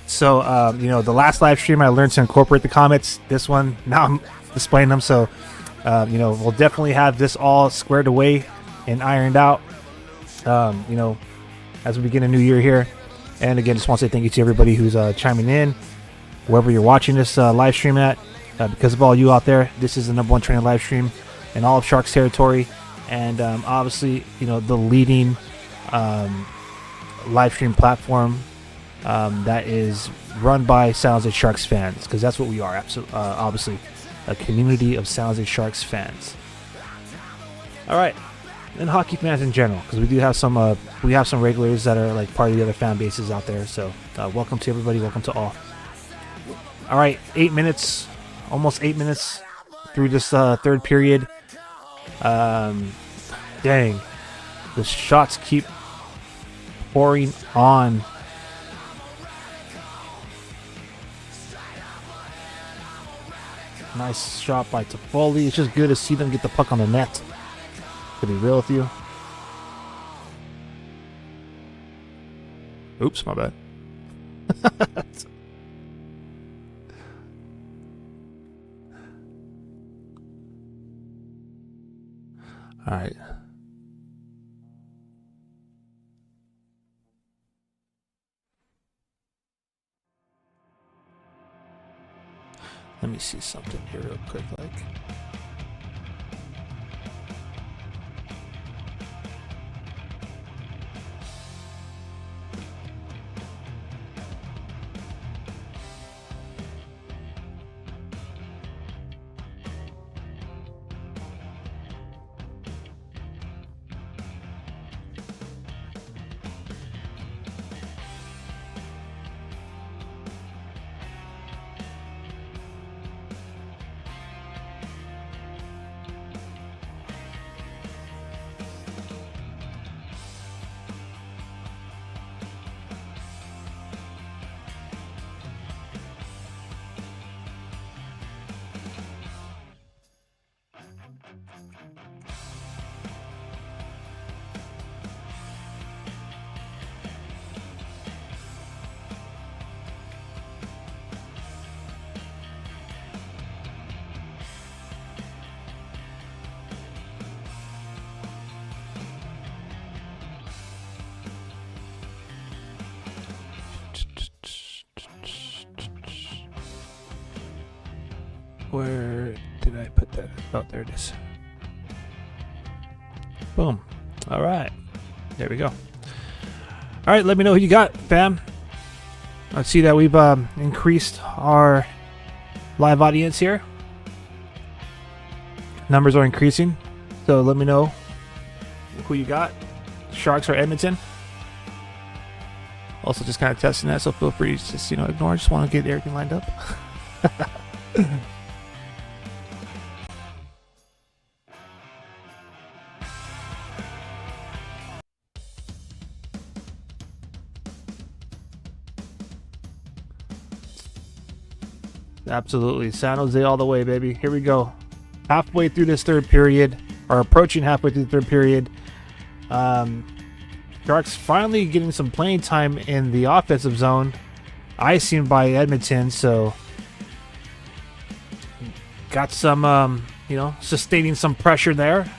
So the last live stream I learned to incorporate the comments. This one, now I'm displaying them. So we'll definitely have this all squared away and ironed out. As we begin a new year here. And again, just want to say thank you to everybody who's chiming in, wherever you're watching this live stream at. Because of all you out there, this is the #1 training live stream in all of Sharks territory, and obviously, the leading live stream platform that is run by Sounds Like Sharks fans, because that's what we are. Absolutely, obviously, a community of Sounds Like Sharks fans. All right. And hockey fans in general, because we do have some regulars that are like part of the other fan bases out there. So welcome to everybody, welcome to all. All right, 8 minutes, almost 8 minutes through this 3rd period. Dang, the shots keep pouring on. Nice shot by Toffoli. It's just good to see them get the puck on the net. To be real with you. Oops, my bad. All right. Let me see something here real quick, like. Where did I put that? Oh, there it is. Boom. All right. There we go. All right, let me know who you got, fam. Let's see that we've increased our live audience here. Numbers are increasing, so let me know who you got. Sharks or Edmonton. Also, just kind of testing that, so feel free to just ignore. I just want to get everything lined up. Absolutely. San Jose all the way, baby. Here we go. Halfway through this third period, or approaching halfway through the third period. Sharks finally getting some playing time in the offensive zone. Icing by Edmonton, so got some, sustaining some pressure there.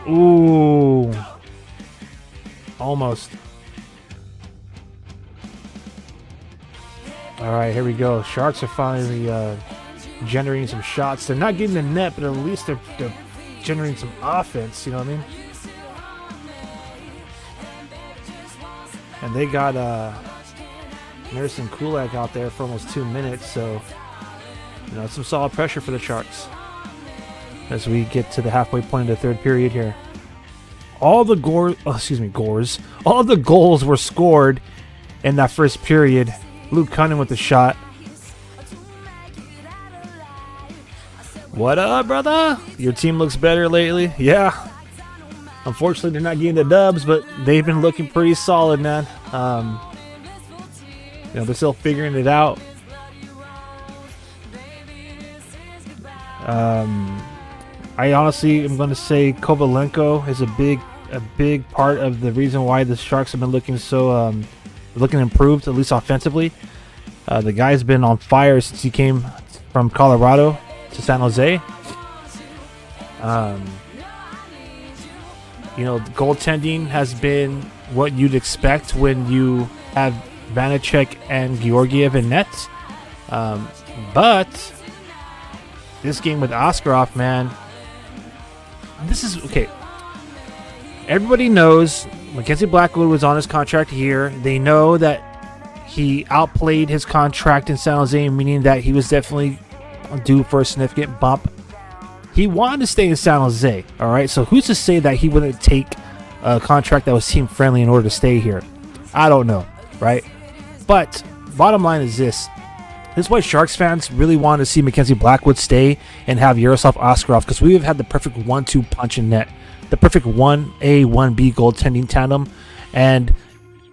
Ooh. Almost. All right, here we go. Sharks are finally generating some shots. They're not getting the net, but at least they're generating some offense. You know what I mean? And they got Nerson Kulak out there for almost 2 minutes, so some solid pressure for the Sharks as we get to the halfway point of the third period here. All the all the goals were scored in that first period. Luke Cunningham with the shot. What up, brother? Your team looks better lately. Yeah. Unfortunately, they're not getting the dubs, but they've been looking pretty solid, man. They're still figuring it out. I honestly am going to say Kovalenko is a big part of the reason why the Sharks have been looking so looking improved, at least offensively. The guy's been on fire since he came from Colorado to San Jose. Goaltending has been what you'd expect when you have Vanacek and Georgiev in net. But this game with Askarov, man, this is okay. Everybody knows Mackenzie Blackwood was on his contract here. They know that he outplayed his contract in San Jose, meaning that he was definitely due for a significant bump. He wanted to stay in San Jose, all right? So who's to say that he wouldn't take a contract that was team-friendly in order to stay here? I don't know, right? But bottom line is this. This is why Sharks fans really want to see Mackenzie Blackwood stay and have Yaroslav Askarov, because we have had the perfect 1-2 punch in net, the perfect 1A, 1B goaltending tandem. And,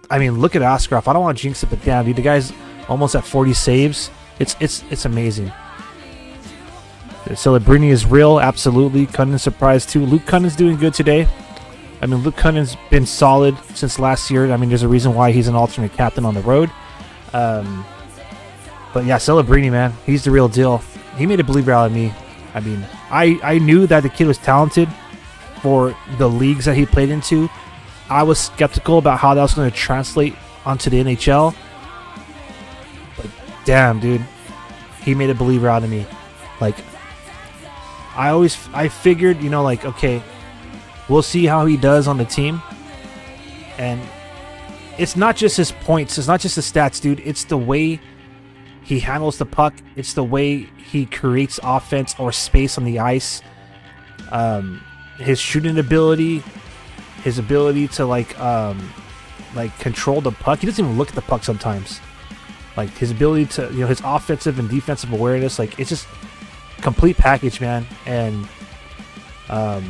I mean, look at Askarov. I don't want to jinx it, but damn, dude, the guy's almost at 40 saves. It's amazing. Celebrini is real, absolutely. Cunningham's surprised, too. Luke Cunningham's doing good today. I mean, Luke Cunningham's been solid since last year. I mean, there's a reason why he's an alternate captain on the road. But yeah, Celebrini, man, he's the real deal. He made a believer out of me. I mean, I knew that the kid was talented for the leagues that he played into. I was skeptical about how that was going to translate onto the NHL. But damn, dude, he made a believer out of me. Like, I figured, okay, we'll see how he does on the team. And it's not just his points. It's not just the stats, dude. It's the way he handles the puck. It's the way he creates offense or space on the ice. His shooting ability, his ability to control the puck. He doesn't even look at the puck sometimes. Like his ability to, his offensive and defensive awareness. Like it's just complete package, man. And I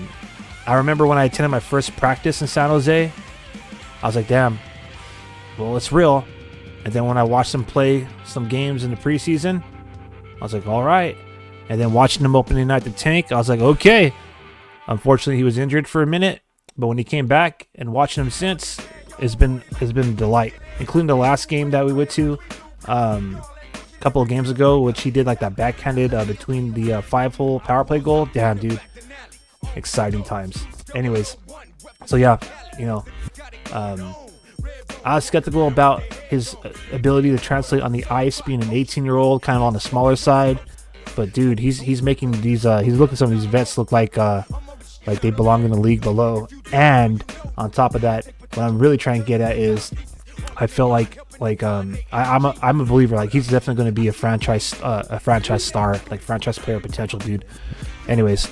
remember when I attended my first practice in San Jose, I was like, damn, well, it's real. And then when I watched him play some games in the preseason, I was like, all right. And then watching him opening night the tank, I was like, okay. Unfortunately, he was injured for a minute, but when he came back and watching him since, it's been a delight, including the last game that we went to a couple of games ago, which he did like that backhanded between the 5-hole power play goal. Damn, dude, exciting times. Anyways, so yeah, I was skeptical about his ability to translate on the ice, being an 18-year-old, kind of on the smaller side. But dude, he's making these he's looking some of these vets look like they belong in the league below. And on top of that, what I'm really trying to get at is, I feel like I'm a believer. Like, he's definitely going to be a franchise star, like franchise player potential, dude. Anyways,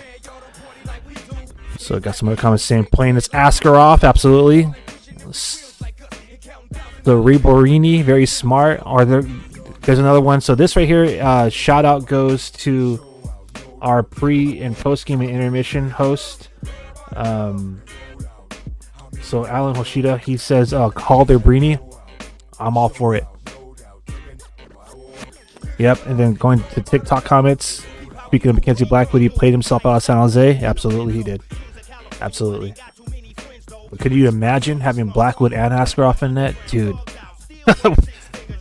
so I got some other comments saying playing this Askarov, absolutely. The Riborini, very smart. There's another one. So this right here, shout out goes to our pre and post game and intermission host. So Alan Hoshida, he says, call their Brini. I'm all for it. Yep. And then going to TikTok comments, speaking of Mackenzie Blackwood, he played himself out of San Jose. Absolutely, he did. Absolutely. But could you imagine having Blackwood and Askarov in net? Dude.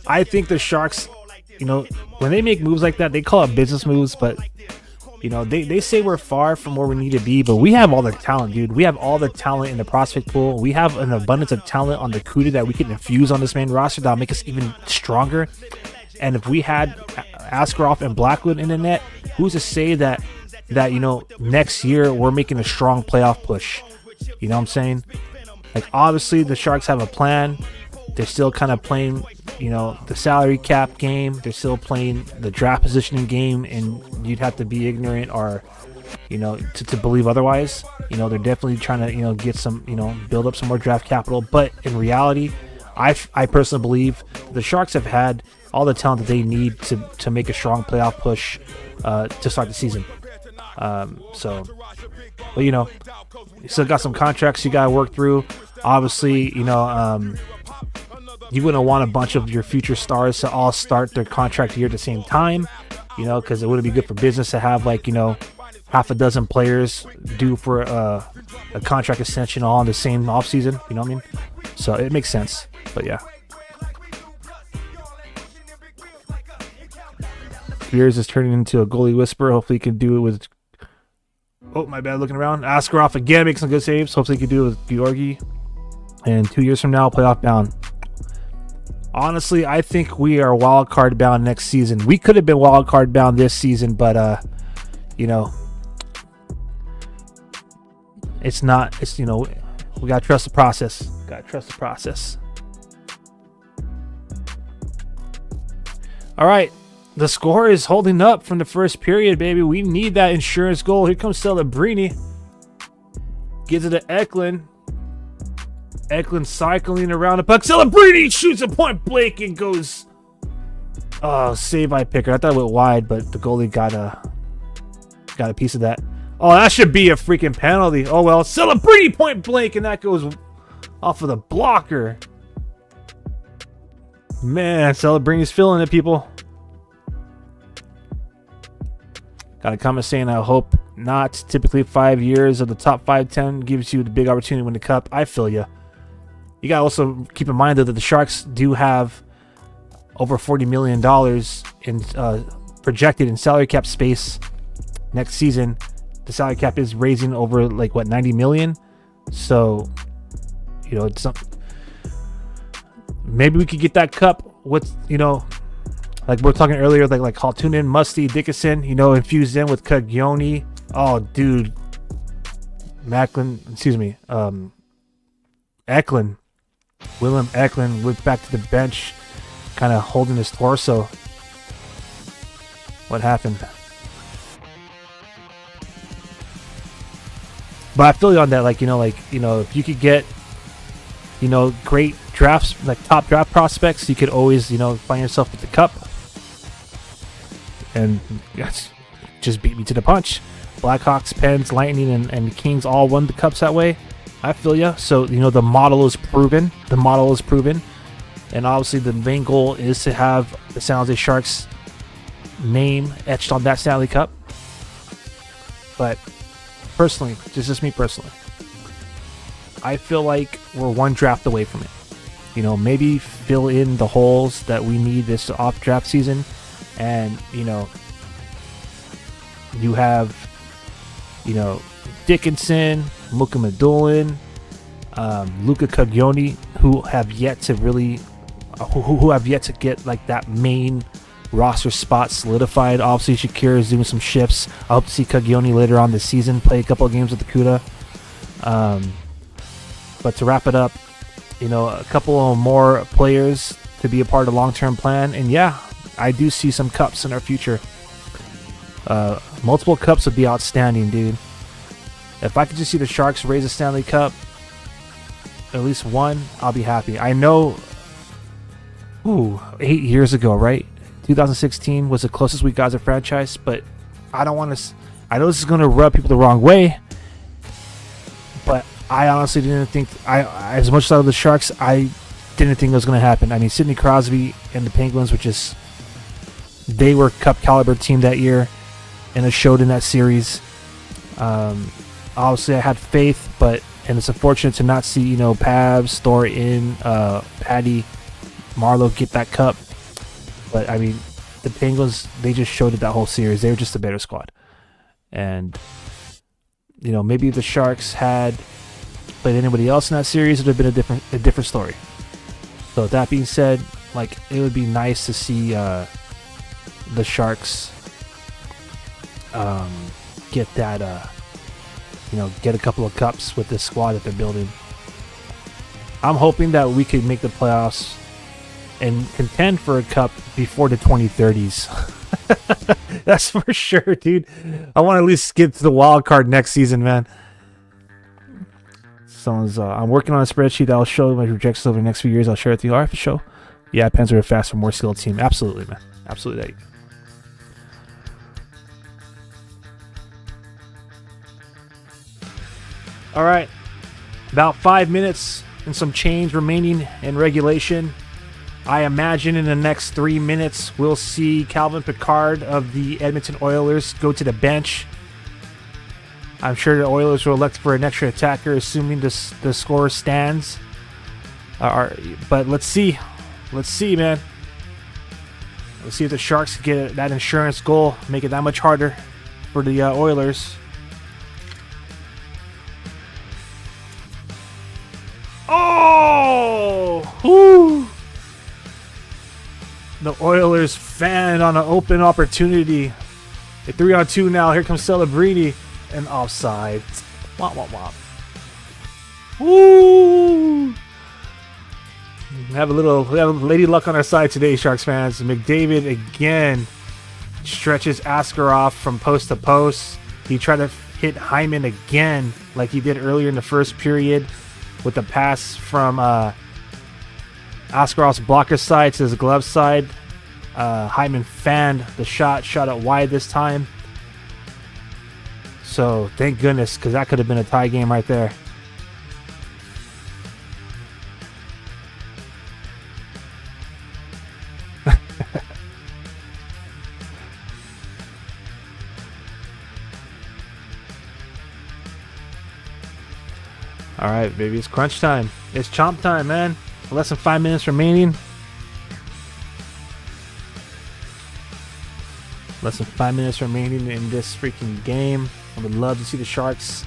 I think the Sharks, when they make moves like that, they call it business moves, but they say we're far from where we need to be, but we have all the talent, dude. We have all the talent in the prospect pool. We have an abundance of talent on the CUDA that we can infuse on this main roster that'll make us even stronger. And if we had Askarov and Blackwood in the net, who's to say that next year we're making a strong playoff push? You know what I'm saying? Like, obviously the Sharks have a plan. They're still kind of playing, the salary cap game. They're still playing the draft positioning game, and you'd have to be ignorant or, to believe otherwise. They're definitely trying to, get some, build up some more draft capital. But in reality, I personally believe the Sharks have had all the talent that they need to make a strong playoff push to start the season. But you still got some contracts you got to work through. Obviously, you wouldn't want a bunch of your future stars to all start their contract year at the same time, because it wouldn't be good for business to have half a dozen players due for a contract extension all in the same offseason. You know what I mean? So it makes sense. But yeah. Spears is turning into a goalie whisperer. Hopefully he can do it with... Oh, my bad, looking around. Askarov again makes some good saves. Hopefully he can do it with Georgi. And 2 years from now, playoff bound. Honestly, I think we are wild card bound next season. We could have been wild card bound this season, but it's not. It's we gotta trust the process. All right, the score is holding up from the first period, baby. We need that insurance goal. Here comes Celebrini. Gives it to Eklund. Eklund cycling around the puck. Celebrini shoots a point blank and goes. Oh, save by Picker. I thought it went wide, but the goalie got a piece of that. Oh, that should be a freaking penalty. Oh well, Celebrini point blank, and that goes off of the blocker. Man, Celebrini's feeling it, people. Got a comment saying, I hope not. Typically 5 years of the top 5-10 gives you the big opportunity to win the cup. I feel you. You got to also keep in mind, though, that the Sharks do have over $40 million in projected in salary cap space next season. The salary cap is raising over, $90 million? So, it's maybe we could get that cup with, like we were talking earlier, like Haltunen, Musty, Dickinson, infused in with Caglioni. Oh, dude. Eklund. Willem Eklund went back to the bench, kind of holding his torso. What happened? But I feel you on that, if you could get, great drafts, top draft prospects, you could always, find yourself with the cup. And yes, just beat me to the punch. Blackhawks, Pens, Lightning, and Kings all won the cups that way. I feel you. So, the model is proven. And obviously the main goal is to have the San Jose Sharks name etched on that Stanley Cup. But personally, just me personally, I feel like we're one draft away from it. You know, maybe fill in the holes that we need this off draft season. And, you know, you have, you know, Dickinson, Luka Madulin, Luka Caglioni, who have yet to really, who have yet to get like that main roster spot solidified. Obviously, Shakir is doing some shifts. I hope to see Caglioni later on this season play a couple of games with the CUDA. But to wrap it up, you know, a couple of more players to be a part of the long-term plan. And yeah, I do see some cups in our future. Multiple cups would be outstanding, dude. If I could just see the Sharks raise a Stanley Cup, at least one, I'll be happy. I know, 8 years ago, right? 2016 was the closest we got as a franchise, but I don't want to. I know this is going to rub people the wrong way, but I honestly didn't think. As much as I love the Sharks, I didn't think it was going to happen. I mean, Sidney Crosby and the Penguins, they were Cup caliber team that year, and it showed in that series. Obviously, I had faith, and it's unfortunate to not see, you know, Pavs, Thornton, Patty, Marlowe get that cup. But I mean, the Penguins, they just showed it that whole series. They were just a better squad. And, you know, maybe if the Sharks had played anybody else in that series, it would have been a different story. So with that being said, like, it would be nice to see the Sharks get that, get a couple of cups with this squad that they're building. I'm hoping that we could make the playoffs and contend for a cup before the 2030s. That's for sure, dude. I want to at least get to the wild card next season, man. I'm working on a spreadsheet that I'll show my projections over the next few years. I'll share it with you. All right, for sure. Yeah, Pens are a faster, more skilled team. Absolutely, man. Absolutely. All right. About 5 minutes and some change remaining in regulation. I imagine in the next 3 minutes, we'll see Calvin Pickard of the Edmonton Oilers go to the bench. I'm sure the Oilers will elect for an extra attacker, assuming the score stands. But let's see. Let's see, man. Let's see if the Sharks can get that insurance goal, make it that much harder for the Oilers. Oh! Whoo! The Oilers fanned on an open opportunity. A 3-on-2 now. Here comes Celebrini. And offside. Womp, womp, womp. Woo! We have a lady luck on our side today, Sharks fans. McDavid again stretches Askarov from post to post. He tried to hit Hyman again like he did earlier in the first period with the pass from Askarov's blocker side to his glove side. Hyman fanned the shot it wide this time. So thank goodness, because that could have been a tie game right there. All right, baby, it's crunch time. It's chomp time, man. Less than 5 minutes remaining. Less than 5 minutes remaining in this freaking game. I would love to see the Sharks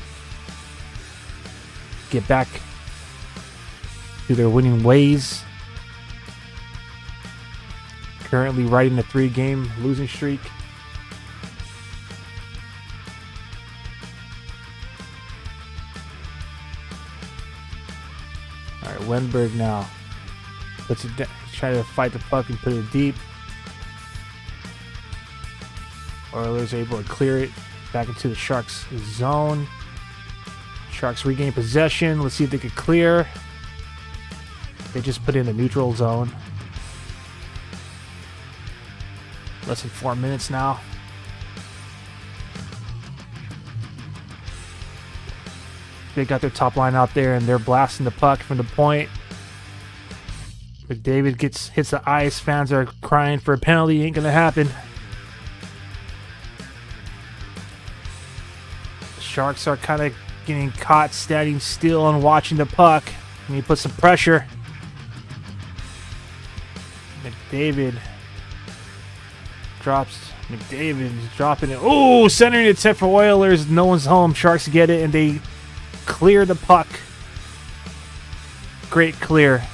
get back to their winning ways. Currently riding a 3-game losing streak. All right, Wenberg now. Let's try to fight the puck and put it deep. Oilers are able to clear it back into the Sharks zone. Sharks regain possession. Let's see if they could clear. They just put in a neutral zone. Less than 4 minutes now. They got their top line out there and they're blasting the puck from the point. McDavid hits the ice. Fans are crying for a penalty. Ain't gonna happen. Sharks are kind of getting caught standing still and watching the puck. And he put some pressure. McDavid drops. McDavid is dropping it. Oh, centering it for Oilers. No one's home. Sharks get it, and they clear the puck. Great clear.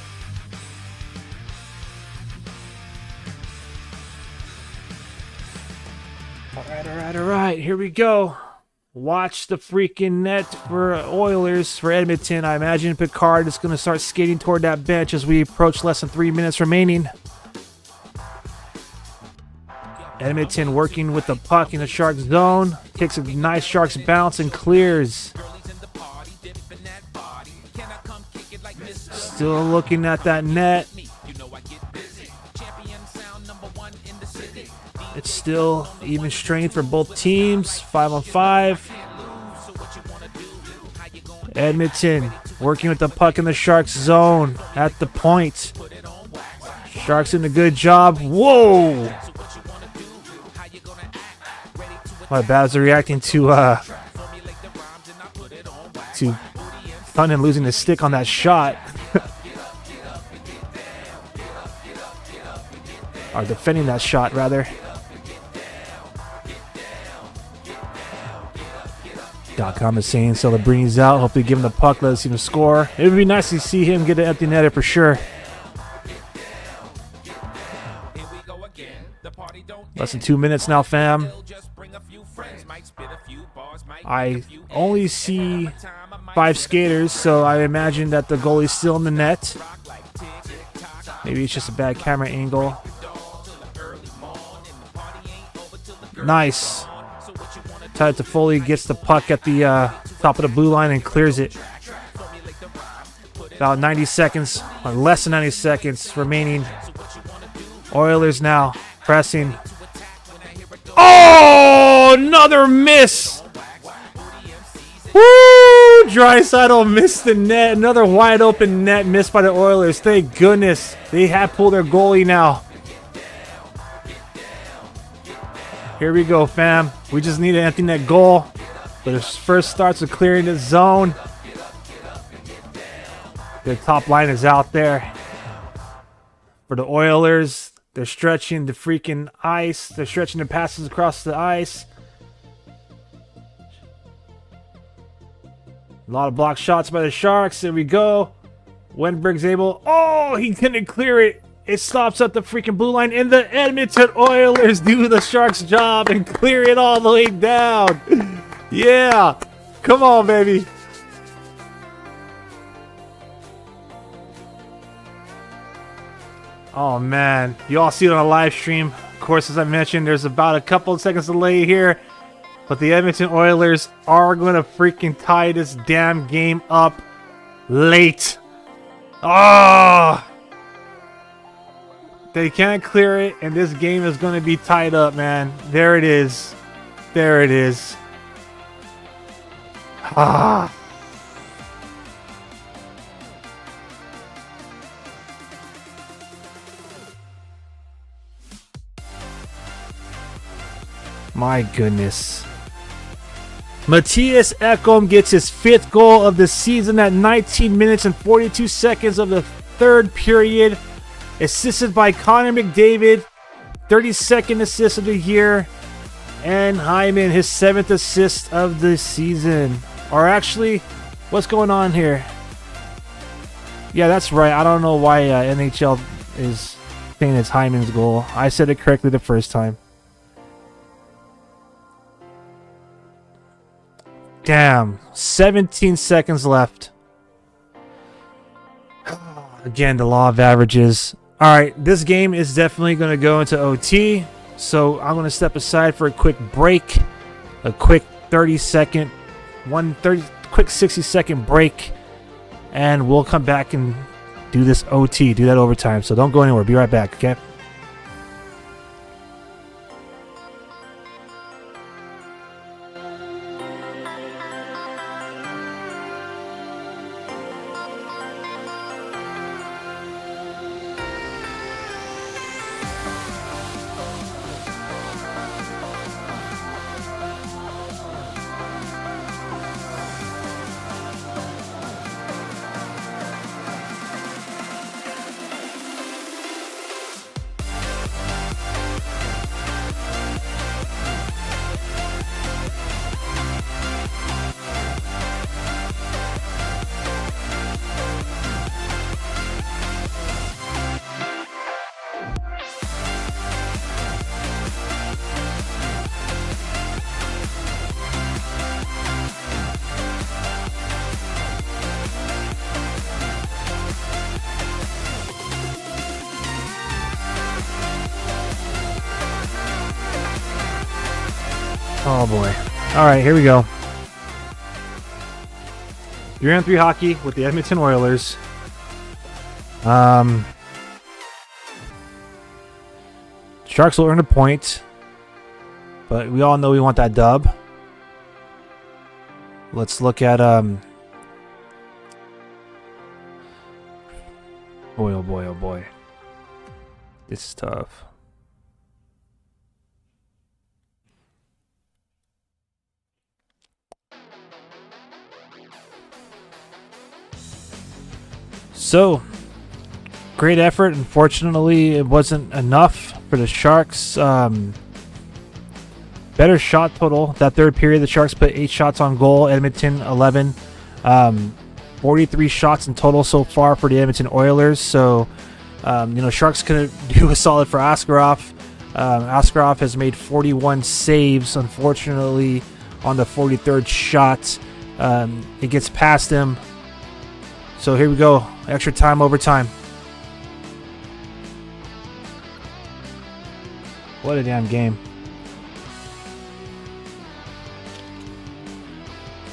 All right. Here we go. Watch the freaking net for Oilers for Edmonton. I imagine Picard is going to start skating toward that bench as we approach less than 3 minutes remaining. Edmonton working with the puck in the Sharks zone. Kicks a nice Sharks bounce and clears. Still looking at that net. It's still even strength for both teams. 5-on-5. Edmonton working with the puck in the Sharks zone at the point. Sharks doing a good job. Whoa! My Babs are reacting to Thunden losing the stick on that shot. Or defending that shot, rather. .com is saying Celebrini's out. Hopefully give him the puck, let us see him score. It would be nice to see him get an empty netter for sure. Less than 2 minutes now, fam. I only see 5 skaters, so I imagine that the goalie's still in the net. Maybe it's just a bad camera angle. Nice. Tyler Toffoli gets the puck at the top of the blue line and clears it. About 90 seconds, or less than 90 seconds remaining. Oilers now pressing. Oh, another miss. Woo! Draisaitl missed the net. Another wide open net missed by the Oilers. Thank goodness. They have pulled their goalie now. Here we go, fam. We just need an empty net goal. But it first starts with clearing the zone. The top line is out there. For the Oilers, they're stretching the freaking ice. They're stretching the passes across the ice. A lot of block shots by the Sharks. There we go. Wenberg's able. Oh, he couldn't clear it. It stops at the freaking blue line, and the Edmonton Oilers do the Sharks' job and clear it all the way down. Yeah. Come on, baby. Oh, man. You all see it on a live stream. Of course, as I mentioned, there's about a couple of seconds delay here. But the Edmonton Oilers are going to freaking tie this damn game up late. Oh! They can't clear it, and this game is going to be tied up, man. There it is. There it is. Ah. My goodness. Matthias Ekholm gets his 5th goal of the season at 19 minutes and 42 seconds of the 3rd period. Assisted by Connor McDavid, 32nd assist of the year. And Hyman, his 7th assist of the season. Or actually, what's going on here? Yeah, that's right. I don't know why NHL is saying it's Hyman's goal. I said it correctly the first time. Damn, 17 seconds left. Again, the law of averages. All right, this game is definitely going to go into OT. So I'm going to step aside for a quick break. A quick 30-second, quick 60-second break. And we'll come back and do this OT, do that overtime. So don't go anywhere. Be right back, okay? Oh boy. All right, here we go. 3-on-3 hockey with the Edmonton Oilers. Sharks will earn a point, but we all know we want that dub. Let's look at boy, oh boy, oh boy. This is tough. So, great effort. Unfortunately, it wasn't enough for the Sharks. Better shot total. That third period, the Sharks put 8 shots on goal. Edmonton, 11. 43 shots in total so far for the Edmonton Oilers. So, Sharks couldn't do a solid for Askarov. Askarov has made 41 saves. Unfortunately, on the 43rd shot, it gets past him. So here we go. Extra time, overtime. What a damn game.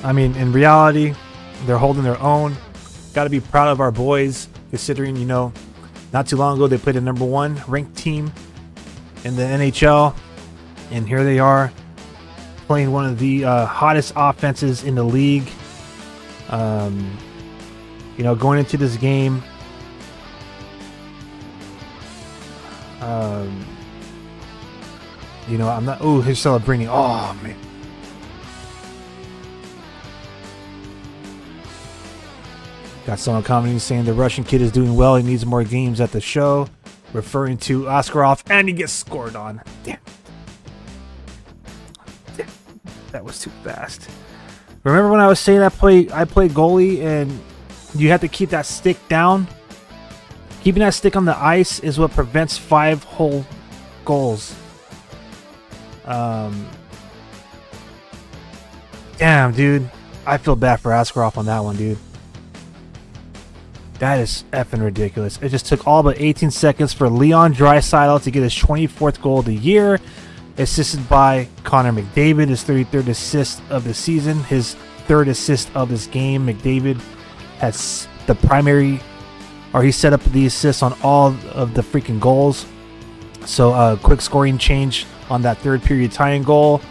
I mean, in reality, they're holding their own. Got to be proud of our boys, considering, not too long ago they played a number 1 ranked team in the NHL. And here they are playing one of the hottest offenses in the league. Going into this game, I'm not. Oh, he's celebrating. Oh man. Got someone commenting saying the Russian kid is doing well. He needs more games at the show, referring to Askarov, and he gets scored on. Damn. That was too fast. Remember when I was saying I played goalie and you have to keep that stick down? Keeping that stick on the ice is what prevents 5 whole goals. Damn, dude. I feel bad for Askarov on that one, dude. That is effing ridiculous. It just took all but 18 seconds for Leon Draisaitl to get his 24th goal of the year. Assisted by Connor McDavid, his 33rd assist of the season. His 3rd assist of this game. McDavid has the primary, or he set up the assists on all of the freaking goals. So quick scoring change on that third period tying goal.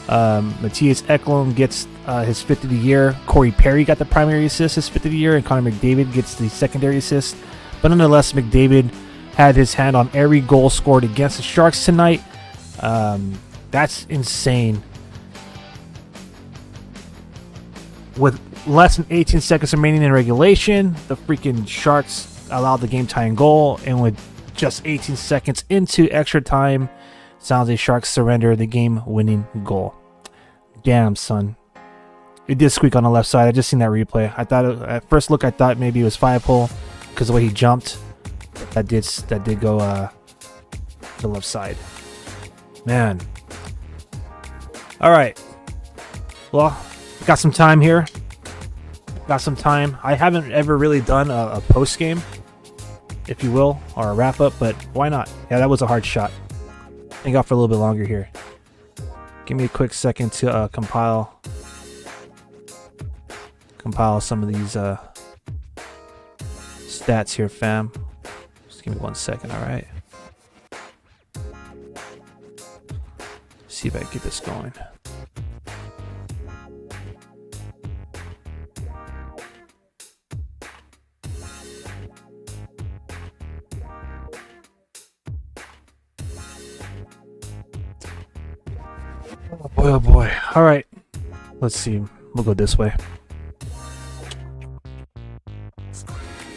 Matthias Ekholm gets his 5th of the year. Corey Perry got the primary assist, his 5th of the year, and Connor McDavid gets the secondary assist. But nonetheless, McDavid had his hand on every goal scored against the Sharks tonight. That's insane. With less than 18 seconds remaining in regulation, the freaking Sharks allowed the game-tying goal, and with just 18 seconds into extra time, San Jose Sharks surrender the game-winning goal. Damn, son. It did squeak on the left side. I just seen that replay. I thought at first look, I thought maybe it was 5-hole because the way he jumped. That did go to the left side. Man. All right. Well, got some time here. Got some time. I haven't ever really done a post game, if you will, or a wrap up, but why not? Yeah, that was a hard shot. Hang out for a little bit longer here. Give me a quick second to compile some of these stats here, fam. Just give me 1 second, all right? See if I can get this going. Oh boy, oh boy. All right. Let's see. We'll go this way.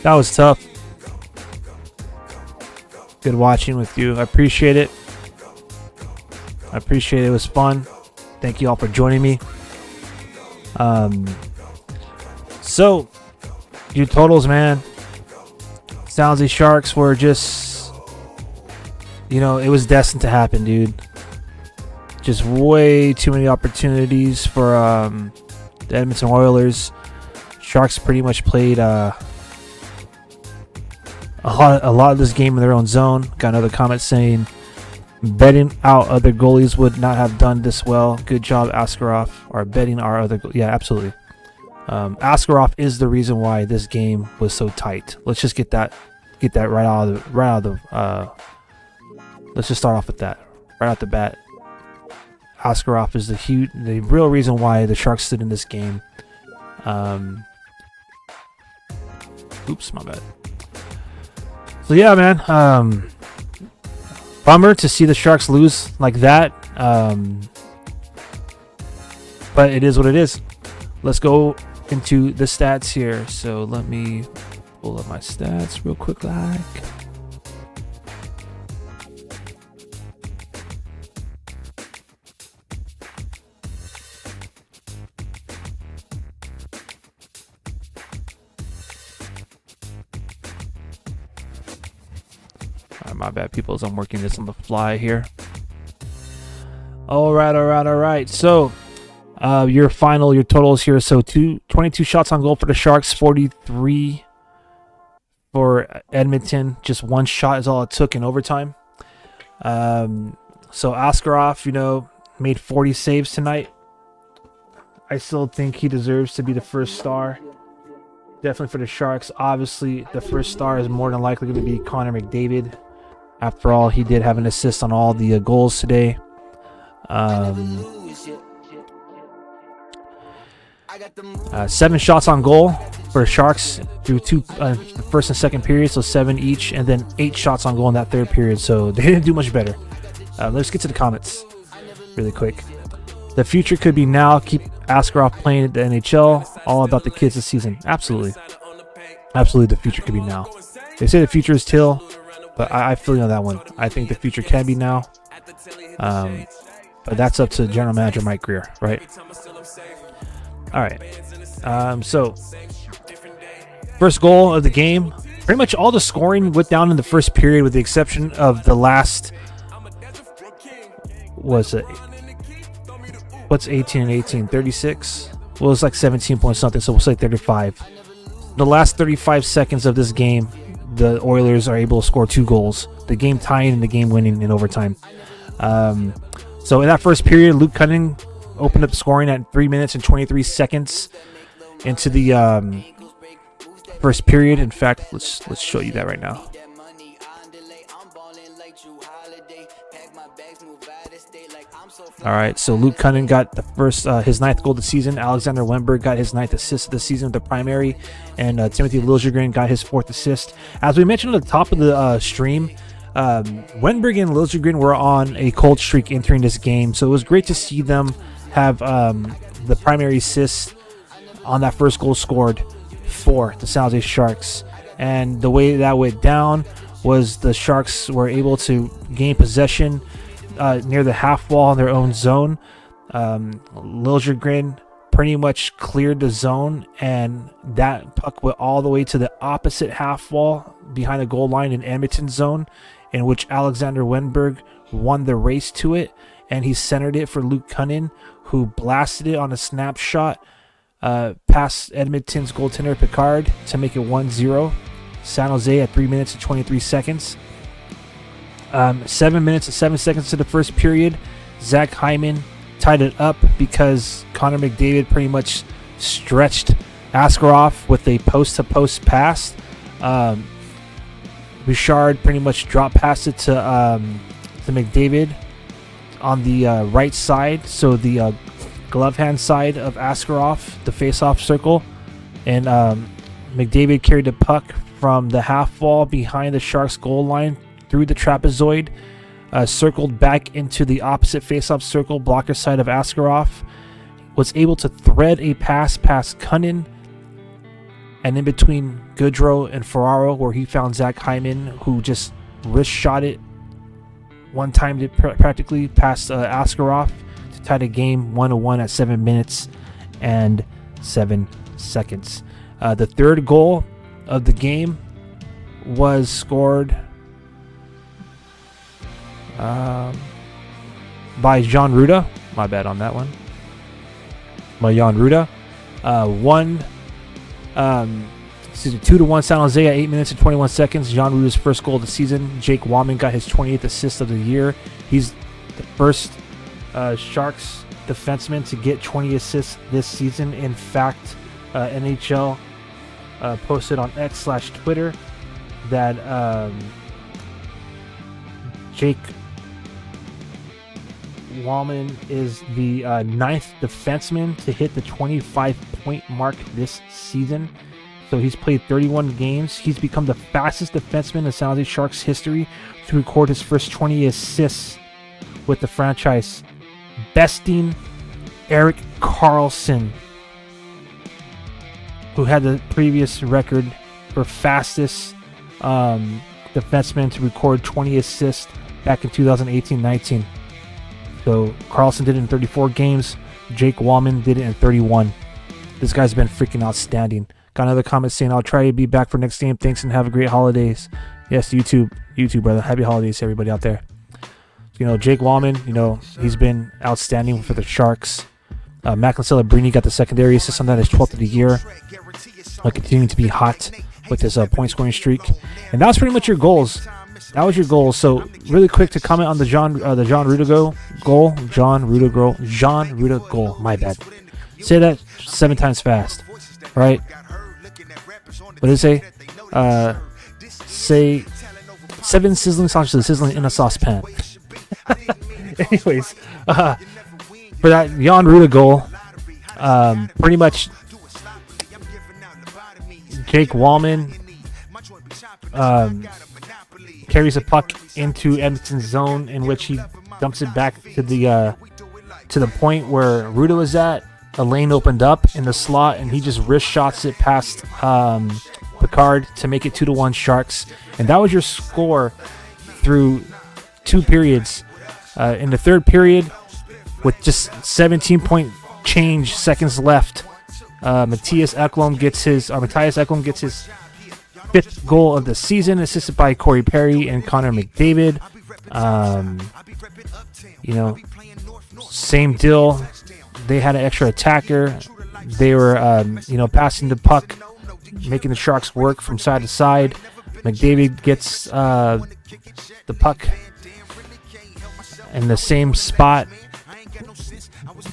That was tough. Good watching with you. I appreciate it. It was fun. Thank you all for joining me. So, your totals, man. San Jose Sharks were just, it was destined to happen, dude. Just way too many opportunities for the Edmonton Oilers. Sharks pretty much played a lot of this game in their own zone. Got another comment saying Betting out other goalies would not have done this well. Good job, Askarov. Or betting our other yeah, absolutely. Askarov is the reason why this game was so tight. Let's just get that right out of the let's just start off with that. Right out the bat. Askarov is the real reason why the Sharks stood in this game. Oops, my bad. So yeah, man. Bummer to see the Sharks lose like that. But it is what it is. Let's go into the stats here. So let me pull up my stats real quick. My bad, people, as I'm working this on the fly here. All right. So, your totals here. So, 22 shots on goal for the Sharks, 43 for Edmonton. Just one shot is all it took in overtime. So, Askarov, made 40 saves tonight. I still think he deserves to be the first star. Definitely for the Sharks. Obviously, the first star is more than likely going to be Connor McDavid. After all, he did have an assist on all the goals today. 7 shots on goal for the Sharks through two first and second period, so 7 each, and then 8 shots on goal in that third period. So they didn't do much better. Let's get to the comments really quick. The future could be now. Keep Askarov playing at the NHL. All about the kids this season. Absolutely. The future could be now. They say the future is Teal. But I feel you on that one. I think the future can be now. But that's up to General Manager Mike Greer, right? All right. So, first goal of the game. Pretty much all the scoring went down in the first period with the exception of the last... What's 18 and 18? 36? Well, it's like 17 point something, so we'll say 35. The last 35 seconds of this game, the Oilers are able to score 2 goals, the game tying and the game winning in overtime. So in that first period, Luke Cunningham opened up scoring at 3 minutes and 23 seconds into the first period. In fact, let's show you that right now. All right, so Luke Cunningham got the first his 9th goal of the season. Alexander Wenberg got his 9th assist of the season with the primary, and Timothy Liljegren got his 4th assist. As we mentioned at the top of the stream, Wenberg and Liljegren were on a cold streak entering this game, so it was great to see them have the primary assist on that first goal scored for the San Jose Sharks. And the way that went down was the Sharks were able to gain possession near the half wall in their own zone. Liljegren pretty much cleared the zone, and that puck went all the way to the opposite half wall behind the goal line in Edmonton zone, in which Alexander Wenberg won the race to it, and he centered it for Luke Cunningham, who blasted it on a snapshot past Edmonton's goaltender Picard to make it 1-0. San Jose at 3 minutes and 23 seconds. 7 minutes and 7 seconds to the first period, Zach Hyman tied it up because Connor McDavid pretty much stretched Askarov with a post-to-post pass. Bouchard pretty much dropped past it to McDavid on the right side, so the glove hand side of Askarov, the face-off circle, and McDavid carried the puck from the half wall behind the Sharks goal line through the trapezoid, circled back into the opposite face-off circle, blocker side of Askarov, was able to thread a pass past Cunningham, and in between Goodrow and Ferraro, where he found Zach Hyman, who just wrist shot it, one-timed it practically past Askarov to tie the game 1-1 at 7 minutes and 7 seconds. The third goal of the game was scored by Jan Ruda. My bad on that one. By Jan Ruda. 2-1 San Jose at 8 minutes and 21 seconds. John Ruda's first goal of the season. Jake Wallman got his 28th assist of the year. He's the first Sharks defenseman to get 20 assists this season. In fact, NHL posted on X/Twitter that Jake Wallman is the 9th defenseman to hit the 25-point mark this season. So he's played 31 games. He's become the fastest defenseman in San Jose Sharks history to record his first 20 assists with the franchise, besting Erik Karlsson, who had the previous record for fastest defenseman to record 20 assists back in 2018-19. So Karlsson did it in 34 games. Jake Wallman did it in 31. This guy's been freaking outstanding. Got another comment saying, I'll try to be back for next game. Thanks and have a great holidays. Yes, YouTube, brother. Happy holidays to everybody out there. You know, Jake Wallman, you know, he's been outstanding for the Sharks. Macklin Celebrini got the secondary assist on that, his 12th of the year. Continuing to be hot with his point scoring streak. And that was pretty much your goals. That was your goal. So really quick to comment on the John Ruda goal. John Ruda goal. My bad. Say that 7 times fast. All right. What did it say? Say 7 sizzling sausages sizzling in a saucepan. Anyways, for that Jan Ruda goal, pretty much Jake Wallman carries a puck into Edmonton's zone, in which he dumps it back to the point where Ruda was at. A lane opened up in the slot, and he just wrist shots it past Picard to make it 2-1 Sharks. And that was your score through 2 periods. In the third period, with just 17-point change seconds left, Matthias Ekholm gets his 5th goal of the season, assisted by Corey Perry and Connor McDavid. You know, same deal. They had an extra attacker. They were, passing the puck, making the Sharks work from side to side. McDavid gets the puck in the same spot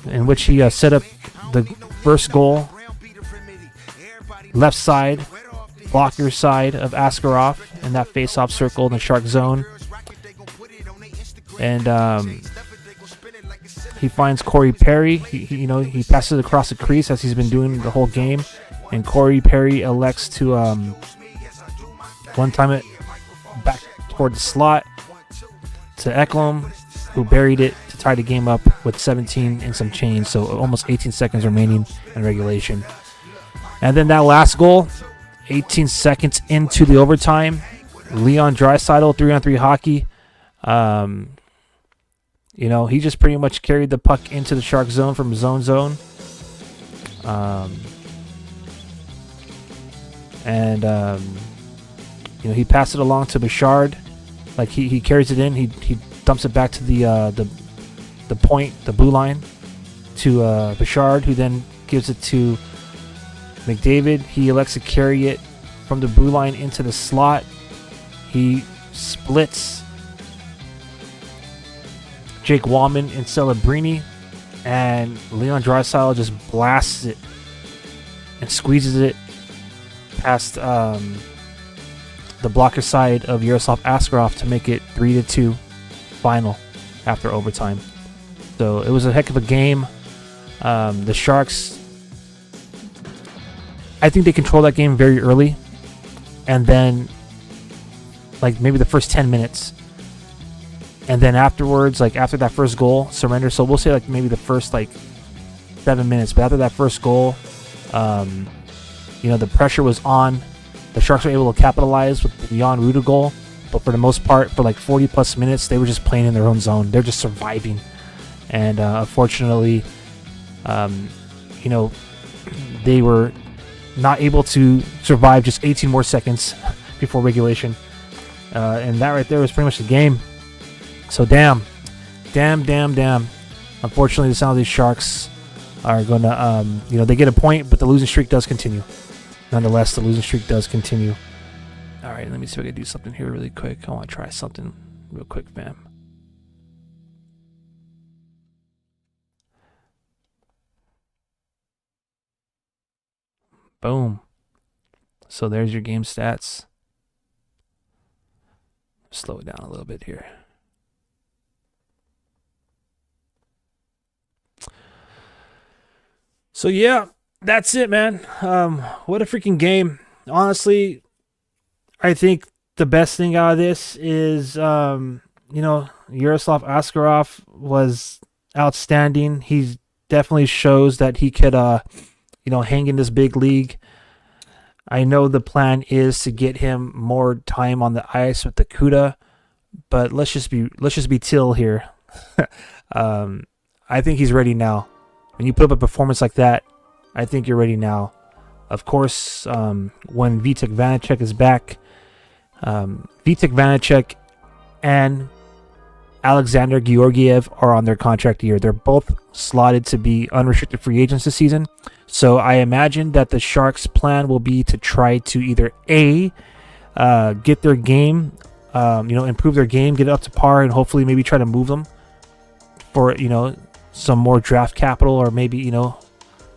in which he set up the first goal. Left side, blocker side of Askarov in that face-off circle in the Shark zone. And he finds Corey Perry. He passes across the crease as he's been doing the whole game. And Corey Perry elects to one-time it back toward the slot to Ekholm, who buried it to tie the game up with 17 and some change. So almost 18 seconds remaining in regulation. And then that last goal, 18 seconds into the overtime, Leon Draisaitl, 3-on-3 hockey. He just pretty much carried the puck into the Shark zone from zone. He passed it along to Bouchard. Like he carries it in. He dumps it back to the point, the blue line, to Bouchard, who then gives it to McDavid. He elects to carry it from the blue line into the slot. He splits Jake Wallman and Celebrini, and Leon Draisaitl just blasts it and squeezes it past the blocker side of Yaroslav Askarov to make it 3-2 final after overtime. So it was a heck of a game. The Sharks, I think they controlled that game very early, and then like maybe the first 10 minutes. And then afterwards, like after that first goal, surrender. So we'll say like maybe the first like 7 minutes. But after that first goal, the pressure was on. The Sharks were able to capitalize with the Jan Ruda goal. But for the most part, for like 40 plus minutes, they were just playing in their own zone. They're just surviving. And unfortunately, they were not able to survive just 18 more seconds before regulation. And that right there was pretty much the game. So damn. Unfortunately, the San Jose Sharks are going to, they get a point, but the losing streak does continue. nonetheless, the losing streak does continue. All right, let me see if I can do something here really quick. I want to try something real quick, fam. Boom. So there's your game stats. Slow it down a little bit here. So yeah, that's it, man. What a freaking game. Honestly, I think the best thing out of this is, Yaroslav Askarov was outstanding. He definitely shows that he could, hang in this big league. I know the plan is to get him more time on the ice with the CUDA, but let's just be Teal here. I think he's ready now. When you put up a performance like that, I think you're ready now. Of course, when Vitek Vanacek is back, Vitek Vanacek and Alexander Georgiev are on their contract year. They're both slotted to be unrestricted free agents this season. So I imagine that the Sharks' plan will be to try to either get their game, improve their game, get it up to par, and hopefully maybe try to move them for, some more draft capital, or maybe,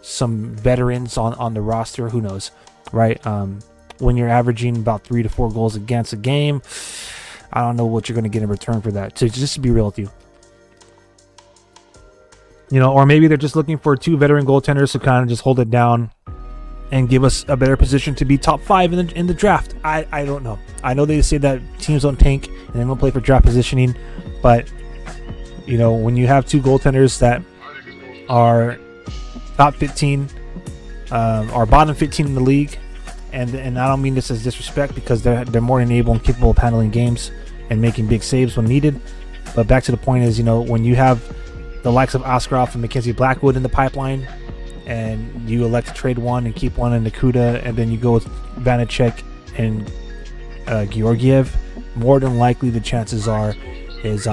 some veterans on the roster. Who knows, right? When you're averaging about 3 to 4 goals against a game, I don't know what you're going to get in return for that. So just to be real with you. Or maybe they're just looking for 2 veteran goaltenders to kind of just hold it down and give us a better position to be top 5 in the draft. I don't know. I know they say that teams don't tank and they don't play for draft positioning, but when you have 2 goaltenders that are top 15 or bottom 15 in the league, and I don't mean this as disrespect, because they're more than able and capable of handling games and making big saves when needed. But back to the point is, when you have the likes of Askarov and Mackenzie Blackwood in the pipeline, and you elect to trade one and keep one in the CUDA, and then you go with Vanacek and Georgiev, more than likely the chances are is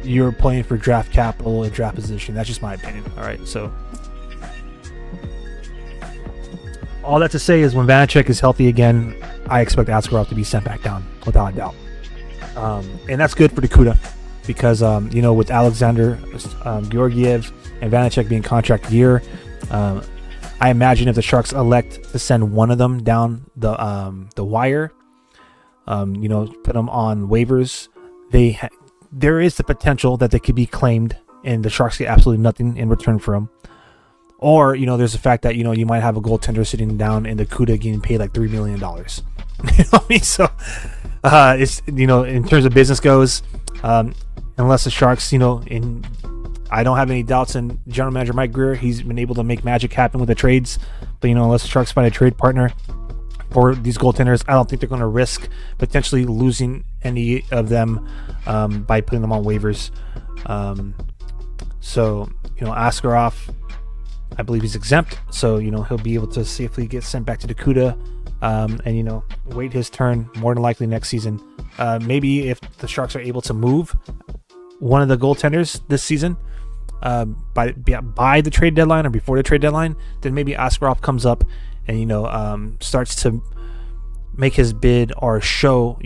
you're playing for draft capital and draft position. That's just my opinion. All right, so all that to say is, when Vanacek is healthy again, I expect Askarov to be sent back down without a doubt, and that's good for the CUDA, because with Alexander Georgiev and Vanacek being contract year, I imagine if the Sharks elect to send one of them down the wire, put them on waivers, there is the potential that they could be claimed and the Sharks get absolutely nothing in return for them. Or, there's the fact that, you might have a goaltender sitting down in the CUDA getting paid like $3 million. You know what I mean? So, it's, in terms of business goes, unless the Sharks, and I don't have any doubts in General Manager Mike Greer. He's been able to make magic happen with the trades. But, unless the Sharks find a trade partner for these goaltenders, I don't think they're going to risk potentially losing any of them by putting them on waivers. So, Askarov, I believe he's exempt. So, he'll be able to safely get sent back to the CUDA and, wait his turn more than likely next season. Maybe if the Sharks are able to move one of the goaltenders this season by the trade deadline or before the trade deadline, then maybe Askarov comes up and starts to make his bid or show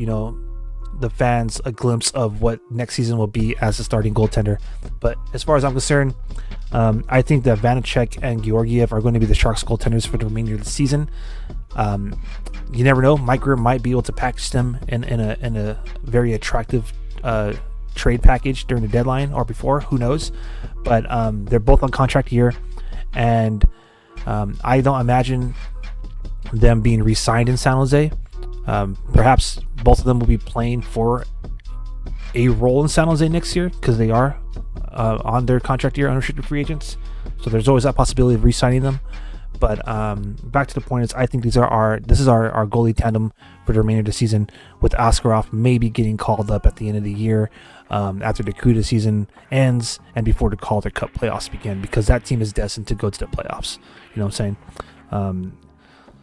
the fans a glimpse of what next season will be as a starting goaltender. But as far as I'm concerned, I think that Vanacek and Georgiev are going to be the Sharks goaltenders for the remainder of the season. You never know, Mike Greer might be able to package them in a very attractive trade package during the deadline or before, who knows. But they're both on contract year, and I don't imagine them being re-signed in San Jose. Perhaps both of them will be playing for a role in San Jose next year, because they are on their contract year unrestricted free agents. So there's always that possibility of re-signing them. But back to the point is, I think this is our goalie tandem for the remainder of the season, with Askarov maybe getting called up at the end of the year after the CUDA season ends and before the Calder Cup playoffs begin, because that team is destined to go to the playoffs. You know what I'm saying?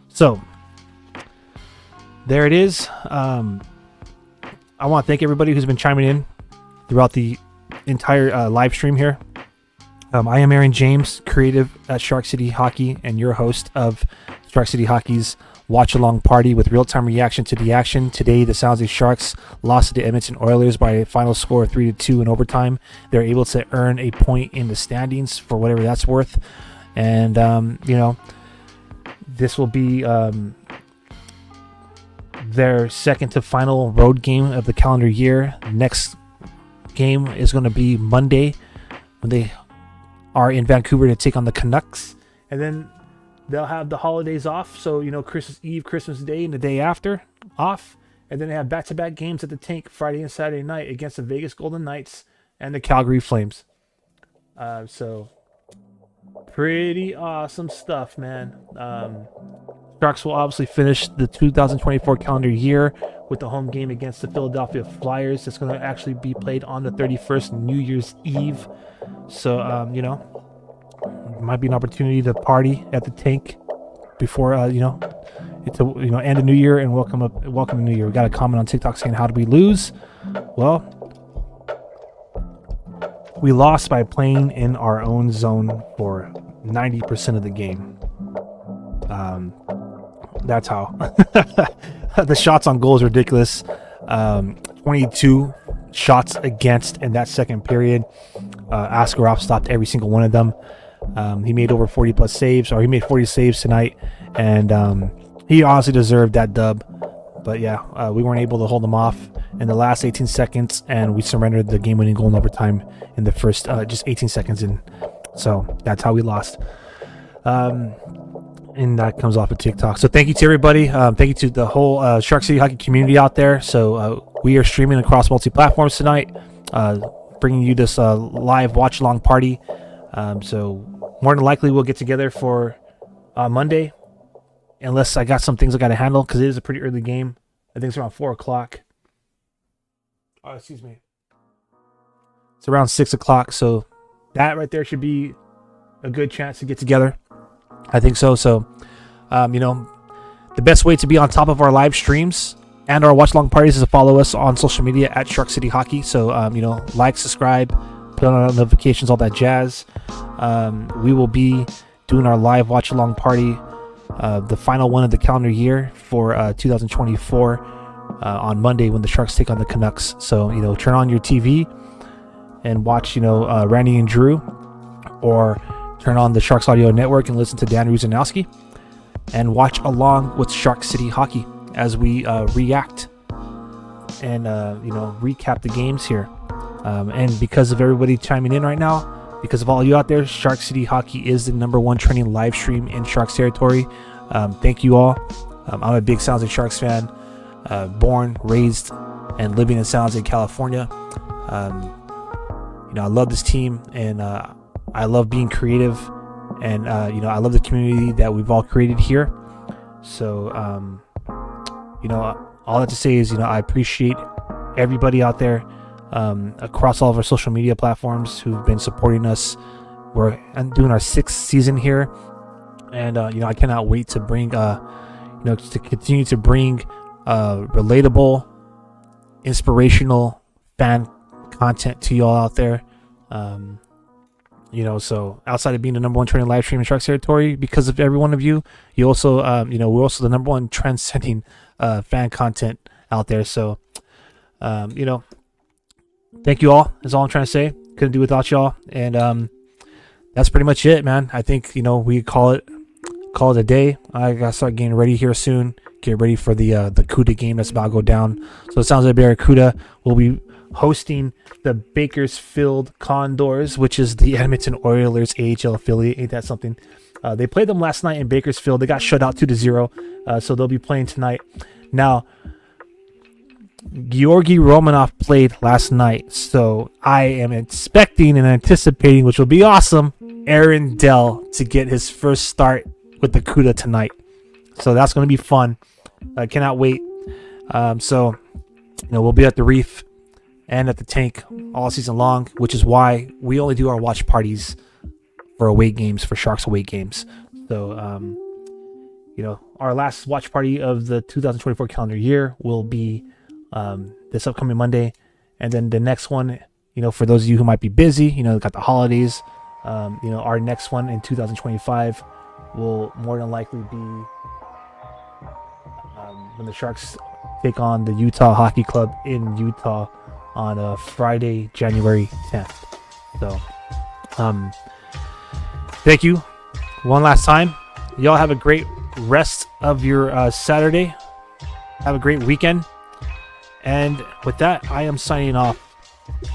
So there it is. I want to thank everybody who's been chiming in throughout the entire live stream here. I am Aaron James, creative at Shark City Hockey, and your host of Shark City Hockey's Watch Along Party with real-time reaction to the action. Today, the San Jose Sharks lost to the Edmonton Oilers by a final score of 3-2 in overtime. They're able to earn a point in the standings for whatever that's worth. And, this will be their second to final road game of the calendar year. Next game is going to be Monday when they are in Vancouver to take on the Canucks. And then they'll have the holidays off. So, Christmas Eve, Christmas Day, and the day after off. And then they have back-to-back games at the Tank Friday and Saturday night against the Vegas Golden Knights and the Calgary Flames. So pretty awesome stuff, man. Sharks will obviously finish the 2024 calendar year with the home game against the Philadelphia Flyers. That's going to actually be played on the 31st, New Year's Eve. So, it might be an opportunity to party at the Tank before, it's end of New Year and welcome to New Year. We got a comment on TikTok saying, how did we lose? Well, we lost by playing in our own zone for 90% of the game. That's how. The shots on goal is ridiculous. 22 shots against in that second period. Askarov stopped every single one of them. He made over 40 plus saves, or he made 40 saves tonight, and he honestly deserved that dub. But yeah, we weren't able to hold them off in the last 18 seconds, and we surrendered the game-winning goal in overtime in the first just 18 seconds in. So that's how we lost. And that comes off of TikTok. So thank you to everybody. Thank you to the whole Shark City Hockey community out there. So we are streaming across multi-platforms tonight, bringing you this live watch-along party. So more than likely we'll get together for Monday, unless I got some things I got to handle, because it is a pretty early game. I think it's around 4 o'clock. Oh, excuse me. It's around 6 o'clock, so that right there should be a good chance to get together. I think so. So, the best way to be on top of our live streams and our watch-along parties is to follow us on social media at Shark City Hockey. So, like, subscribe, put on notifications, all that jazz. We will be doing our live watch-along party, the final one of the calendar year for 2024 on Monday when the Sharks take on the Canucks. So, turn on your TV and watch, Randy and Drew, or turn on the Sharks Audio Network and listen to Dan Ruzanowski, and watch along with Shark City Hockey as we react and recap the games here. And because of everybody chiming in right now, because of all you out there, Shark City Hockey is the #1 trending live stream in Sharks territory. Thank you all. I'm a big San Jose Sharks fan, born, raised, and living in San Jose, California. I love this team, and I love being creative, and I love the community that we've all created here. So all that to say is, I appreciate everybody out there across all of our social media platforms who've been supporting us. We're doing our 6th season here, and I cannot wait to bring to continue to bring relatable, inspirational fan content to y'all out there. So outside of being the #1 trending live stream in Sharks territory, because of every one of you, you also, we're also the #1 trend-setting fan content out there. So, thank you all. Is all I'm trying to say. Couldn't do without y'all. And that's pretty much it, man. I think we call it a day. I gotta start getting ready here soon. Get ready for the CUDA game that's about to go down. So it sounds like Barracuda will be hosting the Bakersfield Condors, which is the Edmonton Oilers AHL affiliate. Ain't that something? They played them last night in Bakersfield. They got shut out 2-0, so they'll be playing tonight. Now, Georgi Romanov played last night, so I am expecting and anticipating, which will be awesome, Aaron Dell to get his first start with the CUDA tonight. So that's going to be fun. I cannot wait. So we'll be at the Reef and at the Tank all season long, which is why we only do our watch parties for away games, for Sharks away games. So, our last watch party of the 2024 calendar year will be this upcoming Monday. And then the next one, for those of you who might be busy, got the holidays, Our next one in 2025 will more than likely be when the Sharks take on the Utah Hockey Club in Utah on Friday, January 10th. So, thank you one last time. Y'all have a great rest of your Saturday. Have a great weekend. And with that, I am signing off.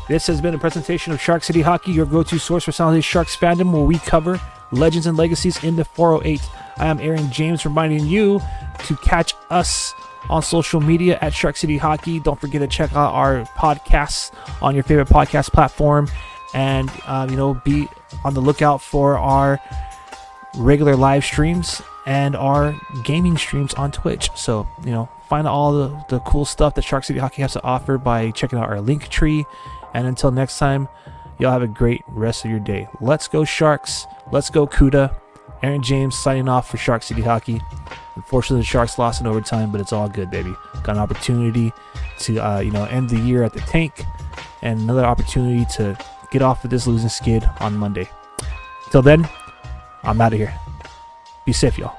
This has been a presentation of Shark City Hockey, your go-to source for San Jose Sharks fandom, where we cover legends and legacies in the 408. I am Aaron James, reminding you to catch us on social media at Shark City Hockey. Don't forget to check out our podcasts on your favorite podcast platform, and be on the lookout for our regular live streams and our gaming streams on Twitch. So, find all the cool stuff that Shark City Hockey has to offer by checking out our link tree. And until next time, y'all have a great rest of your day. Let's go Sharks. Let's go Cuda. Aaron James signing off for Shark City Hockey. Unfortunately, the Sharks lost in overtime, but it's all good, baby. Got an opportunity to end the year at the tank, and another opportunity to get off of this losing skid on Monday. Till then, I'm out of here. Be safe, y'all.